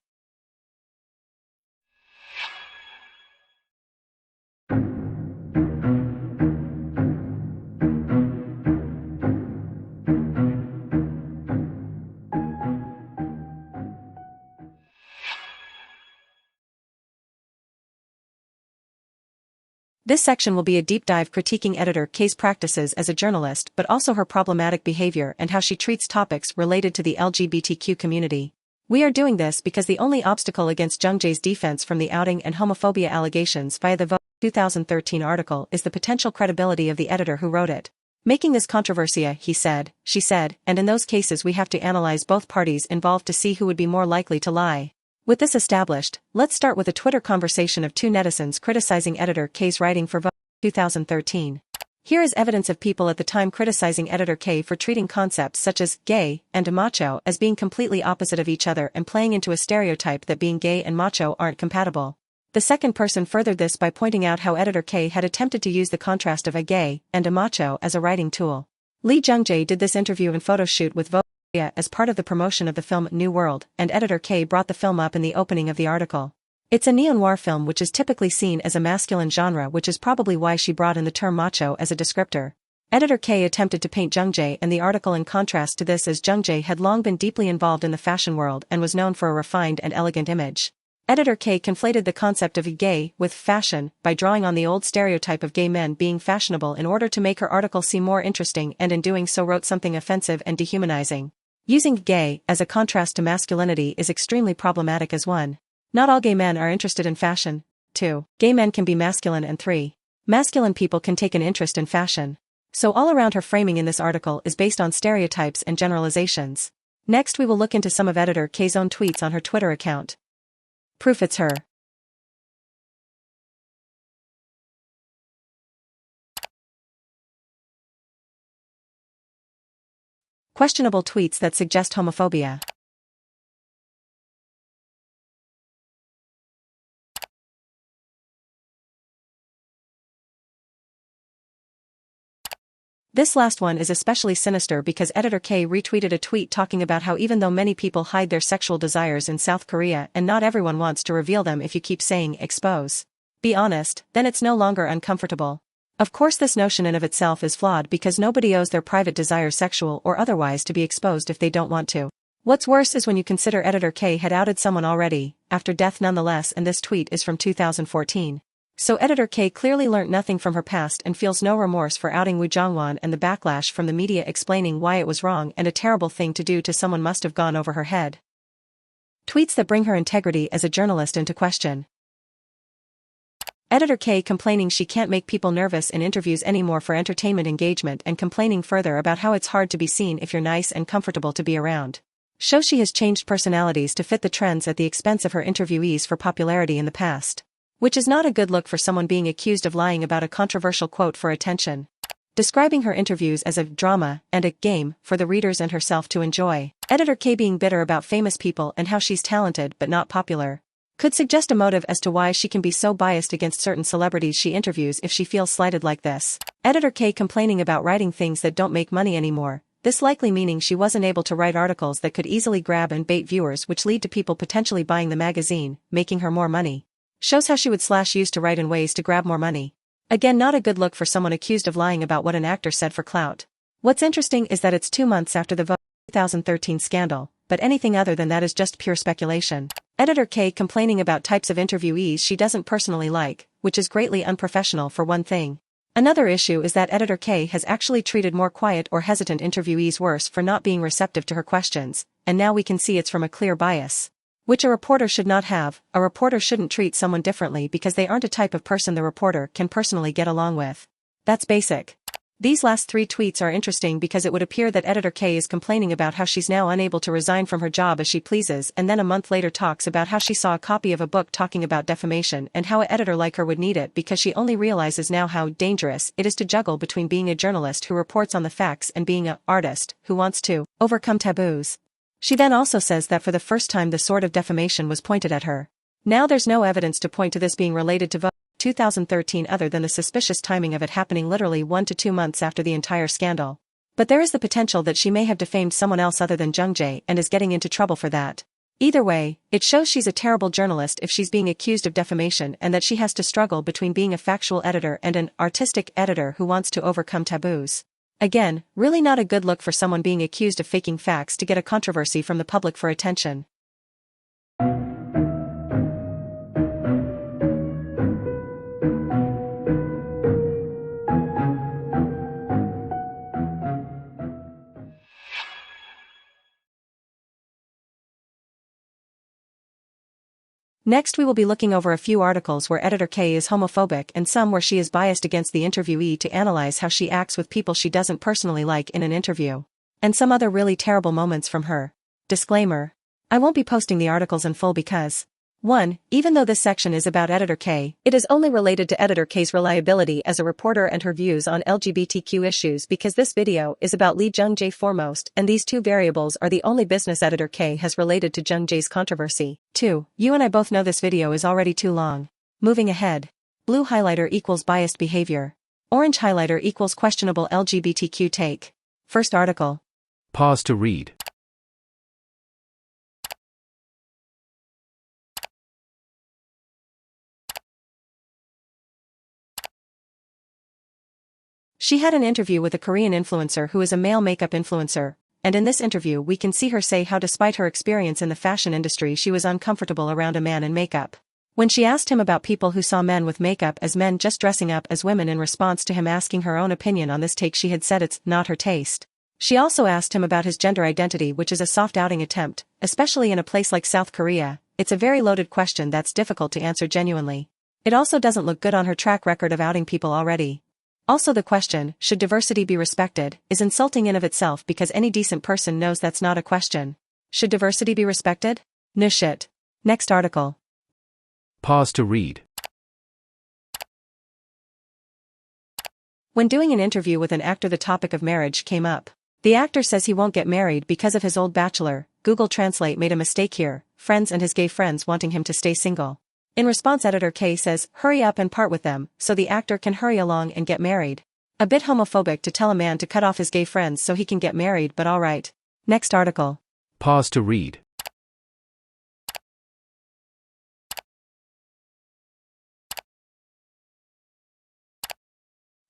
This section will be a deep dive critiquing Editor K's practices as a journalist, but also her problematic behavior and how she treats topics related to the LGBTQ community. We are doing this because the only obstacle against Jung-jae's defense from the outing and homophobia allegations via the Vogue 2013 article is the potential credibility of the editor who wrote it. Making this controversy, he said, she said, and in those cases we have to analyze both parties involved to see who would be more likely to lie. With this established, let's start with a Twitter conversation of two netizens criticizing Editor K's writing for Vogue 2013. Here is evidence of people at the time criticizing Editor K for treating concepts such as gay and macho as being completely opposite of each other and playing into a stereotype that being gay and macho aren't compatible. The second person furthered this by pointing out how Editor K had attempted to use the contrast of a gay and a macho as a writing tool. Lee Jung-jae did this interview and photo shoot with Vogue as part of the promotion of the film New World, and Editor K brought the film up in the opening of the article. It's a neo-noir film which is typically seen as a masculine genre, which is probably why she brought in the term macho as a descriptor. Editor K attempted to paint Jung-jae and the article in contrast to this, as Jung-jae had long been deeply involved in the fashion world and was known for a refined and elegant image. Editor K conflated the concept of gay with fashion by drawing on the old stereotype of gay men being fashionable in order to make her article seem more interesting, and in doing so wrote something offensive and dehumanizing. Using gay as a contrast to masculinity is extremely problematic as one. Not all gay men are interested in fashion. 2. Gay men can be masculine, and 3. Masculine people can take an interest in fashion. So all around her framing in this article is based on stereotypes and generalizations. Next we will look into some of editor K's own tweets on her Twitter account. Proof it's her. Questionable tweets that suggest homophobia. This last one is especially sinister because editor K retweeted a tweet talking about how even though many people hide their sexual desires in South Korea and not everyone wants to reveal them, if you keep saying expose, be honest, then it's no longer uncomfortable. Of course this notion in of itself is flawed because nobody owes their private desires, sexual or otherwise, to be exposed if they don't want to. What's worse is when you consider editor K had outed someone already, after death nonetheless, and this tweet is from 2014. So editor K clearly learnt nothing from her past and feels no remorse for outing Woo Jong-won, and the backlash from the media explaining why it was wrong and a terrible thing to do to someone must have gone over her head. Tweets that bring her integrity as a journalist into question. Editor K complaining she can't make people nervous in interviews anymore for entertainment engagement, and complaining further about how it's hard to be seen if you're nice and comfortable to be around. Shows she has changed personalities to fit the trends at the expense of her interviewees for popularity in the past. Which is not a good look for someone being accused of lying about a controversial quote for attention. Describing her interviews as a drama and a game for the readers and herself to enjoy. Editor K being bitter about famous people and how she's talented but not popular. Could suggest a motive as to why she can be so biased against certain celebrities she interviews if she feels slighted like this. Editor K complaining about writing things that don't make money anymore. This likely meaning she wasn't able to write articles that could easily grab and bait viewers, which lead to people potentially buying the magazine, making her more money. Shows how she would used to write in ways to grab more money. Again, not a good look for someone accused of lying about what an actor said for clout. What's interesting is that it's 2 months after the 2013 scandal, but anything other than that is just pure speculation. Editor K complaining about types of interviewees she doesn't personally like, which is greatly unprofessional for one thing. Another issue is that editor K has actually treated more quiet or hesitant interviewees worse for not being receptive to her questions, and now we can see it's from a clear bias. Which a reporter should not have. A reporter shouldn't treat someone differently because they aren't a type of person the reporter can personally get along with. That's basic. These last 3 tweets are interesting because it would appear that editor K is complaining about how she's now unable to resign from her job as she pleases, and then a month later talks about how she saw a copy of a book talking about defamation and how an editor like her would need it because she only realizes now how dangerous it is to juggle between being a journalist who reports on the facts and being an artist who wants to overcome taboos. She then also says that for the first time the sword of defamation was pointed at her. Now there's no evidence to point to this being related to 2013 other than the suspicious timing of it happening literally 1 to 2 months after the entire scandal. But there is the potential that she may have defamed someone else other than jung-jae and is getting into trouble for that. Either way, it shows she's a terrible journalist if she's being accused of defamation, and that she has to struggle between being a factual editor and an artistic editor who wants to overcome taboos. Again, really not a good look for someone being accused of faking facts to get a controversy from the public for attention. Next we will be looking over a few articles where editor K is homophobic and some where she is biased against the interviewee to analyze how she acts with people she doesn't personally like in an interview. And some other really terrible moments from her. Disclaimer. I won't be posting the articles in full because 1. Even though this section is about editor K, it is only related to editor K's reliability as a reporter and her views on LGBTQ issues, because this video is about Lee Jung-jae foremost, and these 2 variables are the only business editor K has related to Jung-jae's controversy. 2. You and I both know this video is already too long. Moving ahead. Blue highlighter equals biased behavior. Orange highlighter equals questionable LGBTQ take. First article. Pause to read. She had an interview with a Korean influencer who is a male makeup influencer, and in this interview we can see her say how despite her experience in the fashion industry she was uncomfortable around a man in makeup. When she asked him about people who saw men with makeup as men just dressing up as women in response to him asking her own opinion on this take, she had said it's not her taste. She also asked him about his gender identity, which is a soft outing attempt, especially in a place like South Korea. It's a very loaded question that's difficult to answer genuinely. It also doesn't look good on her track record of outing people already. Also the question, should diversity be respected, is insulting in of itself because any decent person knows that's not a question. Should diversity be respected? No shit. Next article. Pause to read. When doing an interview with an actor, the topic of marriage came up. The actor says he won't get married because of his old bachelor. Google Translate made a mistake here, friends and his gay friends wanting him to stay single. In response, editor K says, hurry up and part with them, so the actor can hurry along and get married. A bit homophobic to tell a man to cut off his gay friends so he can get married, but alright. Next article. Pause to read.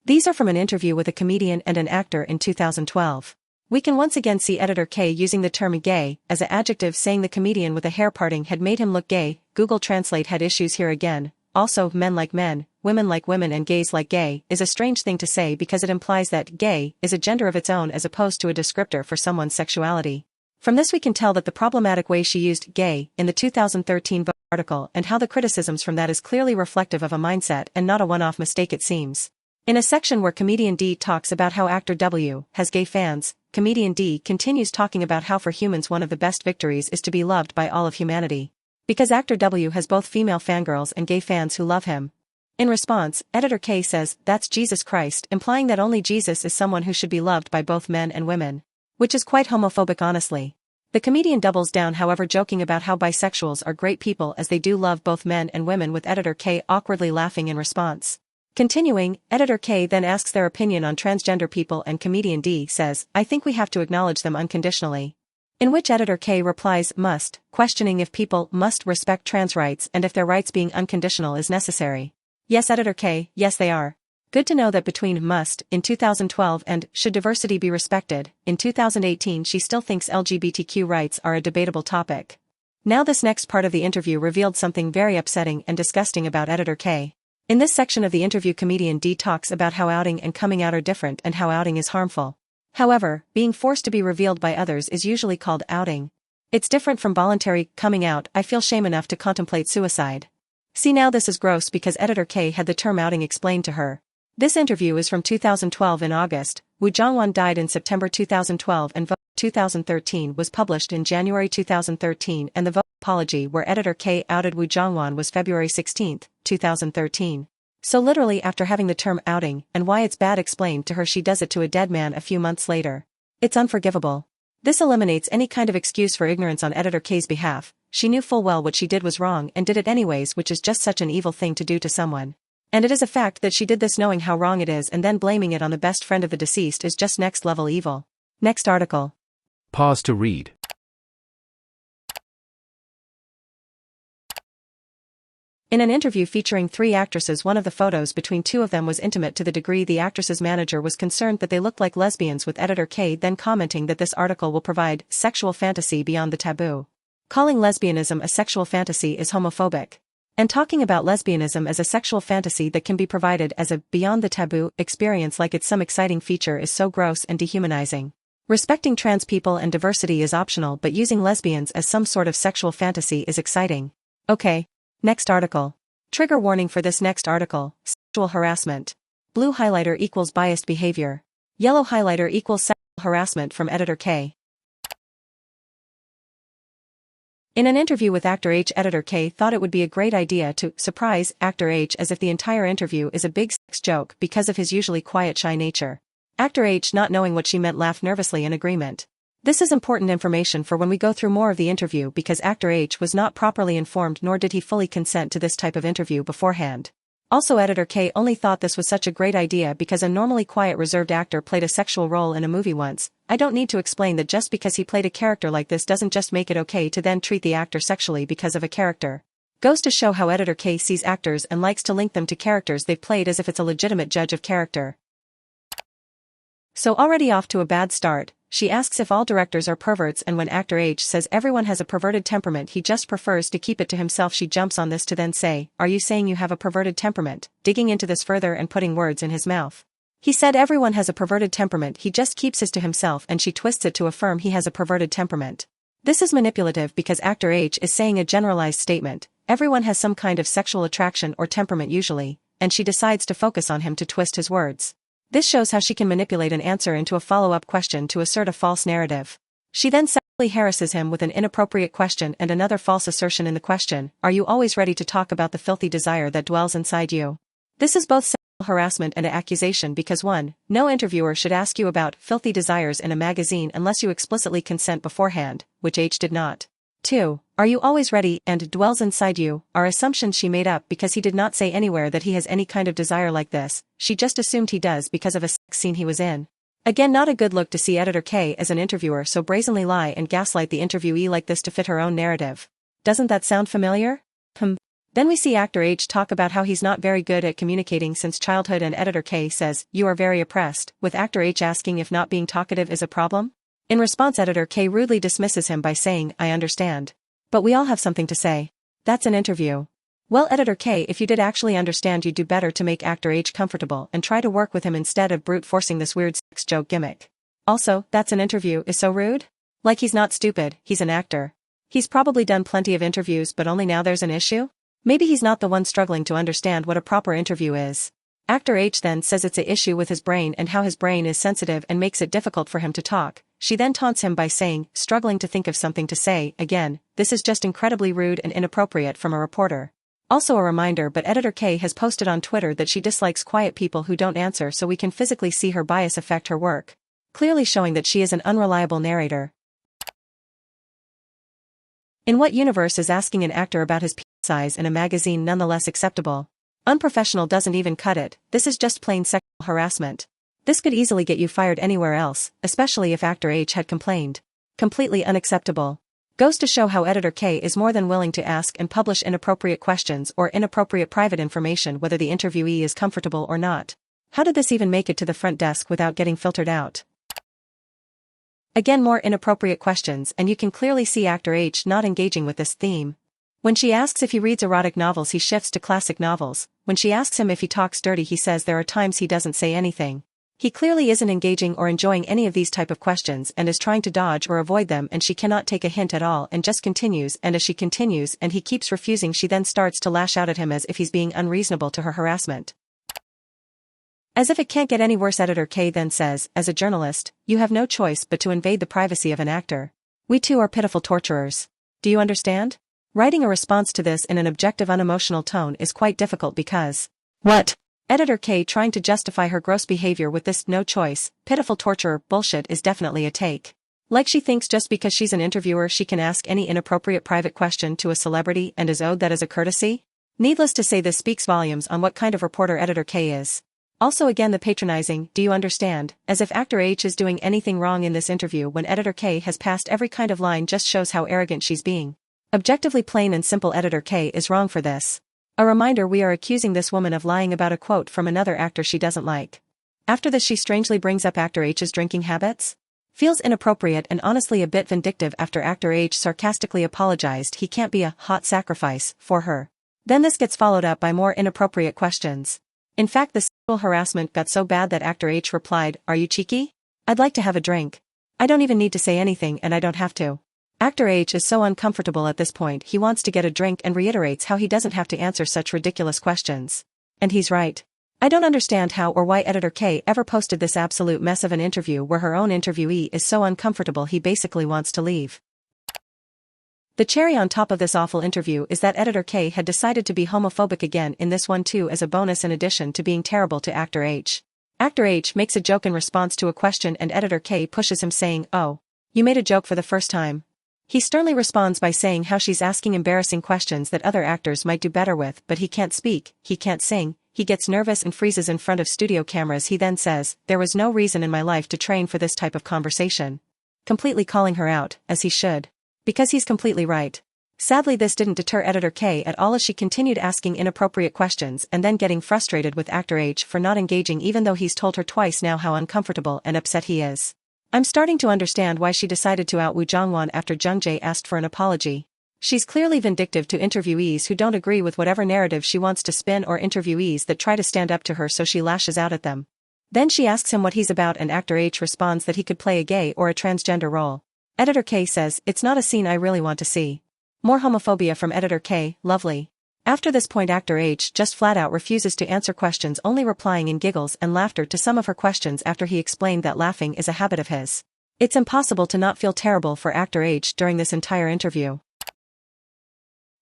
These are from an interview with a comedian and an actor in 2012. We can once again see editor K using the term gay as an adjective, saying the comedian with a hair parting had made him look gay. Google Translate had issues here again. Also, men like men, women like women and gays like gay is a strange thing to say because it implies that gay is a gender of its own as opposed to a descriptor for someone's sexuality. From this we can tell that the problematic way she used gay in the 2013 Vogue article and how the criticisms from that is clearly reflective of a mindset and not a one-off mistake it seems. In a section where comedian D talks about how actor W has gay fans, comedian D continues talking about how for humans one of the best victories is to be loved by all of humanity. Because actor W has both female fangirls and gay fans who love him. In response, editor K says, that's Jesus Christ, implying that only Jesus is someone who should be loved by both men and women. Which is quite homophobic honestly. The comedian doubles down, however, joking about how bisexuals are great people as they do love both men and women, with editor K awkwardly laughing in response. Continuing, editor K then asks their opinion on transgender people and comedian D says, I think we have to acknowledge them unconditionally. In which editor K replies, must, questioning if people must respect trans rights and if their rights being unconditional is necessary. Yes, editor K, yes they are. Good to know that between must, in 2012 and should diversity be respected, in 2018 she still thinks LGBTQ rights are a debatable topic. Now this next part of the interview revealed something very upsetting and disgusting about editor K. In this section of the interview, comedian D talks about how outing and coming out are different and how outing is harmful. However, being forced to be revealed by others is usually called outing. It's different from voluntary coming out. I feel shame enough to contemplate suicide. See, now this is gross because editor K had the term outing explained to her. This interview is from 2012 in August. Woo Jong-won died in September 2012 and Vogue 2013 was published in January 2013, and the Vogue apology where editor K outed Woo Jong-won was February 16, 2013. So literally after having the term outing and why it's bad explained to her, she does it to a dead man a few months later. It's unforgivable. This eliminates any kind of excuse for ignorance on editor K's behalf. She knew full well what she did was wrong and did it anyways, which is just such an evil thing to do to someone. And it is a fact that she did this knowing how wrong it is, and then blaming it on the best friend of the deceased is just next level evil. Next article. Pause to read. In an interview featuring 3 actresses, one of the photos between 2 of them was intimate to the degree the actress's manager was concerned that they looked like lesbians, with editor K then commenting that this article will provide sexual fantasy beyond the taboo. Calling lesbianism a sexual fantasy is homophobic. And talking about lesbianism as a sexual fantasy that can be provided as a beyond the taboo experience like it's some exciting feature is so gross and dehumanizing. Respecting trans people and diversity is optional, but using lesbians as some sort of sexual fantasy is exciting. Okay. Next article. Trigger warning for this next article: sexual harassment. Blue highlighter equals biased behavior. Yellow highlighter equals sexual harassment from editor K. In an interview with actor H, editor K thought it would be a great idea to surprise actor H as if the entire interview is a big sex joke because of his usually quiet, shy nature. Actor H, not knowing what she meant, laughed nervously in agreement. This is important information for when we go through more of the interview because actor H was not properly informed, nor did he fully consent to this type of interview beforehand. Also, editor K only thought this was such a great idea because a normally quiet, reserved actor played a sexual role in a movie once. I don't need to explain that just because he played a character like this doesn't just make it okay to then treat the actor sexually because of a character. Goes to show how editor K sees actors and likes to link them to characters they've played as if it's a legitimate judge of character. So already off to a bad start. She asks if all directors are perverts, and when actor H says everyone has a perverted temperament, he just prefers to keep it to himself, she jumps on this to then say, are you saying you have a perverted temperament? Digging into this further and putting words in his mouth. He said everyone has a perverted temperament, he just keeps his to himself, and she twists it to affirm he has a perverted temperament. This is manipulative because actor H is saying a generalized statement, everyone has some kind of sexual attraction or temperament usually, and she decides to focus on him to twist his words. This shows how she can manipulate an answer into a follow-up question to assert a false narrative. She then sexually harasses him with an inappropriate question and another false assertion in the question, are you always ready to talk about the filthy desire that dwells inside you? This is both sexual harassment and an accusation because 1. No interviewer should ask you about filthy desires in a magazine unless you explicitly consent beforehand, which H did not. 2. Are you always ready and dwells inside you are assumptions she made up because he did not say anywhere that he has any kind of desire like this, she just assumed he does because of a sex scene he was in. Again, not a good look to see editor K as an interviewer so brazenly lie and gaslight the interviewee like this to fit her own narrative. Doesn't that sound familiar? Then we see actor H talk about how he's not very good at communicating since childhood and editor K says, you are very oppressed, with actor H asking if not being talkative is a problem? In response, editor K rudely dismisses him by saying, I understand. But we all have something to say. That's an interview. Well, editor K, if you did actually understand, you'd do better to make actor H comfortable and try to work with him instead of brute forcing this weird sex joke gimmick. Also, that's an interview is so rude? Like he's not stupid, he's an actor. He's probably done plenty of interviews but only now there's an issue? Maybe he's not the one struggling to understand what a proper interview is. Actor H then says it's an issue with his brain and how his brain is sensitive and makes it difficult for him to talk. She then taunts him by saying, struggling to think of something to say, again, this is just incredibly rude and inappropriate from a reporter. Also a reminder, but editor K has posted on Twitter that she dislikes quiet people who don't answer so we can physically see her bias affect her work. Clearly showing that she is an unreliable narrator. In what universe is asking an actor about his penis size in a magazine nonetheless acceptable? Unprofessional doesn't even cut it, this is just plain sexual harassment. This could easily get you fired anywhere else, especially if actor H had complained. Completely unacceptable. Goes to show how editor K is more than willing to ask and publish inappropriate questions or inappropriate private information whether the interviewee is comfortable or not. How did this even make it to the front desk without getting filtered out? Again, more inappropriate questions, and you can clearly see actor H not engaging with this theme. When she asks if he reads erotic novels, he shifts to classic novels. When she asks him if he talks dirty, he says there are times he doesn't say anything. He clearly isn't engaging or enjoying any of these type of questions and is trying to dodge or avoid them, and she cannot take a hint at all and just continues, and as she continues and he keeps refusing, she then starts to lash out at him as if he's being unreasonable to her harassment. As if it can't get any worse, editor K then says, as a journalist, you have no choice but to invade the privacy of an actor. We too are pitiful torturers. Do you understand? Writing a response to this in an objective unemotional tone is quite difficult because, what? Editor K trying to justify her gross behavior with this no choice, pitiful torturer bullshit is definitely a take. Like she thinks just because she's an interviewer she can ask any inappropriate private question to a celebrity and is owed that as a courtesy? Needless to say, this speaks volumes on what kind of reporter editor K is. Also again the patronizing, do you understand, as if actor H is doing anything wrong in this interview when editor K has passed every kind of line just shows how arrogant she's being. Objectively plain and simple, editor K is wrong for this. A reminder, we are accusing this woman of lying about a quote from another actor she doesn't like. After this she strangely brings up actor H's drinking habits. Feels inappropriate and honestly a bit vindictive after actor H sarcastically apologized he can't be a hot sacrifice for her. Then this gets followed up by more inappropriate questions. In fact, the sexual harassment got so bad that actor H replied, are you cheeky? I'd like to have a drink. I don't even need to say anything and I don't have to. Actor H is so uncomfortable at this point he wants to get a drink and reiterates how he doesn't have to answer such ridiculous questions. And he's right. I don't understand how or why editor K ever posted this absolute mess of an interview where her own interviewee is so uncomfortable he basically wants to leave. The cherry on top of this awful interview is that editor K had decided to be homophobic again in this one too, as a bonus in addition to being terrible to actor H. Actor H makes a joke in response to a question and editor K pushes him saying, oh, you made a joke for the first time. He sternly responds by saying how she's asking embarrassing questions that other actors might do better with, but he can't speak, he can't sing, he gets nervous and freezes in front of studio cameras. He then says, there was no reason in my life to train for this type of conversation. Completely calling her out, as he should. Because he's completely right. Sadly, this didn't deter editor K at all as she continued asking inappropriate questions and then getting frustrated with actor H for not engaging even though he's told her twice now how uncomfortable and upset he is. I'm starting to understand why she decided to out Woo Jong-won after jung-jae asked for an apology. She's clearly vindictive to interviewees who don't agree with whatever narrative she wants to spin or interviewees that try to stand up to her, so she lashes out at them. Then she asks him what he's about and actor H responds that he could play a gay or a transgender role. Editor K says, "It's not a scene I really want to see." More homophobia from Editor K, lovely. After this point Actor H just flat out refuses to answer questions, only replying in giggles and laughter to some of her questions after he explained that laughing is a habit of his. It's impossible to not feel terrible for Actor H during this entire interview.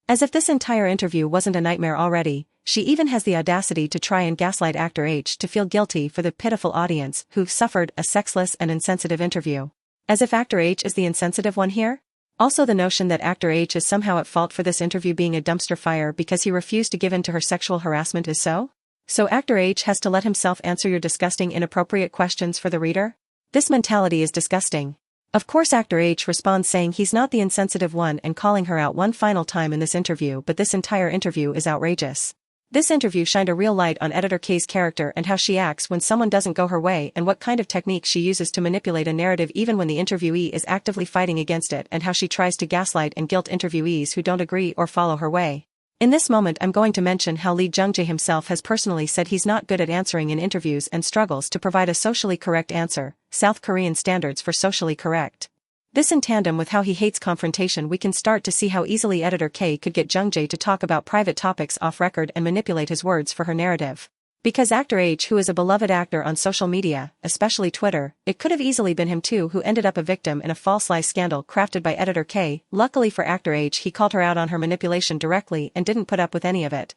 As if this entire interview wasn't a nightmare already, she even has the audacity to try and gaslight Actor H to feel guilty for the pitiful audience who've suffered a sexless and insensitive interview. As if Actor H is the insensitive one here? Also the notion that Actor H is somehow at fault for this interview being a dumpster fire because he refused to give in to her sexual harassment is so? So Actor H has to let himself answer your disgusting inappropriate questions for the reader? This mentality is disgusting. Of course Actor H responds saying he's not the insensitive one and calling her out one final time in this interview, but this entire interview is outrageous. This interview shined a real light on Editor K's character and how she acts when someone doesn't go her way and what kind of technique she uses to manipulate a narrative even when the interviewee is actively fighting against it, and how she tries to gaslight and guilt interviewees who don't agree or follow her way. In this moment I'm going to mention how Lee Jung-jae himself has personally said he's not good at answering in interviews and struggles to provide a socially correct answer, South Korean standards for socially correct. This in tandem with how he hates confrontation, we can start to see how easily Editor K could get Jung-jae to talk about private topics off record and manipulate his words for her narrative. Because Actor H, who is a beloved actor on social media, especially Twitter, it could have easily been him too who ended up a victim in a false lie scandal crafted by Editor K. Luckily for Actor H, he called her out on her manipulation directly and didn't put up with any of it.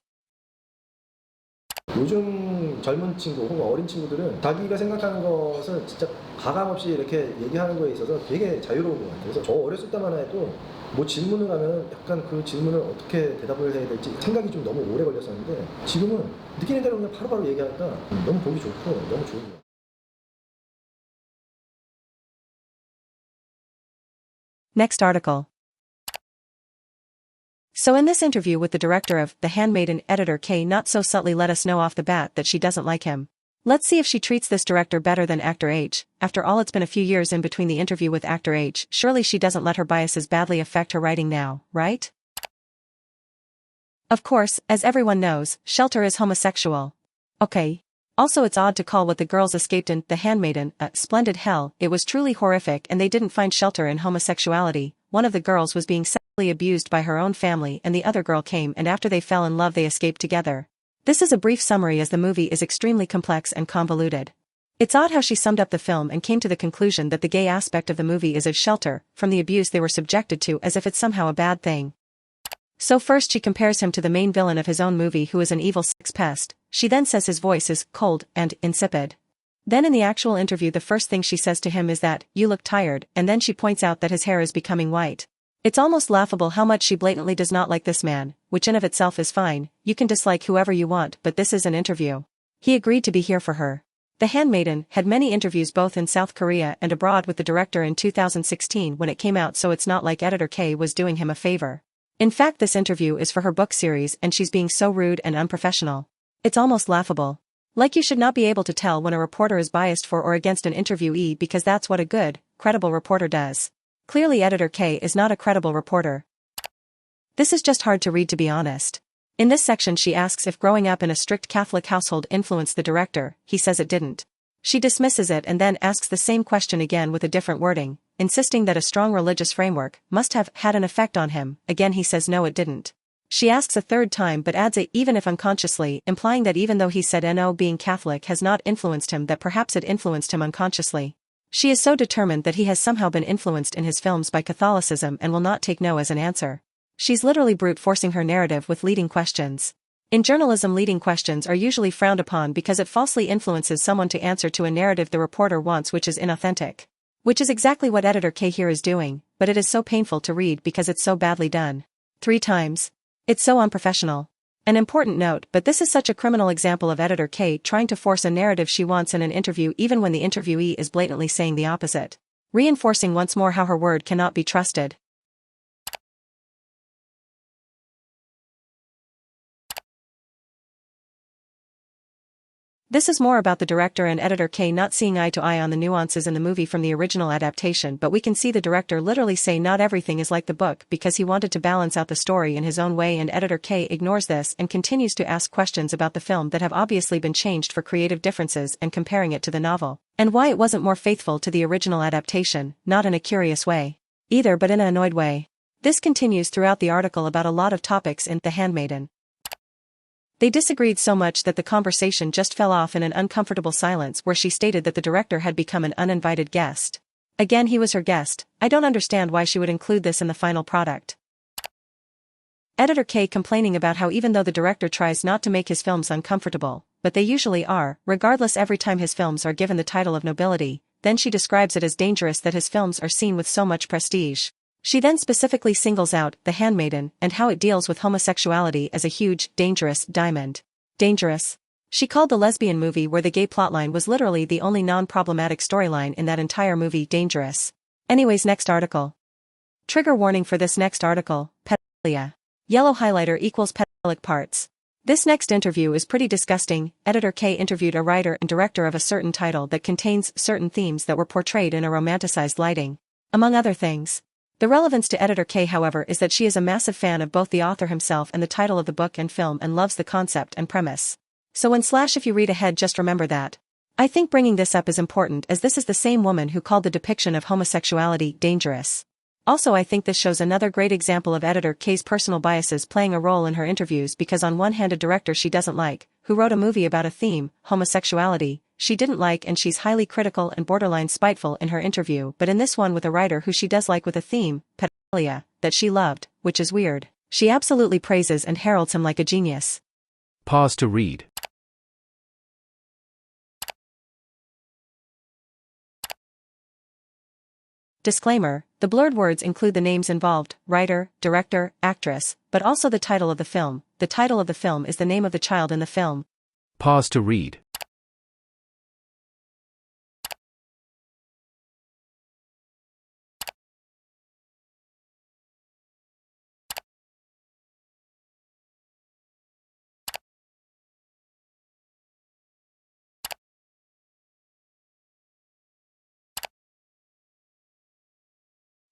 요즘 젊은 친구 혹은 어린 친구들은 자기가 생각하는 것을 진짜 가감없이 이렇게 얘기하는 거에 있어서 되게 자유로운 것 같아요. 그래서 저 어렸을 때만 해도 뭐 질문을 하면 약간 그 질문을 어떻게 대답을 해야 될지 생각이 좀 너무 오래 걸렸었는데 지금은 느끼는 대로 그냥 바로바로 얘기하니까 너무 보기 좋고 너무 좋은 것 같아요. Next article. So in this interview with the director of The Handmaiden, Editor K not so subtly let us know off the bat that she doesn't like him. Let's see if she treats this director better than Actor H. After all, it's been a few years in between the interview with Actor H. Surely she doesn't let her biases badly affect her writing now, right? Of course, as everyone knows, Shelter is homosexual. Okay. Also it's odd to call what the girls escaped in The Handmaiden a splendid hell. It was truly horrific and they didn't find shelter in homosexuality. One of the girls was being sexually abused by her own family and the other girl came, and after they fell in love they escaped together. This is a brief summary as the movie is extremely complex and convoluted. It's odd how she summed up the film and came to the conclusion that the gay aspect of the movie is a shelter from the abuse they were subjected to, as if it's somehow a bad thing. So first she compares him to the main villain of his own movie who is an evil sex pest. She then says his voice is cold and insipid. Then in the actual interview the first thing she says to him is that, "You look tired," and then she points out that his hair is becoming white. It's almost laughable how much she blatantly does not like this man, which in of itself is fine. You can dislike whoever you want, but this is an interview. He agreed to be here for her. The Handmaiden had many interviews both in South Korea and abroad with the director in 2016 when it came out, so it's not like Editor K was doing him a favor. In fact, this interview is for her book series and she's being so rude and unprofessional. It's almost laughable. Like you should not be able to tell when a reporter is biased for or against an interviewee because that's what a good, credible reporter does. Clearly Editor K is not a credible reporter. This is just hard to read, to be honest. In this section she asks if growing up in a strict Catholic household influenced the director. He says it didn't. She dismisses it and then asks the same question again with a different wording, insisting that a strong religious framework must have had an effect on him. Again he says no, it didn't. She asks a third time but adds a "even if unconsciously," implying that even though he said no, being Catholic has not influenced him, that perhaps it influenced him unconsciously. She is so determined that he has somehow been influenced in his films by Catholicism and will not take no as an answer. She's literally brute forcing her narrative with leading questions. In journalism, leading questions are usually frowned upon because it falsely influences someone to answer to a narrative the reporter wants, which is inauthentic. Which is exactly what Editor K here is doing, but it is so painful to read because it's so badly done. 3 times. It's so unprofessional. An important note, but this is such a criminal example of Editor K trying to force a narrative she wants in an interview even when the interviewee is blatantly saying the opposite. Reinforcing once more how her word cannot be trusted. This is more about the director and Editor K not seeing eye to eye on the nuances in the movie from the original adaptation, but we can see the director literally say not everything is like the book because he wanted to balance out the story in his own way, and Editor K ignores this and continues to ask questions about the film that have obviously been changed for creative differences and comparing it to the novel, and why it wasn't more faithful to the original adaptation, not in a curious way. either, but in an annoyed way. This continues throughout the article about a lot of topics in The Handmaiden. They disagreed so much that the conversation just fell off in an uncomfortable silence where she stated that the director had become an uninvited guest. Again, he was her guest. I don't understand why she would include this in the final product. Editor K complaining about how even though the director tries not to make his films uncomfortable, but they usually are, regardless every time his films are given the title of nobility, then she describes it as dangerous that his films are seen with so much prestige. She then specifically singles out The Handmaiden and how it deals with homosexuality as a huge, dangerous diamond. Dangerous. She called the lesbian movie where the gay plotline was literally the only non-problematic storyline in that entire movie dangerous. Anyways, next article. Trigger warning for this next article, pedophilia. Yellow highlighter equals pedophilic parts. This next interview is pretty disgusting. Editor K interviewed a writer and director of a certain title that contains certain themes that were portrayed in a romanticized lighting. Among other things. The relevance to Editor K, however, is that she is a massive fan of both the author himself and the title of the book and film and loves the concept and premise. So if you read ahead, just remember that. I think bringing this up is important as this is the same woman who called the depiction of homosexuality dangerous. Also, I think this shows another great example of Editor K's personal biases playing a role in her interviews because on one hand a director she doesn't like, who wrote a movie about a theme, homosexuality, she didn't like and she's highly critical and borderline spiteful in her interview, but in this one with a writer who she does like with a theme, pedophilia, that she loved, which is weird. She absolutely praises and heralds him like a genius. Pause to read. Disclaimer, the blurred words include the names involved, writer, director, actress, but also the title of the film. The title of the film is the name of the child in the film. Pause to read.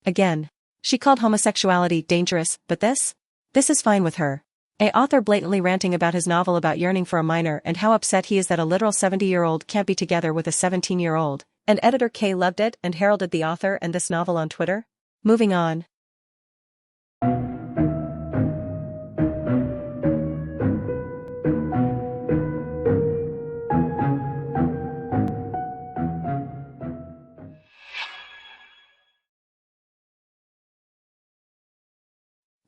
Again. She called homosexuality dangerous, but this is fine with her. A author blatantly ranting about his novel about yearning for a minor and how upset he is that a literal 70-year-old can't be together with a 17-year-old, and Editor K loved it and heralded the author and this novel on Twitter? Moving on.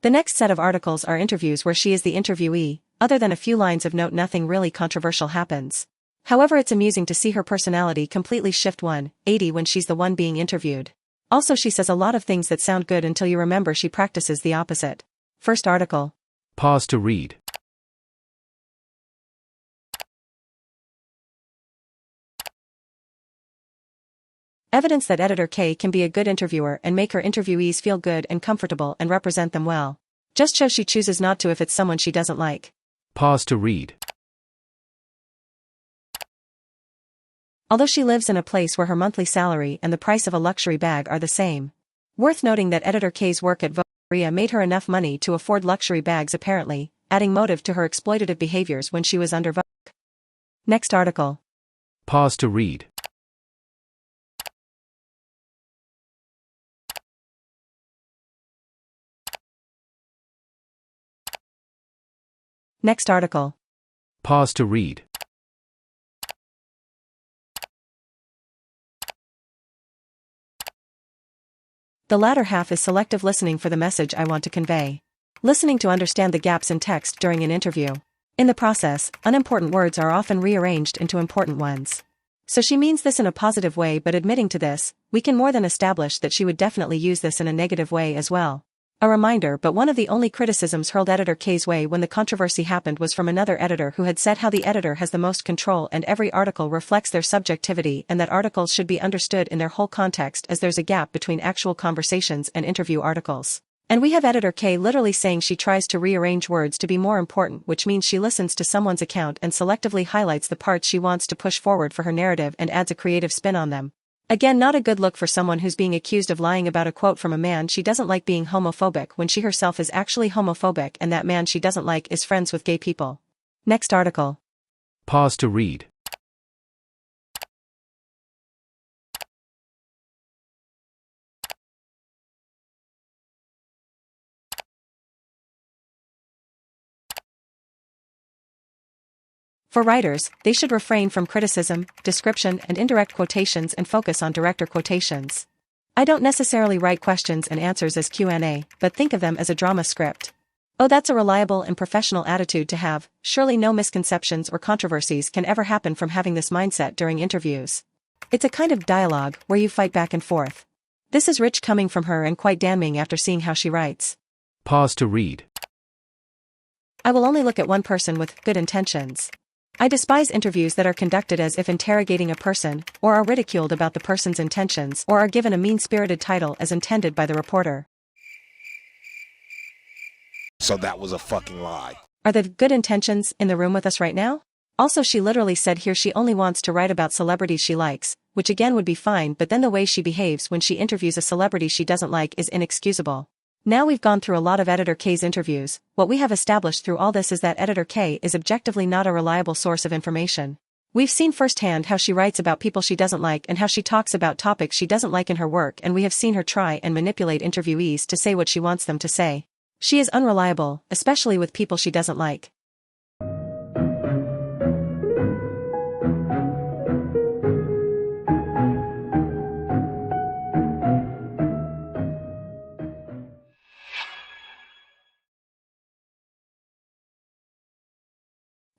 The next set of articles are interviews where she is the interviewee. Other than a few lines of note, nothing really controversial happens. However, it's amusing to see her personality completely shift 180 when she's the one being interviewed. Also, she says a lot of things that sound good until you remember she practices the opposite. First article. Pause to read. Evidence that Editor K can be a good interviewer and make her interviewees feel good and comfortable and represent them well. Just shows she chooses not to if it's someone she doesn't like. Pause to read. Although she lives in a place where her monthly salary and the price of a luxury bag are the same. Worth noting that Editor K's work at Vogue Korea made her enough money to afford luxury bags apparently, adding motive to her exploitative behaviors when she was under Vogue. Next article. Pause to read. Next article. Pause to read. The latter half is selective listening for the message I want to convey. Listening to understand the gaps in text during an interview. In the process, unimportant words are often rearranged into important ones. So she means this in a positive way, but admitting to this, we can more than establish that she would definitely use this in a negative way as well. A reminder, but one of the only criticisms hurled Editor K's way when the controversy happened was from another editor who had said how the editor has the most control and every article reflects their subjectivity and that articles should be understood in their whole context as there's a gap between actual conversations and interview articles. And we have Editor K literally saying she tries to rearrange words to be more important, which means she listens to someone's account and selectively highlights the parts she wants to push forward for her narrative and adds a creative spin on them. Again, not a good look for someone who's being accused of lying about a quote from a man she doesn't like being homophobic when she herself is actually homophobic and that man she doesn't like is friends with gay people. Next article. Pause to read. For writers, they should refrain from criticism, description, and indirect quotations and focus on director quotations. I don't necessarily write questions and answers as Q&A, but think of them as a drama script. Oh, that's a reliable and professional attitude to have. Surely no misconceptions or controversies can ever happen from having this mindset during interviews. It's a kind of dialogue where you fight back and forth. This is rich coming from her and quite damning after seeing how she writes. Pause to read. I will only look at one person with good intentions. I despise interviews that are conducted as if interrogating a person, or are ridiculed about the person's intentions, or are given a mean-spirited title as intended by the reporter. So that was a fucking lie. Are the good intentions in the room with us right now? Also, she literally said here she only wants to write about celebrities she likes, which again would be fine, but then the way she behaves when she interviews a celebrity she doesn't like is inexcusable. Now we've gone through a lot of Editor K's interviews. What we have established through all this is that Editor K is objectively not a reliable source of information. We've seen firsthand how she writes about people she doesn't like and how she talks about topics she doesn't like in her work, and we have seen her try and manipulate interviewees to say what she wants them to say. She is unreliable, especially with people she doesn't like.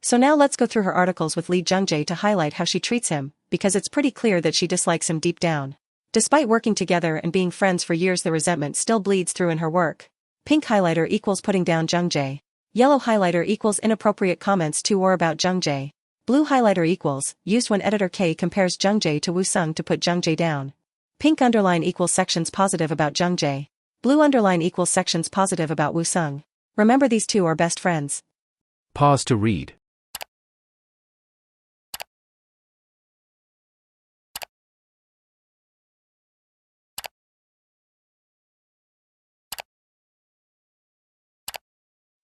So now let's go through her articles with Lee Jung-jae to highlight how she treats him, because it's pretty clear that she dislikes him deep down. Despite working together and being friends for years, the resentment still bleeds through in her work. Pink highlighter equals putting down Jung-jae. Yellow highlighter equals inappropriate comments to or about Jung-jae. Blue highlighter equals, used when Editor K compares Jung-jae to Woo-sung to put Jung-jae down. Pink underline equals sections positive about Jung-jae. Blue underline equals sections positive about Woo-sung. Remember, these two are best friends. Pause to read.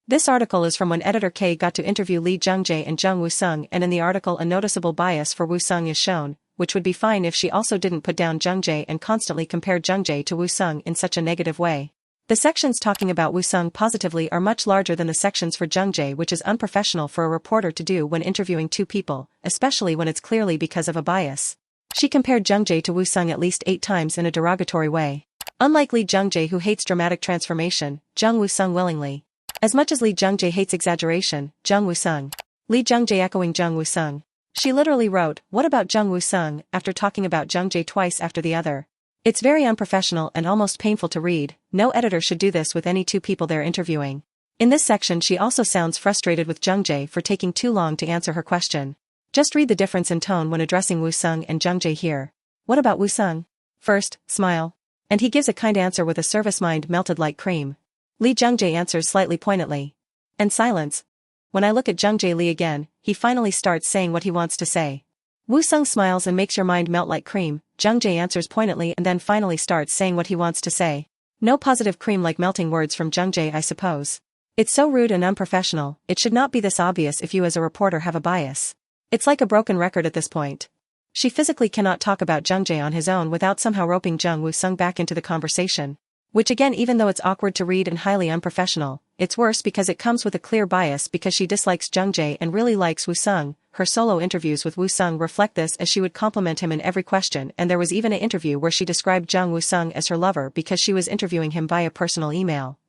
This article is from when Editor K got to interview Lee Jung-jae and Jung Woo-sung, and in the article a noticeable bias for Woo-sung is shown, which would be fine if she also didn't put down Jung-jae and constantly compare Jung-jae to Woo-sung in such a negative way. The sections talking about Woo-sung positively are much larger than the sections for Jung-jae, which is unprofessional for a reporter to do when interviewing two people, especially when it's clearly because of a bias. She compared Jung-jae to Woo-sung at least 8 times in a derogatory way. Unlike Lee Jung-jae, who hates dramatic transformation, Jung Woo-sung willingly. As much as Lee Jung-jae hates exaggeration, Jung Woo-sung. Lee Jung-jae echoing Jung Woo-sung. She literally wrote, "What about Jung Woo-sung?" after talking about Jung-jae twice after the other. It's very unprofessional and almost painful to read. No editor should do this with any two people they're interviewing. In this section, she also sounds frustrated with Jung-jae for taking too long to answer her question. Just read the difference in tone when addressing Woo-sung and Jung-jae here. What about Woo-sung? First, smile. And he gives a kind answer with a service mind melted like cream. Lee Jung-jae answers slightly pointedly. And silence. When I look at Jung-jae Lee again, he finally starts saying what he wants to say. Woo-sung smiles and makes your mind melt like cream. Jung-jae answers pointedly and then finally starts saying what he wants to say. No positive cream like melting words from Jung-jae, I suppose. It's so rude and unprofessional. It should not be this obvious if you as a reporter have a bias. It's like a broken record at this point. She physically cannot talk about Jung-jae on his own without somehow roping Jung Woo-sung back into the conversation. Which again, even though it's awkward to read and highly unprofessional, it's worse because it comes with a clear bias because she dislikes Jung-jae and really likes Woo-sung. Her solo interviews with Woo-sung reflect this, as she would compliment him in every question, and there was even an interview where she described Jung Woo-sung as her lover because she was interviewing him via personal email.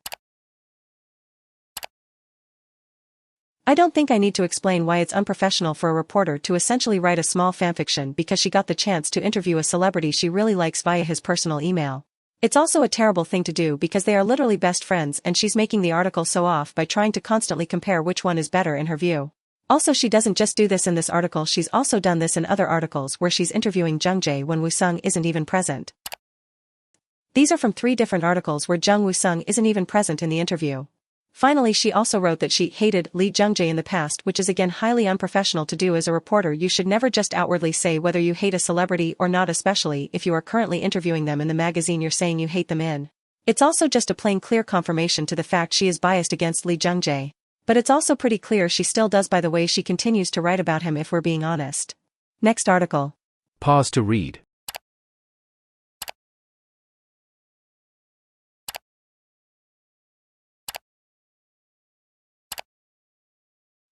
I don't think I need to explain why it's unprofessional for a reporter to essentially write a small fanfiction because she got the chance to interview a celebrity she really likes via his personal email. It's also a terrible thing to do because they are literally best friends, and she's making the article so off by trying to constantly compare which one is better in her view. Also, she doesn't just do this in this article, she's also done this in other articles where she's interviewing Jung-jae when Woo-sung isn't even present. These are from 3 different articles where Jung Woo-sung isn't even present in the interview. Finally, she also wrote that she hated Lee Jung-jae in the past, which is again highly unprofessional to do as a reporter. You should never just outwardly say whether you hate a celebrity or not, especially if you are currently interviewing them in the magazine you're saying you hate them in. It's also just a plain clear confirmation to the fact she is biased against Lee Jung-jae. But it's also pretty clear she still does by the way she continues to write about him, if we're being honest. Next article. Pause to read.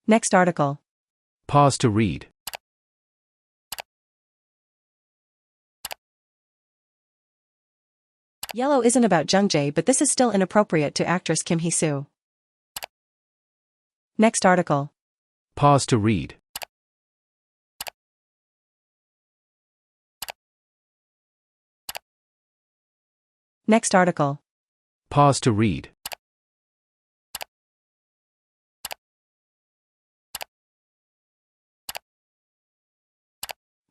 Next article. Pause to read. Yellow isn't about jung-jae, but this is still inappropriate to actress Kim Hee-soo. Next article. Pause to read. Next article. Pause to read.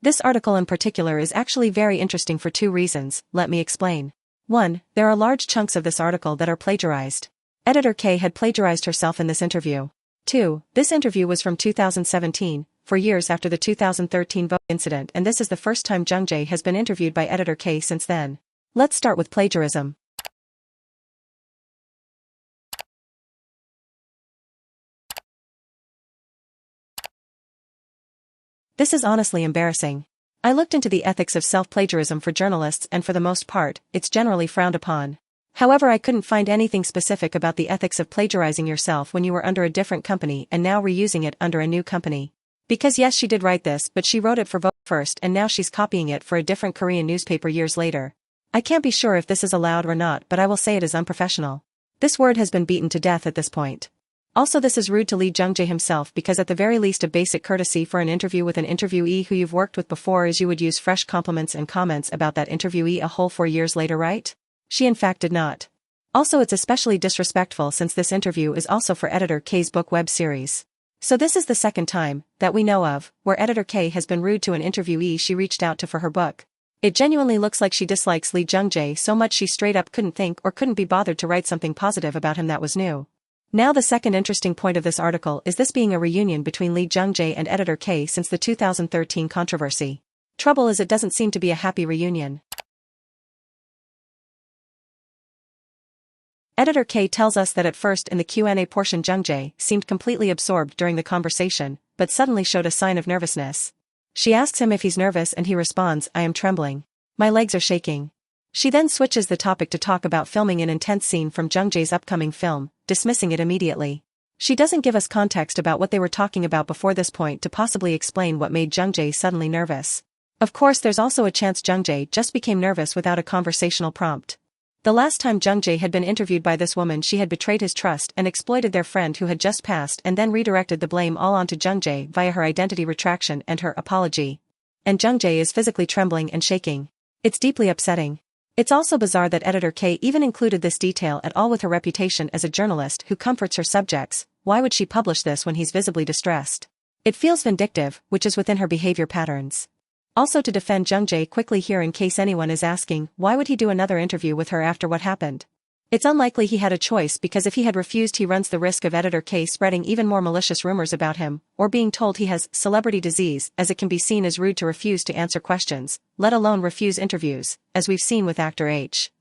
This article in particular is actually very interesting for two reasons, let me explain. 1. There are large chunks of this article that are plagiarized. Editor K had plagiarized herself in this interview. 2. This interview was from 2017, 4 years after the 2013 vote incident, and this is the first time Jung-jae has been interviewed by Editor K since then. Let's start with plagiarism. This is honestly embarrassing. I looked into the ethics of self-plagiarism for journalists, and for the most part, it's generally frowned upon. However, I couldn't find anything specific about the ethics of plagiarizing yourself when you were under a different company and now reusing it under a new company. Because yes, she did write this, but she wrote it for Vogue first and now she's copying it for a different Korean newspaper years later. I can't be sure if this is allowed or not, but I will say it is unprofessional. This word has been beaten to death at this point. Also, this is rude to Lee Jung-jae himself, because at the very least a basic courtesy for an interview with an interviewee who you've worked with before is you would use fresh compliments and comments about that interviewee a whole 4 years later, right? She in fact did not. Also, it's especially disrespectful since this interview is also for Editor K's book web series. So this is the second time, that we know of, where Editor K has been rude to an interviewee she reached out to for her book. It genuinely looks like she dislikes Lee Jung-jae so much she straight up couldn't think or couldn't be bothered to write something positive about him that was new. Now the second interesting point of this article is this being a reunion between Lee Jung-jae and Editor K since the 2013 controversy. Trouble is, it doesn't seem to be a happy reunion. Editor K tells us that at first in the Q&A portion Jung-jae seemed completely absorbed during the conversation, but suddenly showed a sign of nervousness. She asks him if he's nervous and he responds, "I am trembling. My legs are shaking." She then switches the topic to talk about filming an intense scene from Jung-jae's upcoming film, dismissing it immediately. She doesn't give us context about what they were talking about before this point to possibly explain what made Jung-jae suddenly nervous. Of course, there's also a chance Jung-jae just became nervous without a conversational prompt. The last time Jung-jae had been interviewed by this woman, she had betrayed his trust and exploited their friend who had just passed and then redirected the blame all onto Jung-jae via her identity retraction and her apology. And Jung-jae is physically trembling and shaking. It's deeply upsetting. It's also bizarre that Editor K even included this detail at all with her reputation as a journalist who comforts her subjects. Why would she publish this when he's visibly distressed? It feels vindictive, which is within her behavior patterns. Also, to defend Jung-jae quickly here in case anyone is asking, why would he do another interview with her after what happened? It's unlikely he had a choice, because if he had refused he runs the risk of Editor K spreading even more malicious rumors about him, or being told he has celebrity disease, as it can be seen as rude to refuse to answer questions, let alone refuse interviews, as we've seen with actor H.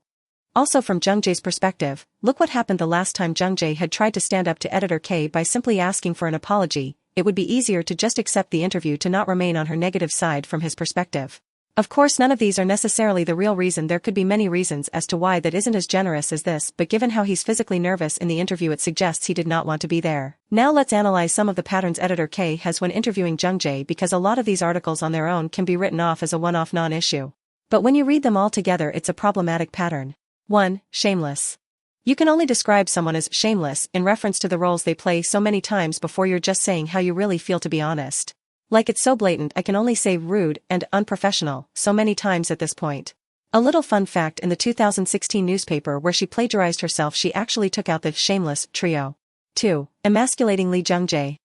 Also, from Jung-jae's perspective, look what happened the last time Jung-jae had tried to stand up to Editor K by simply asking for an apology. It would be easier to just accept the interview to not remain on her negative side from his perspective. Of course, none of these are necessarily the real reason. There could be many reasons as to why that isn't as generous as this, but given how he's physically nervous in the interview, it suggests he did not want to be there. Now let's analyze some of the patterns Editor K has when interviewing Jung-jae, because a lot of these articles on their own can be written off as a one-off non-issue. But when you read them all together, it's a problematic pattern. 1. Shameless. You can only describe someone as shameless in reference to the roles they play so many times before you're just saying how you really feel, to be honest. Like, it's so blatant I can only say rude and unprofessional so many times at this point. A little fun fact, in the 2016 newspaper where she plagiarized herself, she actually took out the shameless trio. 2. Emasculating Lee Jung-jae.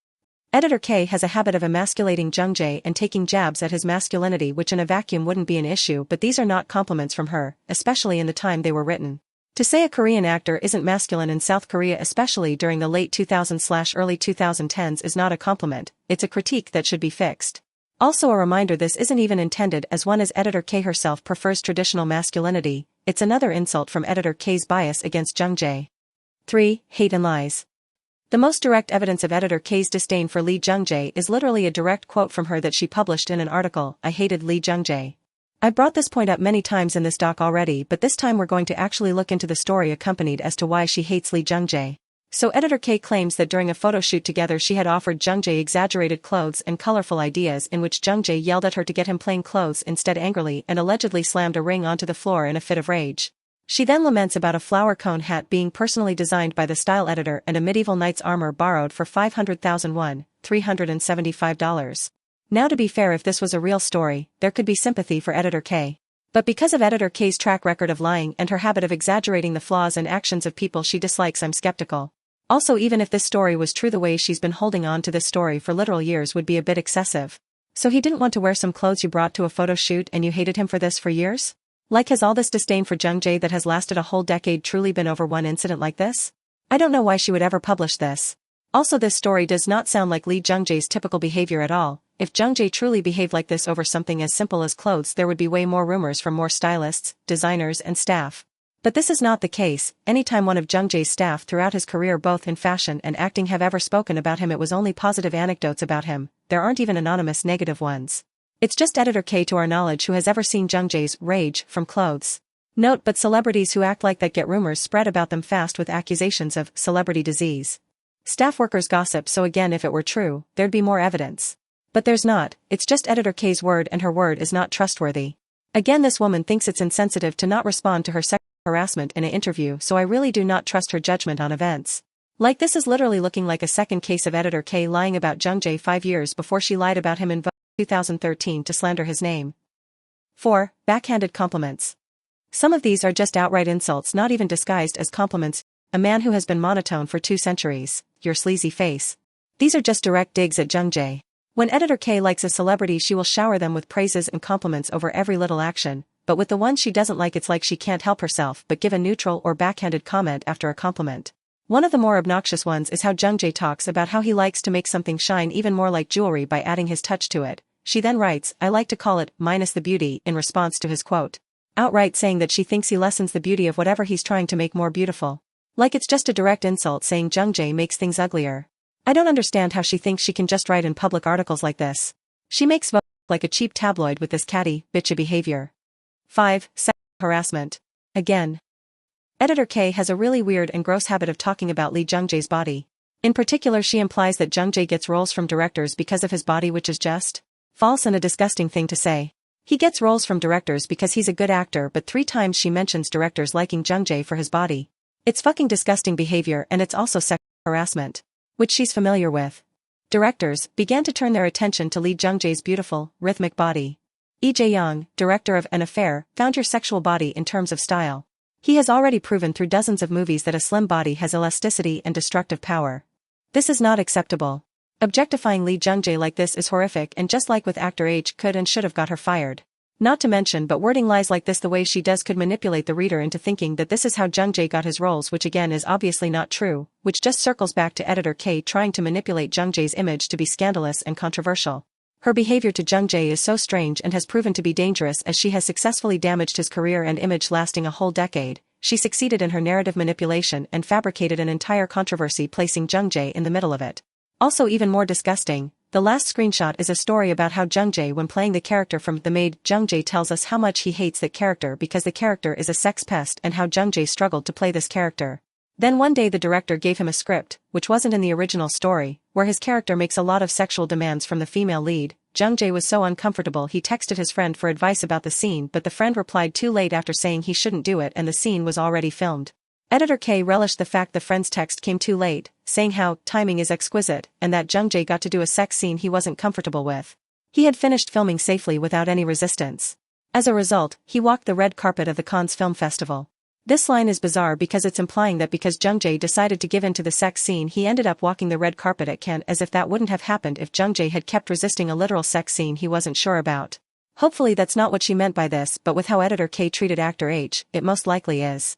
Editor K has a habit of emasculating Jung-jae and taking jabs at his masculinity, which in a vacuum wouldn't be an issue, but these are not compliments from her, especially in the time they were written. To say a Korean actor isn't masculine in South Korea, especially during the late 2000s/early 2010s, is not a compliment, it's a critique that should be fixed. Also a reminder, this isn't even intended as one, as Editor K herself prefers traditional masculinity. It's another insult from Editor K's bias against Jung-jae. 3. Hate and lies. The most direct evidence of Editor K's disdain for Lee Jung-jae is literally a direct quote from her that she published in an article, "I hated Lee Jung-jae." I brought this point up many times in this doc already, but this time we're going to actually look into the story accompanied as to why she hates Lee Jung-jae. So editor K claims that during a photo shoot together she had offered Jung-jae exaggerated clothes and colorful ideas in which Jung-jae yelled at her to get him plain clothes instead angrily and allegedly slammed a ring onto the floor in a fit of rage. She then laments about a flower cone hat being personally designed by the style editor and a medieval knight's armor borrowed for 500,000 won, $375. Now to be fair, if this was a real story, there could be sympathy for editor K. But because of editor K's track record of lying and her habit of exaggerating the flaws and actions of people she dislikes, I'm skeptical. Also, even if this story was true, the way she's been holding on to this story for literal years would be a bit excessive. So he didn't want to wear some clothes you brought to a photo shoot and you hated him for this for years? Like, has all this disdain for Jung-jae that has lasted a whole decade truly been over one incident like this? I don't know why she would ever publish this. Also, this story does not sound like Lee Jung-jae's typical behavior at all. If Jung-jae truly behaved like this over something as simple as clothes, there would be way more rumors from more stylists, designers and staff. But this is not the case. Anytime one of Jung-jae's staff throughout his career both in fashion and acting have ever spoken about him, it was only positive anecdotes about him. There aren't even anonymous negative ones. It's just editor K to our knowledge who has ever seen Jung-jae's rage from clothes. Note, but celebrities who act like that get rumors spread about them fast with accusations of celebrity disease. Staff workers gossip, so again, if it were true, there'd be more evidence. But there's not. It's just editor K's word, and her word is not trustworthy. Again, this woman thinks it's insensitive to not respond to her sexual harassment in an interview, so I really do not trust her judgment on events. Like, this is literally looking like a second case of editor K lying about Jung-jae 5 years before she lied about him in Vogue 2013 to slander his name. 4. Backhanded compliments. Some of these are just outright insults, not even disguised as compliments. A man who has been monotone for 2 centuries, your sleazy face. These are just direct digs at Jung-jae. When editor K likes a celebrity, she will shower them with praises and compliments over every little action, but with the ones she doesn't like, it's like she can't help herself but give a neutral or backhanded comment after a compliment. One of the more obnoxious ones is how Jung-jae talks about how he likes to make something shine even more like jewelry by adding his touch to it. She then writes, "I like to call it minus the beauty," in response to his quote. Outright saying that she thinks he lessens the beauty of whatever he's trying to make more beautiful. Like, it's just a direct insult saying Jung-jae makes things uglier. I don't understand how she thinks she can just write in public articles like this. She makes Vogue like a cheap tabloid with this catty, bitchy behavior. 5. Sexual harassment. Again. Editor K has a really weird and gross habit of talking about Lee Jung-jae's body. In particular, she implies that Jung-jae gets roles from directors because of his body, which is just false and a disgusting thing to say. He gets roles from directors because he's a good actor, but 3 times she mentions directors liking Jung-jae for his body. It's fucking disgusting behavior, and it's also sexual harassment, which she's familiar with. Directors began to turn their attention to Lee Jung-jae's beautiful, rhythmic body. Lee Jung, director of An Affair, found your sexual body in terms of style. He has already proven through dozens of movies that a slim body has elasticity and destructive power. This is not acceptable. Objectifying Lee Jung-jae like this is horrific, and just like with actor H, could and should have got her fired. Not to mention, but wording lies like this the way she does could manipulate the reader into thinking that this is how Jung-jae got his roles, which again is obviously not true, which just circles back to editor K trying to manipulate Jung-jae's image to be scandalous and controversial. Her behavior to Jung-jae is so strange and has proven to be dangerous, as she has successfully damaged his career and image lasting a whole decade. She succeeded in her narrative manipulation and fabricated an entire controversy, placing Jung-jae in the middle of it. Also, even more disgusting, the last screenshot is a story about how Jung-jae, when playing the character from The Maid, Jung-jae tells us how much he hates that character because the character is a sex pest, and how Jung-jae struggled to play this character. Then one day the director gave him a script, which wasn't in the original story, where his character makes a lot of sexual demands from the female lead. Jung-jae was so uncomfortable he texted his friend for advice about the scene, but the friend replied too late after saying he shouldn't do it and the scene was already filmed. Editor K relished the fact the friend's text came too late, saying how timing is exquisite, and that Jung-jae got to do a sex scene he wasn't comfortable with. He had finished filming safely without any resistance. As a result, he walked the red carpet of the Cannes Film Festival. This line is bizarre because it's implying that because Jung-jae decided to give in to the sex scene, he ended up walking the red carpet at Cannes, as if that wouldn't have happened if Jung-jae had kept resisting a literal sex scene he wasn't sure about. Hopefully that's not what she meant by this, but with how editor K treated actor H, it most likely is.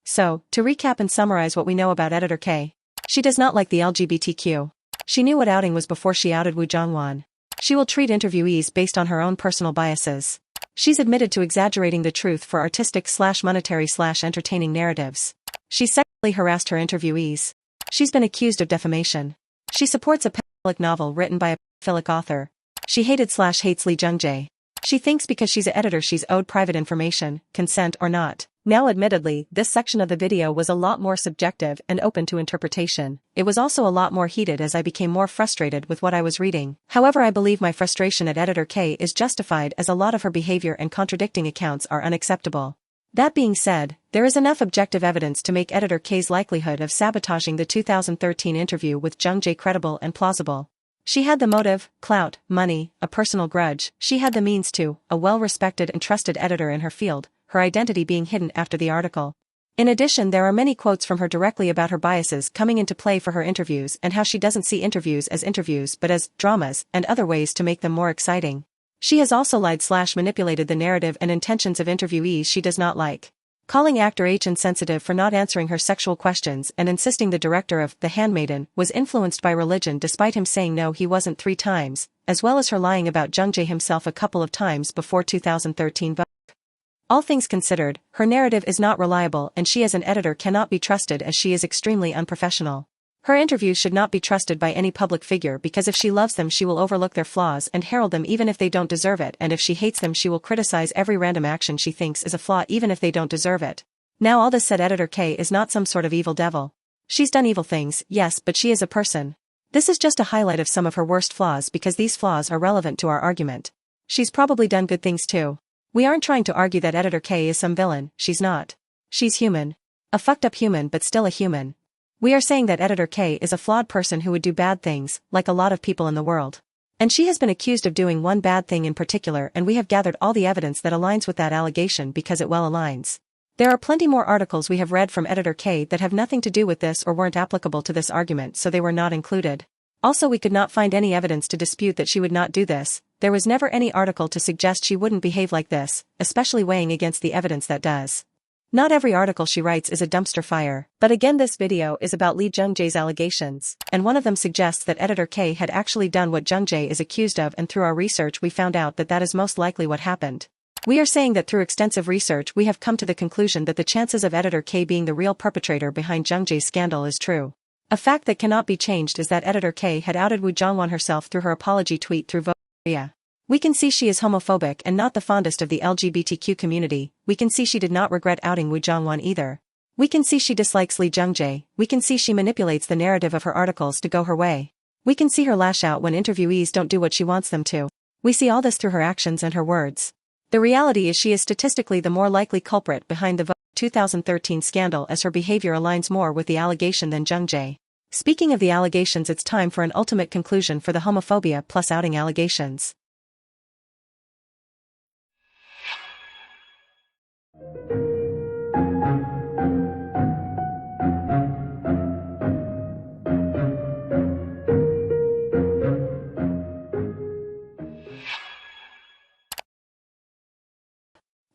So, to recap and summarize what we know about editor K. She does not like the LGBTQ. She knew what outing was before she outed Woo Jong-won. She will treat interviewees based on her own personal biases. She's admitted to exaggerating the truth for artistic/monetary/entertaining narratives. She sexually harassed her interviewees. She's been accused of defamation. She supports a pedophilic novel written by a pedophilic author. She hates Lee Jung-jae. She thinks because she's an editor she's owed private information, consent or not. Now admittedly, this section of the video was a lot more subjective and open to interpretation. It was also a lot more heated as I became more frustrated with what I was reading. However, I believe my frustration at Editor K is justified as a lot of her behavior and contradicting accounts are unacceptable. That being said, there is enough objective evidence to make Editor K's likelihood of sabotaging the 2013 interview with Jung-jae credible and plausible. She had the motive, clout, money, a personal grudge. She had the means to, a well-respected and trusted editor in her field, her identity being hidden after the article. In addition, there are many quotes from her directly about her biases coming into play for her interviews and how she doesn't see interviews as interviews but as dramas and other ways to make them more exciting. She has also lied/manipulated the narrative and intentions of interviewees she does not like. Calling actor H insensitive for not answering her sexual questions and insisting the director of The Handmaiden was influenced by religion despite him saying no he wasn't 3 times, as well as her lying about Jung-jae himself a couple of times before 2013 Vogue. All things considered, her narrative is not reliable and she as an editor cannot be trusted as she is extremely unprofessional. Her interviews should not be trusted by any public figure because if she loves them she will overlook their flaws and herald them even if they don't deserve it, and if she hates them she will criticize every random action she thinks is a flaw even if they don't deserve it. Now all this said, Editor K is not some sort of evil devil. She's done evil things, yes, but she is a person. This is just a highlight of some of her worst flaws because these flaws are relevant to our argument. She's probably done good things too. We aren't trying to argue that Editor K is some villain, she's not. She's human. A fucked up human but still a human. We are saying that Editor K is a flawed person who would do bad things, like a lot of people in the world. And she has been accused of doing one bad thing in particular, and we have gathered all the evidence that aligns with that allegation because it well aligns. There are plenty more articles we have read from Editor K that have nothing to do with this or weren't applicable to this argument, so they were not included. Also, we could not find any evidence to dispute that she would not do this. There was never any article to suggest she wouldn't behave like this, especially weighing against the evidence that does. Not every article she writes is a dumpster fire, but again this video is about Lee Jung-jae's allegations, and one of them suggests that Editor K had actually done what Jung-jae is accused of, and through our research we found out that that is most likely what happened. We are saying that through extensive research we have come to the conclusion that the chances of Editor K being the real perpetrator behind Jung-jae's scandal is true. A fact that cannot be changed is that Editor K had outed Woo Jong-won herself through her apology tweet through Vogue Korea. We can see she is homophobic and not the fondest of the LGBTQ community. We can see she did not regret outing Woo Jong-won either. We can see she dislikes Lee Jung-jae. We can see she manipulates the narrative of her articles to go her way. We can see her lash out when interviewees don't do what she wants them to. We see all this through her actions and her words. The reality is she is statistically the more likely culprit behind the Vogue 2013 scandal as her behavior aligns more with the allegation than Jung-jae. Speaking of the allegations, it's time for an ultimate conclusion for the homophobia plus outing allegations.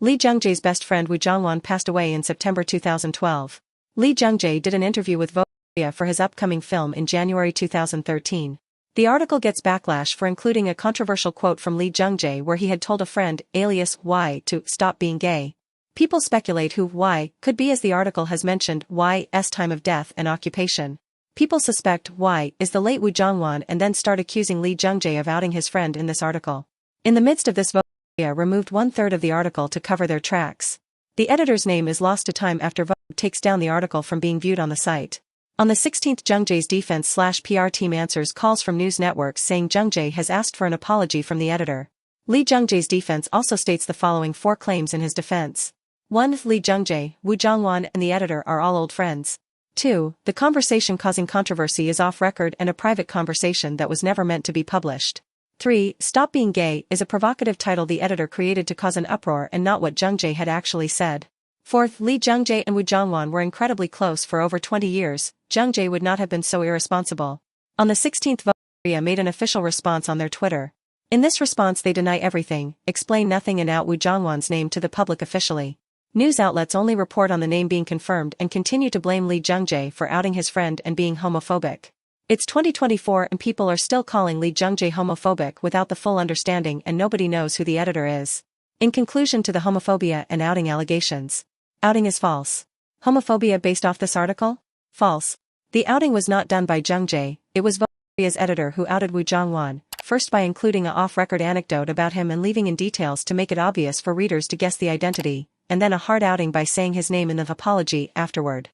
Lee Jung-jae's best friend Woo Jong-won passed away in September 2012. Lee Jung-jae did an interview with Vogue Korea for his upcoming film in January 2013. The article gets backlash for including a controversial quote from Lee Jung-jae where he had told a friend, alias Y, to stop being gay. People speculate who Y could be as the article has mentioned Y's time of death and occupation. People suspect Y is the late Woo Jong-won and then start accusing Lee Jung-jae of outing his friend in this article. In the midst of this, Vogue Korea removed 1/3 of the article to cover their tracks. The editor's name is lost to time after Vogue takes down the article from being viewed on the site. On the 16th, Jung-jae's defense/PR team answers calls from news networks saying Jung-jae has asked for an apology from the editor. Lee Jung-jae's defense also states the following 4 claims in his defense. 1. Lee Jung-jae, Woo Jong-won, and the editor are all old friends. 2. The conversation causing controversy is off record and a private conversation that was never meant to be published. 3. Stop Being Gay is a provocative title the editor created to cause an uproar and not what Jung-jae had actually said. 4th, Lee Jung-jae and Woo Jong-won were incredibly close for over 20 years. Jung-jae would not have been so irresponsible. On the 16th, Vogue Korea made an official response on their Twitter. In this response they deny everything, explain nothing and out Woo Jong-won's name to the public officially. News outlets only report on the name being confirmed and continue to blame Lee Jung-jae for outing his friend and being homophobic. It's 2024 and people are still calling Lee Jung-jae homophobic without the full understanding, and nobody knows who the editor is. In conclusion to the homophobia and outing allegations, outing is false. Homophobia based off this article? False. The outing was not done by Jung-jae, it was Vogue's editor who outed Woo Jong-won, first by including a off-record anecdote about him and leaving in details to make it obvious for readers to guess the identity, and then a hard outing by saying his name in the apology afterward.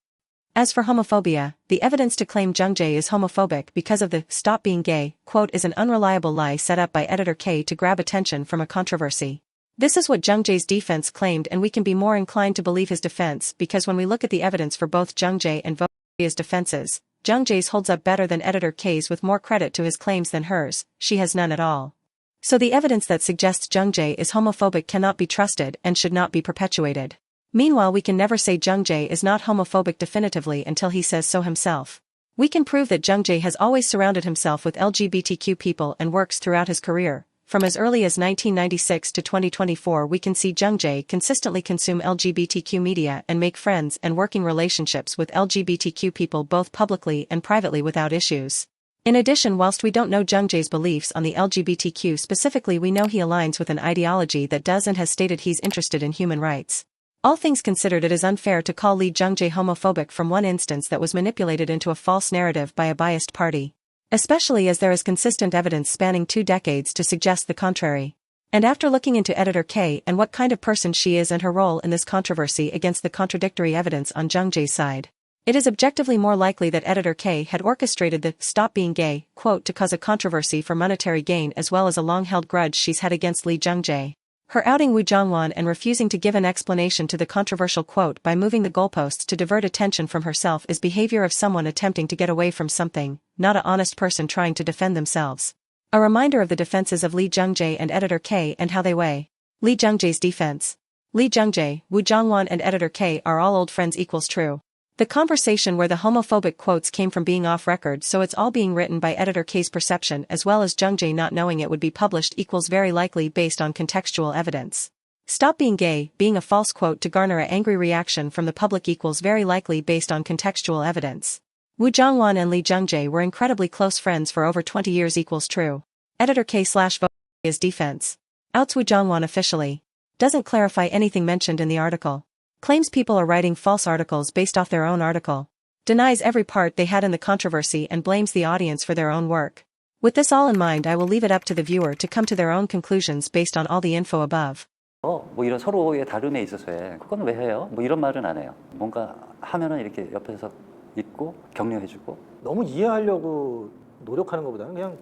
As for homophobia, the evidence to claim Jung-jae is homophobic because of the "stop being gay" quote is an unreliable lie set up by editor K to grab attention from a controversy. This is what Jung-jae's defense claimed, and we can be more inclined to believe his defense because when we look at the evidence for both Jung-jae and Vogue's defenses, Jung-jae's holds up better than editor K's with more credit to his claims than hers, she has none at all. So the evidence that suggests Jung-jae is homophobic cannot be trusted and should not be perpetuated. Meanwhile, we can never say Jung-jae is not homophobic definitively until he says so himself. We can prove that Jung-jae has always surrounded himself with LGBTQ people and works throughout his career. From as early as 1996 to 2024 we can see Jung-jae consistently consume LGBTQ media and make friends and working relationships with LGBTQ people both publicly and privately without issues. In addition, whilst we don't know Jung-jae's beliefs on the LGBTQ specifically, we know he aligns with an ideology that does and has stated he's interested in human rights. All things considered, it is unfair to call Lee Jung-jae homophobic from one instance that was manipulated into a false narrative by a biased party. Especially as there is consistent evidence spanning 2 decades to suggest the contrary. And after looking into editor K and what kind of person she is and her role in this controversy against the contradictory evidence on Jung-jae's side, it is objectively more likely that editor K had orchestrated the "stop being gay" quote to cause a controversy for monetary gain as well as a long-held grudge she's had against Lee Jung-jae. Her outing Woo Jong-won and refusing to give an explanation to the controversial quote by moving the goalposts to divert attention from herself is behavior of someone attempting to get away from something, not an honest person trying to defend themselves. A reminder of the defenses of Lee Jung-jae and editor K and how they weigh. Lee Jung-jae's defense. Lee Jung-jae, Woo Jong-won and editor K are all old friends equals true. The conversation where the homophobic quotes came from being off record, so it's all being written by editor K's perception as well as Jung-jae not knowing it would be published equals very likely based on contextual evidence. Stop being gay, being a false quote to garner an angry reaction from the public equals very likely based on contextual evidence. Woo Jong-won and Lee Jung-jae were incredibly close friends for over 20 years equals true. Editor K/Vogue's defense. Outs Woo Jong-won officially. Doesn't clarify anything mentioned in the article. Claims people are writing false articles based off their own article. Denies every part they had in the controversy and blames the audience for their own work. With this all in mind, I will leave it up to the viewer to come to their own conclusions based on all the info above. 뭐 이런 서로의 다름에 있어서의 그건 왜 해요? 뭐 이런 말은 안 해요. 뭔가 하면은 이렇게 옆에서 있고 격려해주고. 너무 이해하려고 노력하는 것보다는 그냥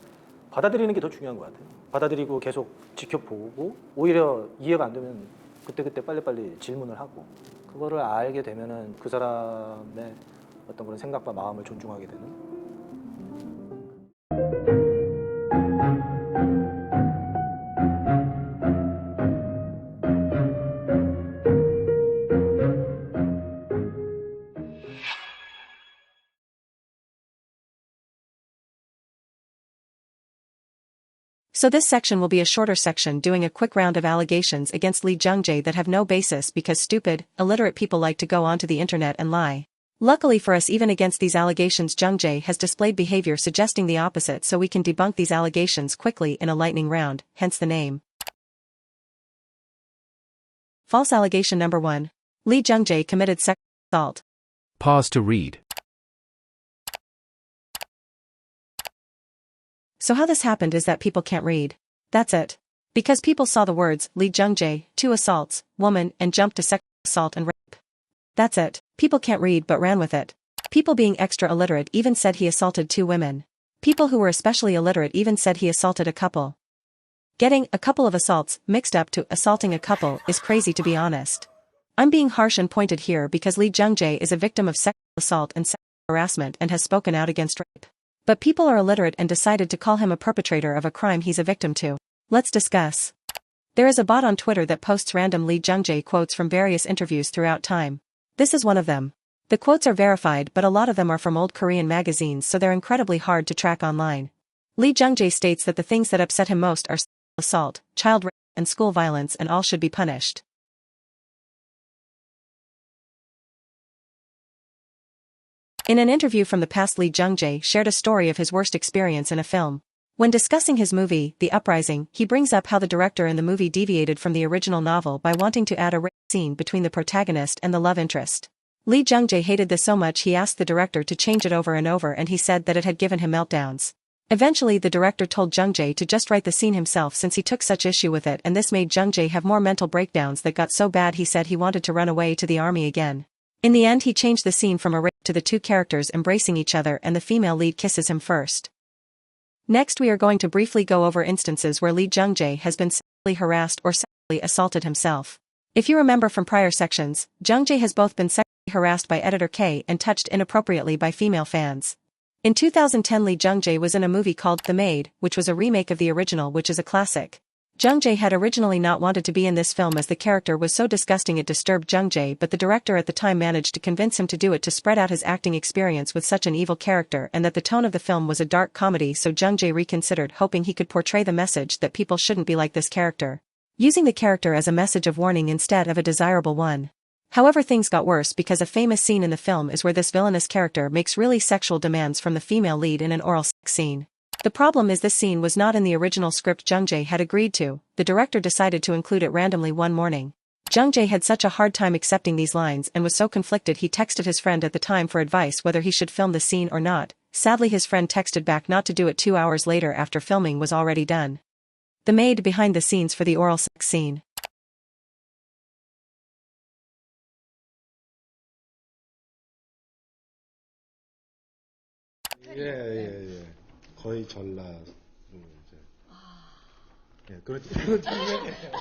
받아들이는 게 더 중요한 것 같아요. 받아들이고 계속 지켜보고 오히려 이해가 안 되면 그때그때 빨리빨리 질문을 하고 그거를 알게 되면은 그 사람의 어떤 그런 생각과 마음을 존중하게 되는. So this section will be a shorter section doing a quick round of allegations against Lee Jung-jae that have no basis because stupid, illiterate people like to go onto the internet and lie. Luckily for us, even against these allegations, Jung-jae has displayed behavior suggesting the opposite, so we can debunk these allegations quickly in a lightning round, hence the name. False allegation number 1. Lee Jung-jae committed sexual assault. Pause to read. So how this happened is that people can't read. That's it. Because people saw the words, Lee Jung-jae, 2 assaults, woman, and jumped to sexual assault and rape. That's it. People can't read but ran with it. People being extra illiterate even said he assaulted 2 women. People who were especially illiterate even said he assaulted a couple. Getting a couple of assaults mixed up to assaulting a couple is crazy, to be honest. I'm being harsh and pointed here because Lee Jung-jae is a victim of sexual assault and sexual harassment and has spoken out against rape. But people are illiterate and decided to call him a perpetrator of a crime he's a victim to. Let's discuss. There is a bot on Twitter that posts random Lee Jung-jae quotes from various interviews throughout time. This is one of them. The quotes are verified, but a lot of them are from old Korean magazines, so they're incredibly hard to track online. Lee Jung-jae states that the things that upset him most are sexual assault, child rape, and school violence, and all should be punished. In an interview from the past, Lee Jung-jae shared a story of his worst experience in a film. When discussing his movie, The Uprising, he brings up how the director in the movie deviated from the original novel by wanting to add a rape scene between the protagonist and the love interest. Lee Jung-jae hated this so much he asked the director to change it over and over, and he said that it had given him meltdowns. Eventually the director told Jung-jae to just write the scene himself since he took such issue with it, and this made Jung-jae have more mental breakdowns that got so bad he said he wanted to run away to the army again. In the end he changed the scene from a rape to the two characters embracing each other and the female lead kisses him first. Next we are going to briefly go over instances where Lee Jung-jae has been sexually harassed or sexually assaulted himself. If you remember from prior sections, Jung-jae has both been sexually harassed by editor K and touched inappropriately by female fans. In 2010 Lee Jung-jae was in a movie called The Maid, which was a remake of the original, which is a classic. Jung-jae had originally not wanted to be in this film as the character was so disgusting it disturbed Jung-jae, but the director at the time managed to convince him to do it to spread out his acting experience with such an evil character, and that the tone of the film was a dark comedy, so Jung-jae reconsidered, hoping he could portray the message that people shouldn't be like this character, using the character as a message of warning instead of a desirable one. However, things got worse because a famous scene in the film is where this villainous character makes really sexual demands from the female lead in an oral sex scene. The problem is this scene was not in the original script Jung-jae had agreed to. The director decided to include it randomly one morning. Jung-jae had such a hard time accepting these lines and was so conflicted he texted his friend at the time for advice whether he should film the scene or not. Sadly his friend texted back not to do it 2 hours later after filming was already done. The maid behind the scenes for the oral sex scene. 예. 거의 전라.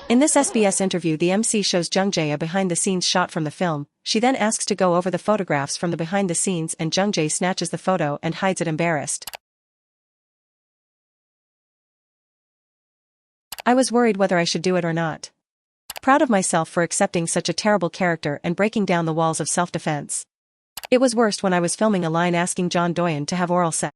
In this SBS interview the MC shows Jung-jae a behind-the-scenes shot from the film. She then asks to go over the photographs from the behind-the-scenes and Jung-jae snatches the photo and hides it embarrassed. I was worried whether I should do it or not. Proud of myself for accepting such a terrible character and breaking down the walls of self-defense. It was worst when I was filming a line asking John Doyen to have oral sex.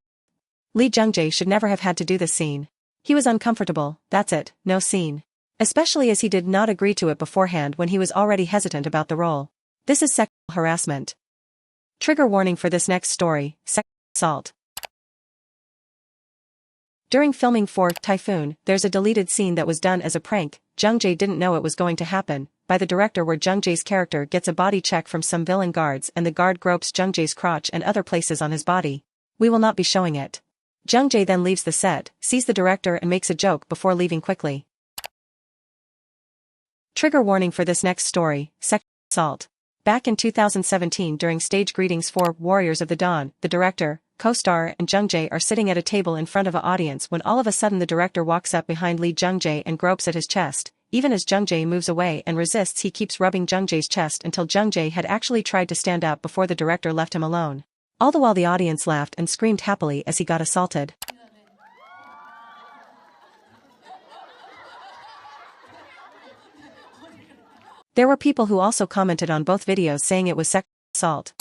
Lee Jung-jae should never have had to do this scene. He was uncomfortable, that's it, no scene. Especially as he did not agree to it beforehand when he was already hesitant about the role. This is sexual harassment. Trigger warning for this next story, sexual assault. During filming for Typhoon, there's a deleted scene that was done as a prank. Jung-jae didn't know it was going to happen, by the director, where Jung-jae's character gets a body check from some villain guards and the guard gropes Jung-jae's crotch and other places on his body. We will not be showing it. Jung-jae then leaves the set, sees the director and makes a joke before leaving quickly. Trigger warning for this next story, sexual assault. Back in 2017 during stage greetings for Warriors of the Dawn, the director, co-star and Jung-jae are sitting at a table in front of an audience when all of a sudden the director walks up behind Lee Jung-jae and gropes at his chest. Even as Jung-jae moves away and resists, he keeps rubbing Jung-jae's chest until Jung-jae had actually tried to stand up before the director left him alone. All the while the audience laughed and screamed happily as he got assaulted. There were people who also commented on both videos saying it was sexual assault.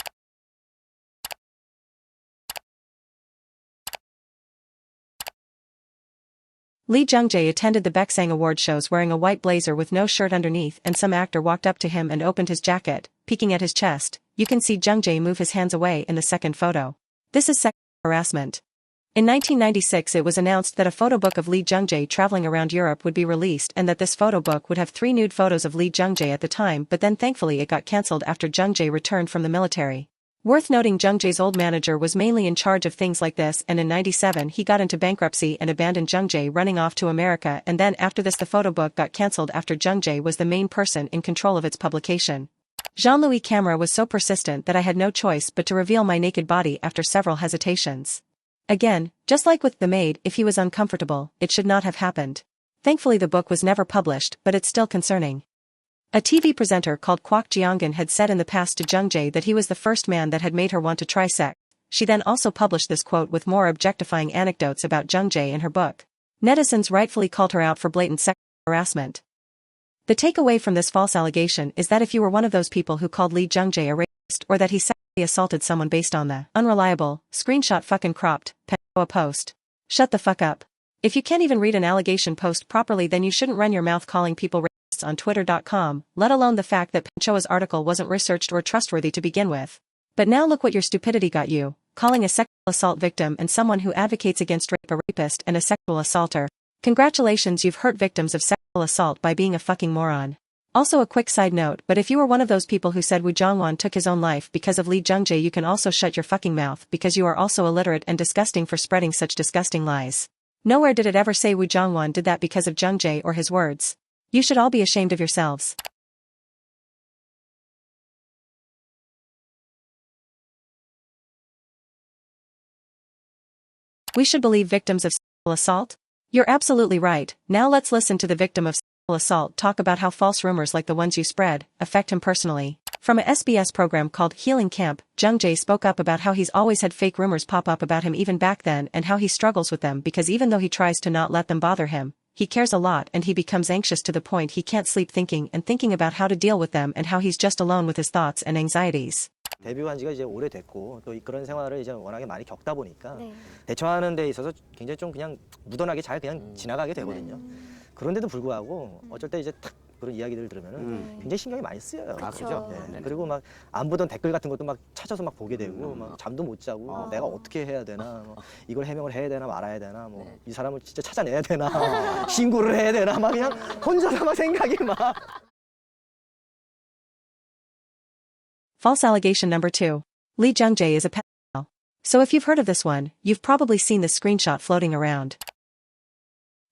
Lee Jung-jae attended the Baeksang award shows wearing a white blazer with no shirt underneath, and some actor walked up to him and opened his jacket, peeking at his chest. You can see Jung-jae move his hands away in the second photo. This is sexual harassment. In 1996 it was announced that a photo book of Lee Jung-jae traveling around Europe would be released and that this photo book would have 3 nude photos of Lee Jung-jae at the time, but then thankfully it got cancelled after Jung-jae returned from the military. Worth noting, Jung-jae's old manager was mainly in charge of things like this, and in 97 he got into bankruptcy and abandoned Jung-jae, running off to America, and then after this the photo book got cancelled after Jung-jae was the main person in control of its publication. Jean-Louis' camera was so persistent that I had no choice but to reveal my naked body after several hesitations. Again, just like with The Maid, if he was uncomfortable, it should not have happened. Thankfully the book was never published, but it's still concerning. A TV presenter called Kwak Jeongan had said in the past to Jung-jae that he was the first man that had made her want to try sex. She then also published this quote with more objectifying anecdotes about Jung-jae in her book. Netizens rightfully called her out for blatant sexual harassment. The takeaway from this false allegation is that if you were one of those people who called Lee Jung-jae a rapist or that he sexually assaulted someone based on the unreliable, screenshot fucking cropped, a post, shut the fuck up. If you can't even read an allegation post properly, then you shouldn't run your mouth calling people rapists on Twitter.com, let alone the fact that Panchoa's article wasn't researched or trustworthy to begin with. But now look what your stupidity got you, calling a sexual assault victim and someone who advocates against rape a rapist and a sexual assaulter. Congratulations, you've hurt victims of sexual assault by being a fucking moron. Also a quick side note, but if you were one of those people who said Woo Jong-won took his own life because of Lee Jung-jae, you can also shut your fucking mouth because you are also illiterate and disgusting for spreading such disgusting lies. Nowhere did it ever say Woo Jong-won did that because of Jung-jae or his words. You should all be ashamed of yourselves. We should believe victims of sexual assault? You're absolutely right. Now let's listen to the victim of sexual assault talk about how false rumors like the ones you spread affect him personally. From a SBS program called Healing Camp, Jung-jae spoke up about how he's always had fake rumors pop up about him even back then and how he struggles with them because even though he tries to not let them bother him, he cares a lot and he becomes anxious to the point he can't sleep thinking about how to deal with them and how he's just alone with his thoughts and anxieties. 데뷔한 지가 이제 오래됐고 또 그런 생활을 이제 워낙에 많이 겪다 보니까 대처하는 데 있어서 굉장히 좀 그냥 무던하게 잘 그냥 지나가게 되거든요. 그런데도 불구하고 어쩔 때 이제 탁 그런 이야기들을 들으면은 굉장히 신경이 많이 쓰여요. 아, 그죠? 네. 그리고 막 안 보던 댓글 같은 것도 막 찾아서 막 보게 되고 막 잠도 못 자고 내가 어떻게 해야 되나 뭐 이걸 해명을 해야 되나 말아야 되나 뭐 이 사람을 진짜 찾아내야 되나 신고를 해야 되나 막 그냥 혼자서 막 생각이 막 False allegation number 2. Lee Jung-jae is a pedophile. So if you've heard of this one, you've probably seen this screenshot floating around.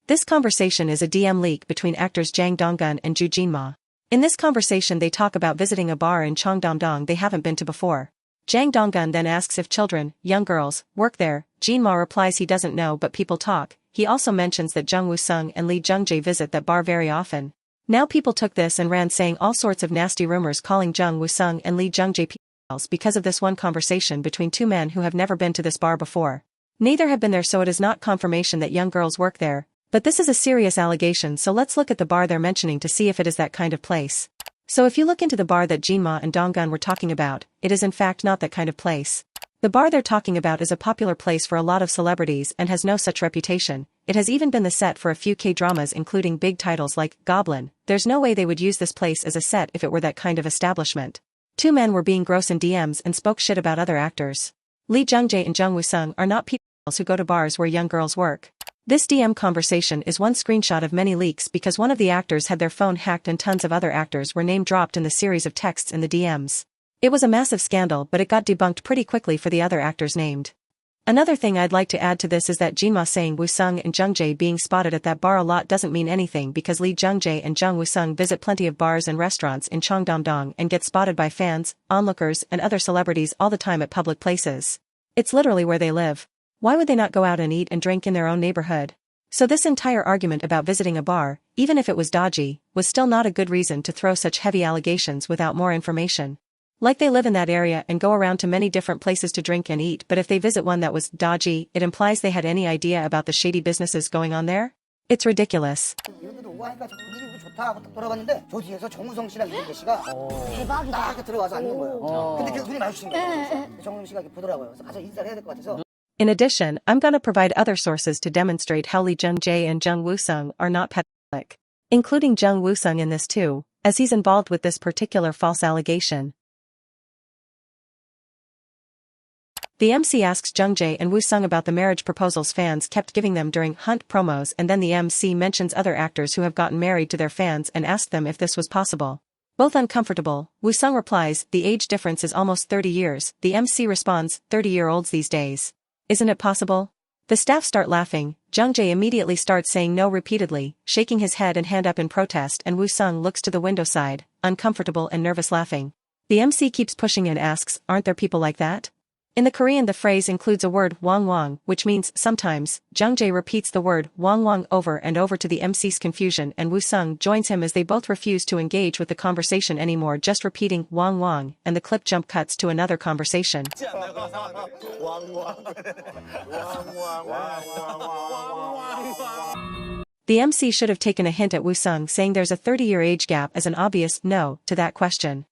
This conversation is a DM leak between actors Jang Dong-gun and Joo Jin-ma. In this conversation they talk about visiting a bar in Cheongdam-dong they haven't been to before. Jang Dong-gun then asks if children, young girls, work there. Jin-ma replies he doesn't know but people talk. He also mentions that Jung Woo-sung and Lee Jung-jae visit that bar very often. Now people took this and ran saying all sorts of nasty rumors calling Jung Woo-sung and Lee Jung-jae pedophiles because of this one conversation between two men who have never been to this bar before. Neither have been there, so it is not confirmation that young girls work there, but this is a serious allegation, so let's look at the bar they're mentioning to see if it is that kind of place. So if you look into the bar that Jin-ma and Dong-gun were talking about, it is in fact not that kind of place. The bar they're talking about is a popular place for a lot of celebrities and has no such reputation. It has even been the set for a few K-dramas including big titles like Goblin. There's no way they would use this place as a set if it were that kind of establishment. Two men were being gross in DMs and spoke shit about other actors. Lee Jung-jae and Jung Woo-sung are not pedophiles who go to bars where young girls work. This DM conversation is one screenshot of many leaks because one of the actors had their phone hacked and tons of other actors were name-dropped in the series of texts in the DMs. It was a massive scandal, but it got debunked pretty quickly for the other actors named. Another thing I'd like to add to this is that Jin-ma saying Woo-sung and Jung-jae being spotted at that bar a lot doesn't mean anything because Lee Jung-jae and Jung Woo-sung visit plenty of bars and restaurants in Cheongdam-dong and get spotted by fans, onlookers, and other celebrities all the time at public places. It's literally where they live. Why would they not go out and eat and drink in their own neighborhood? So this entire argument about visiting a bar, even if it was dodgy, was still not a good reason to throw such heavy allegations without more information. Like they live in that area and go around to many different places to drink and eat, but if they visit one that was dodgy, it implies they had any idea about the shady businesses going on there? It's ridiculous. 돌아봤는데 저 뒤에서 정우성 씨랑 이은재 씨가 대박이다 딱 들어와서 앉는 거예요. 근데 그 눈이 마주친 거예요. 정우성 씨가 이렇게 보더라고요. 그래서 가서 인사를 해야 될 것 같아서. In addition, I'm gonna provide other sources to demonstrate how Lee Jung-jae and Jung Woo-sung are not pedophilic, including Jung Woo-sung in this too, as he's involved with this particular false allegation. The MC asks Jung-jae and Woo-sung about the marriage proposals fans kept giving them during Hunt promos, and then the MC mentions other actors who have gotten married to their fans and asked them if this was possible. Both uncomfortable, Woo-sung replies, the age difference is almost 30 years, the MC responds, 30-year-olds these days. Isn't it possible? The staff start laughing, Jung-jae immediately starts saying no repeatedly, shaking his head and hand up in protest, and Woo-sung looks to the window side, uncomfortable and nervous laughing. The MC keeps pushing and asks, aren't there people like that? In the Korean the phrase includes a word wang-wang, which means sometimes. Jung-jae repeats the word wang-wang over and over to the MC's confusion, and Woo-sung joins him as they both refuse to engage with the conversation anymore, just repeating wang-wang, and the clip jump cuts to another conversation. The MC should have taken a hint at Woo-sung saying there's a 30-year age gap as an obvious no to that question.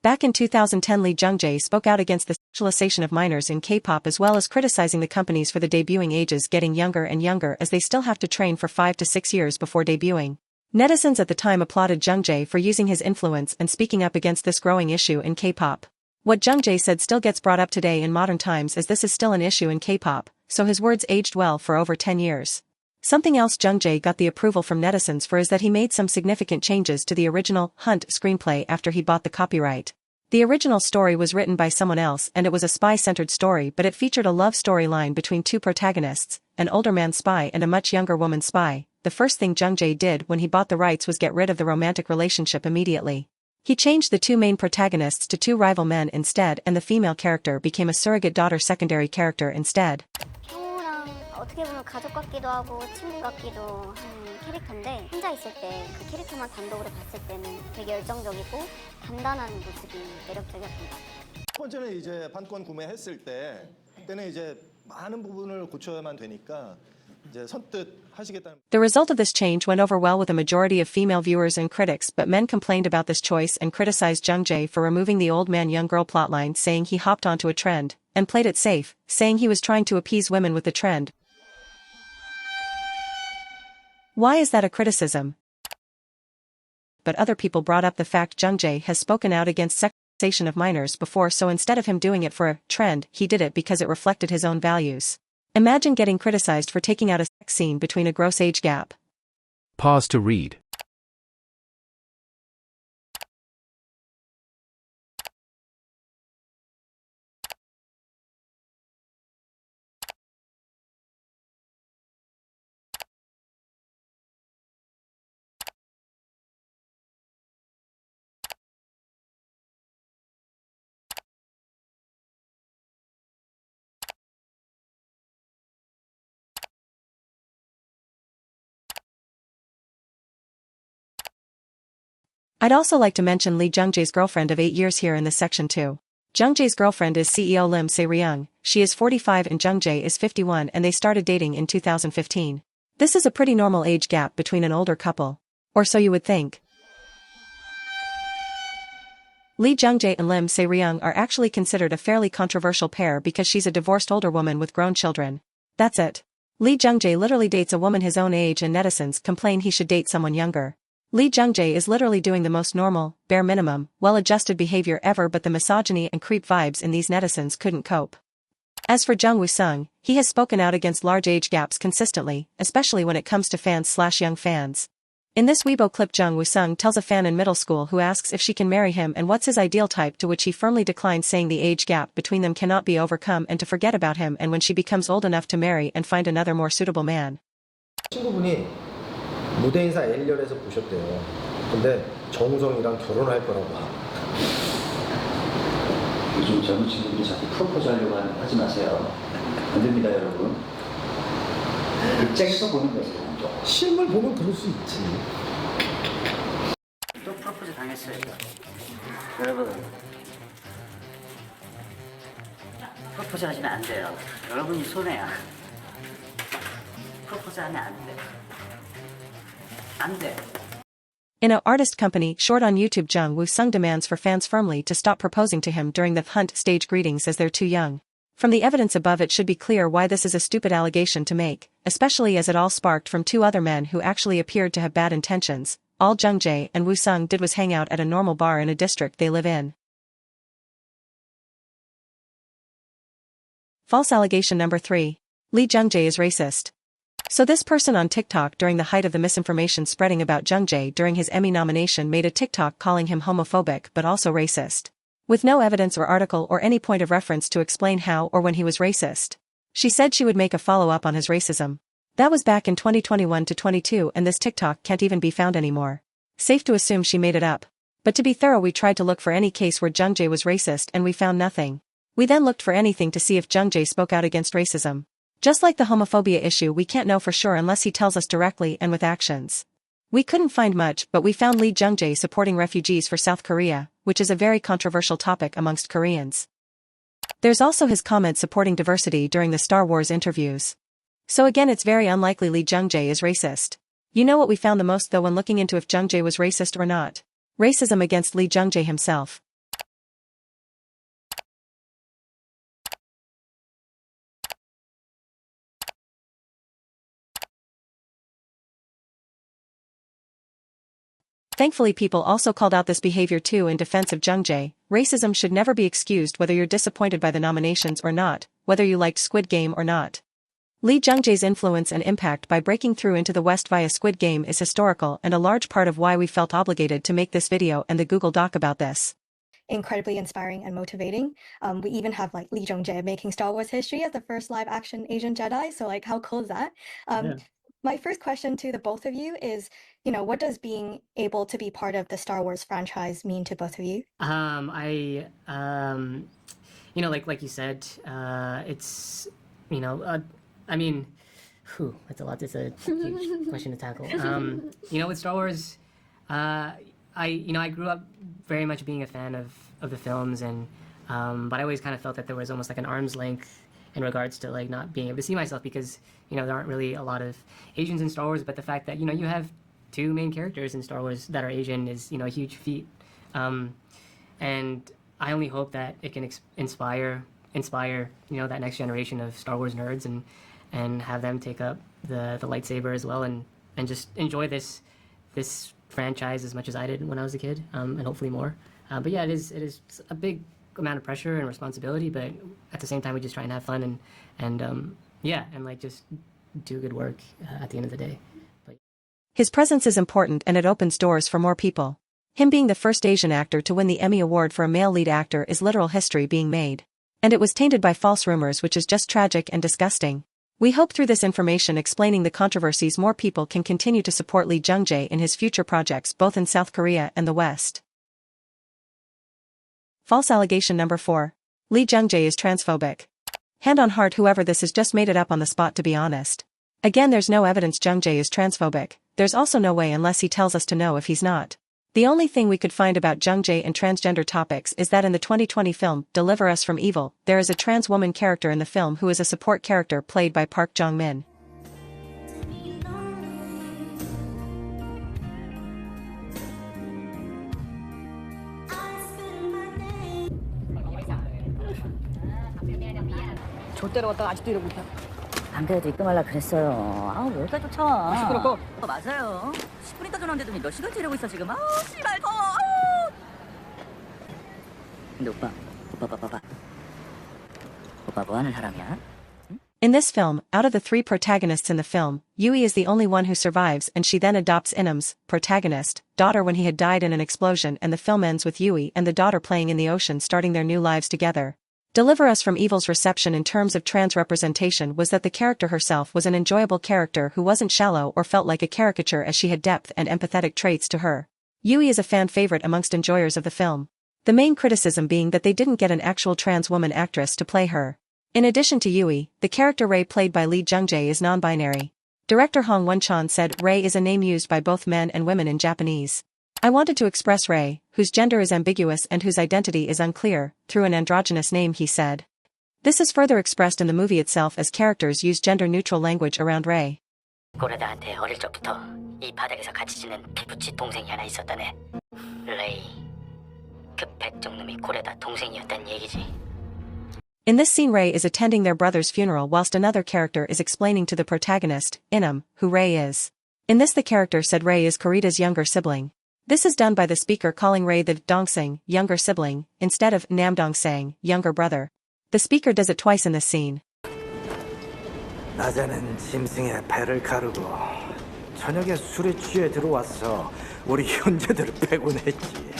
Back in 2010 Lee Jung-jae spoke out against the sexualization of minors in K-pop as well as criticizing the companies for the debuting ages getting younger and younger as they still have to train for 5 to 6 years before debuting. Netizens at the time applauded Jung-jae for using his influence and speaking up against this growing issue in K-pop. What jung-jae said still gets brought up today in modern times as this is still an issue in K-pop, so his words aged well for over 10 years. Something else jung-jae got the approval from netizens for is that he made some significant changes to the original Hunt screenplay after he bought the copyright. The original story was written by someone else and it was a spy-centered story, but it featured a love storyline between two protagonists, an older man spy and a much younger woman spy. The first thing jung-jae did when he bought the rights was get rid of the romantic relationship immediately. He changed the two main protagonists to two rival men instead, and the female character became a surrogate daughter secondary character instead. 형우랑 어떻게 보면 가족 같기도 하고 친구 같기도 한 캐릭터인데 혼자 있을 때 그 캐릭터만 단독으로 봤을 때는 되게 열정적이고 단단한 모습이 매력적이었던 것 같아요. 첫 번째는 이제 판권 구매했을 때 그때는 이제 많은 부분을 고쳐야만 되니까 이제 선뜻 하시겠다는. The result of this change went over well with a majority of female viewers and critics, but men complained about this choice and criticized jung-jae for removing the old man young girl plotline, saying he hopped onto a trend and played it safe, saying he was trying to appease women with the trend. Why is that a criticism? But other people brought up the fact jung-jae has spoken out against sexualization of minors before, so instead of him doing it for a trend, he did it because it reflected his own values. Imagine getting criticized for taking out a sex scene between a gross age gap. Pause to read. I'd also like to mention Lee Jung-jae's girlfriend of 8 years here in this section too. Jung-jae's girlfriend is CEO Lim Se-ryung. She is 45 and Jung-jae is 51 and they started dating in 2015. This is a pretty normal age gap between an older couple. Or so you would think. Lee Jung-jae and Lim Se-ryung are actually considered a fairly controversial pair because she's a divorced older woman with grown children. That's it. Lee Jung-jae literally dates a woman his own age and netizens complain he should date someone younger. Lee Jung-jae is literally doing the most normal, bare minimum, well-adjusted behavior ever, but the misogyny and creep vibes in these netizens couldn't cope. As for Jung Woo-sung, he has spoken out against large age gaps consistently, especially when it comes to fans/young fans. In this Weibo clip, Jung Woo-sung tells a fan in middle school who asks if she can marry him and what's his ideal type, to which he firmly declines, saying the age gap between them cannot be overcome and to forget about him and when she becomes old enough to marry and find another more suitable man. 친구분이 무대 인사 L열에서 보셨대요. 근데 정우성이랑 결혼할 거라고. 요즘 젊은 친구들이 자꾸 프로포즈 하려고 하지 마세요. 안 됩니다, 여러분. 입장에서 보는 거죠. 실물 보면 그럴 수 있지. 또 프로포즈 당했어요. 여러분, 프로포즈 하시면 안 돼요. 여러분이 손해야. 프로포즈 하면 안 돼. In an artist company short on YouTube, Jung Woo-sung demands for fans firmly to stop proposing to him during the Hunt stage greetings as they're too young. From the evidence above, it should be clear why this is a stupid allegation to make, especially as it all sparked from two other men who actually appeared to have bad intentions. All Jung-jae and Woo-sung did was hang out at a normal bar in a district they live in. False allegation number 3. Lee Jung-jae is racist. So this person on TikTok during the height of the misinformation spreading about Jung-jae during his Emmy nomination made a TikTok calling him homophobic but also racist. With no evidence or article or any point of reference to explain how or when he was racist. She said she would make a follow-up on his racism. That was back in 2021 to 22, and this TikTok can't even be found anymore. Safe to assume she made it up. But to be thorough, we tried to look for any case where Jung-jae was racist and we found nothing. We then looked for anything to see if Jung-jae spoke out against racism. Just like the homophobia issue, we can't know for sure unless he tells us directly and with actions. We couldn't find much, but we found Lee Jung-jae supporting refugees for South Korea, which is a very controversial topic amongst Koreans. There's also his comment supporting diversity during the Star Wars interviews. So again, it's very unlikely Lee Jung-jae is racist. You know what we found the most though when looking into if Jung-jae was racist or not? Racism against Lee Jung-jae himself. Thankfully, people also called out this behavior too in defense of Jung-jae. Racism should never be excused whether you're disappointed by the nominations or not, whether you liked Squid Game or not. Lee Jung-jae's influence and impact by breaking through into the West via Squid Game is historical and a large part of why we felt obligated to make this video and the Google Doc about this. Incredibly inspiring and motivating. We even have like Lee Jung-jae making Star Wars history as the first live-action Asian Jedi. So like, how cool is that? My first question to the both of you is, what does being able to be part of the Star Wars franchise mean to both of you? Like you said, it's, I mean, that's a lot. It's a huge question to tackle. With Star Wars, I grew up very much being a fan of the films, and but I always kind of felt that there was almost like an arm's length in regards to like not being able to see myself because there aren't really a lot of Asians in Star Wars. But the fact that you have two main characters in Star Wars that are Asian is a huge feat, and I only hope that it can inspire that next generation of Star Wars nerds and have them take up the lightsaber as well and just enjoy this franchise as much as I did when I was a kid, and hopefully more. But yeah, it is a big amount of pressure and responsibility, but at the same time we just try and have fun and like just do good work at the end of the day. His presence is important and it opens doors for more people. Him being the first Asian actor to win the Emmy Award for a male lead actor is literal history being made. And it was tainted by false rumors, which is just tragic and disgusting. We hope through this information explaining the controversies more people can continue to support Lee Jung-jae in his future projects both in South Korea and the West. False allegation number 4. Lee Jung-jae is transphobic. Hand on heart, whoever this is just made it up on the spot, to be honest. Again, there's no evidence Jung-jae is transphobic. There's also no way unless he tells us to know if he's not. The only thing we could find about Jung-jae and transgender topics is that in the 2020 film, Deliver Us from Evil, there is a trans woman character in the film who is a support character played by Park Jong-min. 좆대로 왔다가 아직도 이러고 있다. 안 그래도 입금하려 그랬어요. 왜 여기까지 쫓아와. 시끄럽고. 맞아요. 10분 있다 전화한데도 몇 시간째 이러고 있어 지금. 씨발 더워. 근데 오빠 봐봐. 오빠 뭐 하는 사람이야? In this film, out of the 3 protagonists in the film, Yui is the only one who survives and she then adopts Inam's, protagonist, daughter when he had died in an explosion, and the film ends with Yui and the daughter playing in the ocean starting their new lives together. Deliver Us from Evil's reception in terms of trans representation was that the character herself was an enjoyable character who wasn't shallow or felt like a caricature, as she had depth and empathetic traits to her. Yui is a fan favorite amongst enjoyers of the film. The main criticism being that they didn't get an actual trans woman actress to play her. In addition to Yui, the character Rei played by Lee Jung-jae is non-binary. Director Hong Won-chan said Rei is a name used by both men and women in Japanese. I wanted to express Rei, whose gender is ambiguous and whose identity is unclear, through an androgynous name, he said. This is further expressed in the movie itself as characters use gender-neutral language around Rei. 고레다한테 어릴 적부터 이 바닥에서 같이 지낸 피부치 동생이 하나 있었다네. 레이. 그 백정놈이 고레다 동생이었단 얘기지. In this scene, Rei is attending their brother's funeral whilst another character is explaining to the protagonist, Inam, who Rei is. In this, the character said Rei is Korita's younger sibling. This is done by the speaker calling Rei the Dongsang, younger sibling, instead of Nam Dongsang, younger brother. The speaker does it twice in this scene. 낮에는 짐승의 배를 가르고 저녁에 술에 취해 들어와서 우리 형제들을 패곤 했지.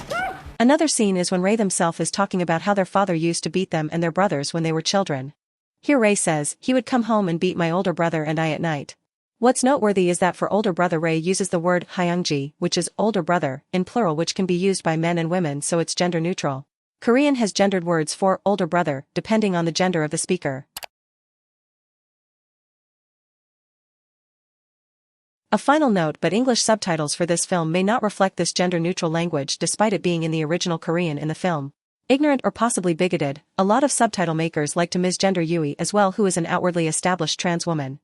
Another scene is when Rei themselves is talking about how their father used to beat them and their brothers when they were children. Here Rei says, he would come home and beat my older brother and I at night. What's noteworthy is that for older brother, Rei uses the word hyungji, which is older brother, in plural, which can be used by men and women, so it's gender neutral. Korean has gendered words for older brother, depending on the gender of the speaker. A final note, but English subtitles for this film may not reflect this gender-neutral language despite it being in the original Korean in the film. Ignorant or possibly bigoted, a lot of subtitle makers like to misgender Yui as well, who is an outwardly established trans woman.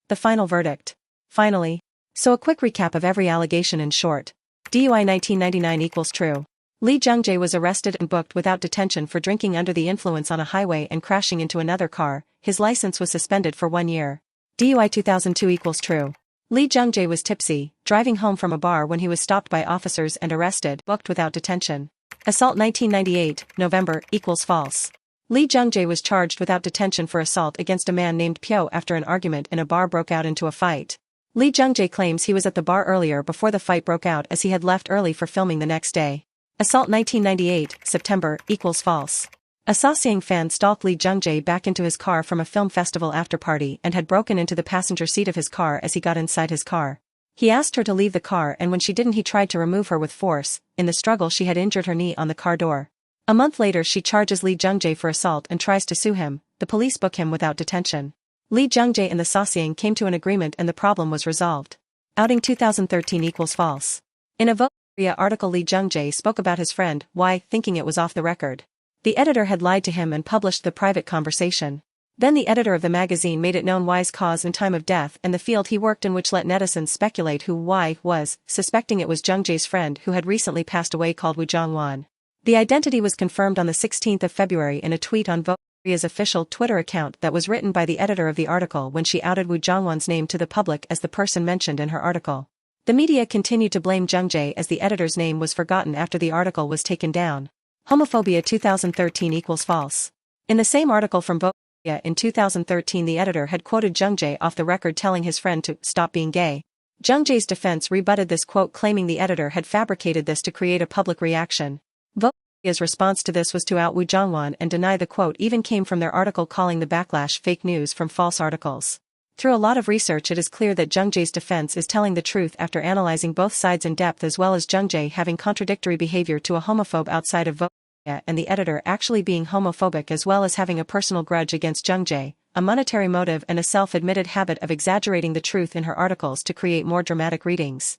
The final verdict. Finally. So a quick recap of every allegation in short. DUI 1999 equals true. Lee Jung-jae was arrested and booked without detention for drinking under the influence on a highway and crashing into another car. His license was suspended for 1 year. DUI 2002 equals true. Lee Jung-jae was tipsy, driving home from a bar when he was stopped by officers and arrested, booked without detention. Assault 1998, November, equals false. Lee Jung-jae was charged without detention for assault against a man named Pyo after an argument in a bar broke out into a fight. Lee Jung-jae claims he was at the bar earlier before the fight broke out as he had left early for filming the next day. Assault 1998, September, equals false. A Sasaengs fan stalked Lee Jung-jae back into his car from a film festival after-party and had broken into the passenger seat of his car as he got inside his car. He asked her to leave the car and when she didn't he tried to remove her with force. In the struggle she had injured her knee on the car door. A month later she charges Lee Jung-jae for assault and tries to sue him. The police book him without detention. Lee Jung-jae and the Sasaengs came to an agreement and the problem was resolved. Outing 2013 equals false. In a Vogue article Lee Jung-jae spoke about his friend, Y, thinking it was off the record. The editor had lied to him and published the private conversation. Then the editor of the magazine made it known Y's cause and time of death and the field he worked in which let netizens speculate who Y was, suspecting it was Jung-jae's friend who had recently passed away called Woo Jong-won. The identity was confirmed on the 16th of February in a tweet on Vogue's official Twitter account that was written by the editor of the article when she outed Woo Jong-won's name to the public as the person mentioned in her article. The media continued to blame Jung-jae as the editor's name was forgotten after the article was taken down. Homophobia 2013 equals false. In the same article from Vogue in 2013 the editor had quoted Jung-jae off the record telling his friend to stop being gay. Jung-jae's defense rebutted this quote claiming the editor had fabricated this to create a public reaction. Vogue's response to this was to out Woo Jong-won and deny the quote even came from their article calling the backlash fake news from false articles. Through a lot of research it is clear that Jung-jae's defense is telling the truth after analyzing both sides in depth as well as Jung-jae having contradictory behavior to a homophobe outside of Vogue and the editor actually being homophobic as well as having a personal grudge against Jung-jae, a monetary motive and a self-admitted habit of exaggerating the truth in her articles to create more dramatic readings.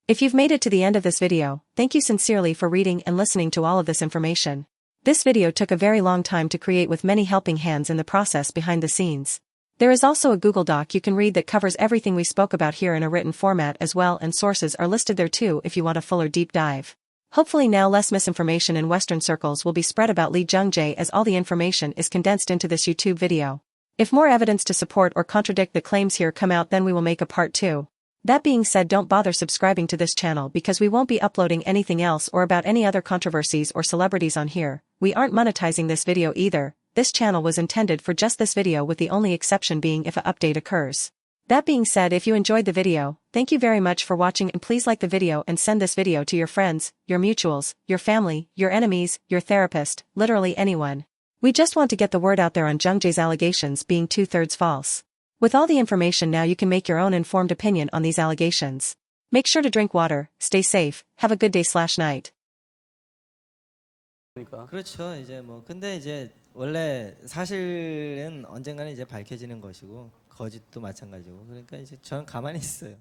If you've made it to the end of this video, thank you sincerely for reading and listening to all of this information. This video took a very long time to create with many helping hands in the process behind the scenes. There is also a Google Doc you can read that covers everything we spoke about here in a written format as well and sources are listed there too if you want a fuller deep dive. Hopefully now less misinformation in Western circles will be spread about Lee Jung-jae as all the information is condensed into this YouTube video. If more evidence to support or contradict the claims here come out then we will make a part 2. That being said don't bother subscribing to this channel because we won't be uploading anything else or about any other controversies or celebrities on here. We aren't monetizing this video either. This channel was intended for just this video with the only exception being if an update occurs. That being said if you enjoyed the video, thank you very much for watching and please like the video and send this video to your friends, your mutuals, your family, your enemies, your therapist, literally anyone. We just want to get the word out there on Jung-jae's allegations being 2/3 false. With all the information now you can make your own informed opinion on these allegations. Make sure to drink water, stay safe, have a good day/night. 그렇죠. 이제 뭐 근데 이제 원래 사실은 언젠가는 이제 밝혀지는 것이고 거짓도 마찬가지고 그러니까 이제 저는 가만히 있어요.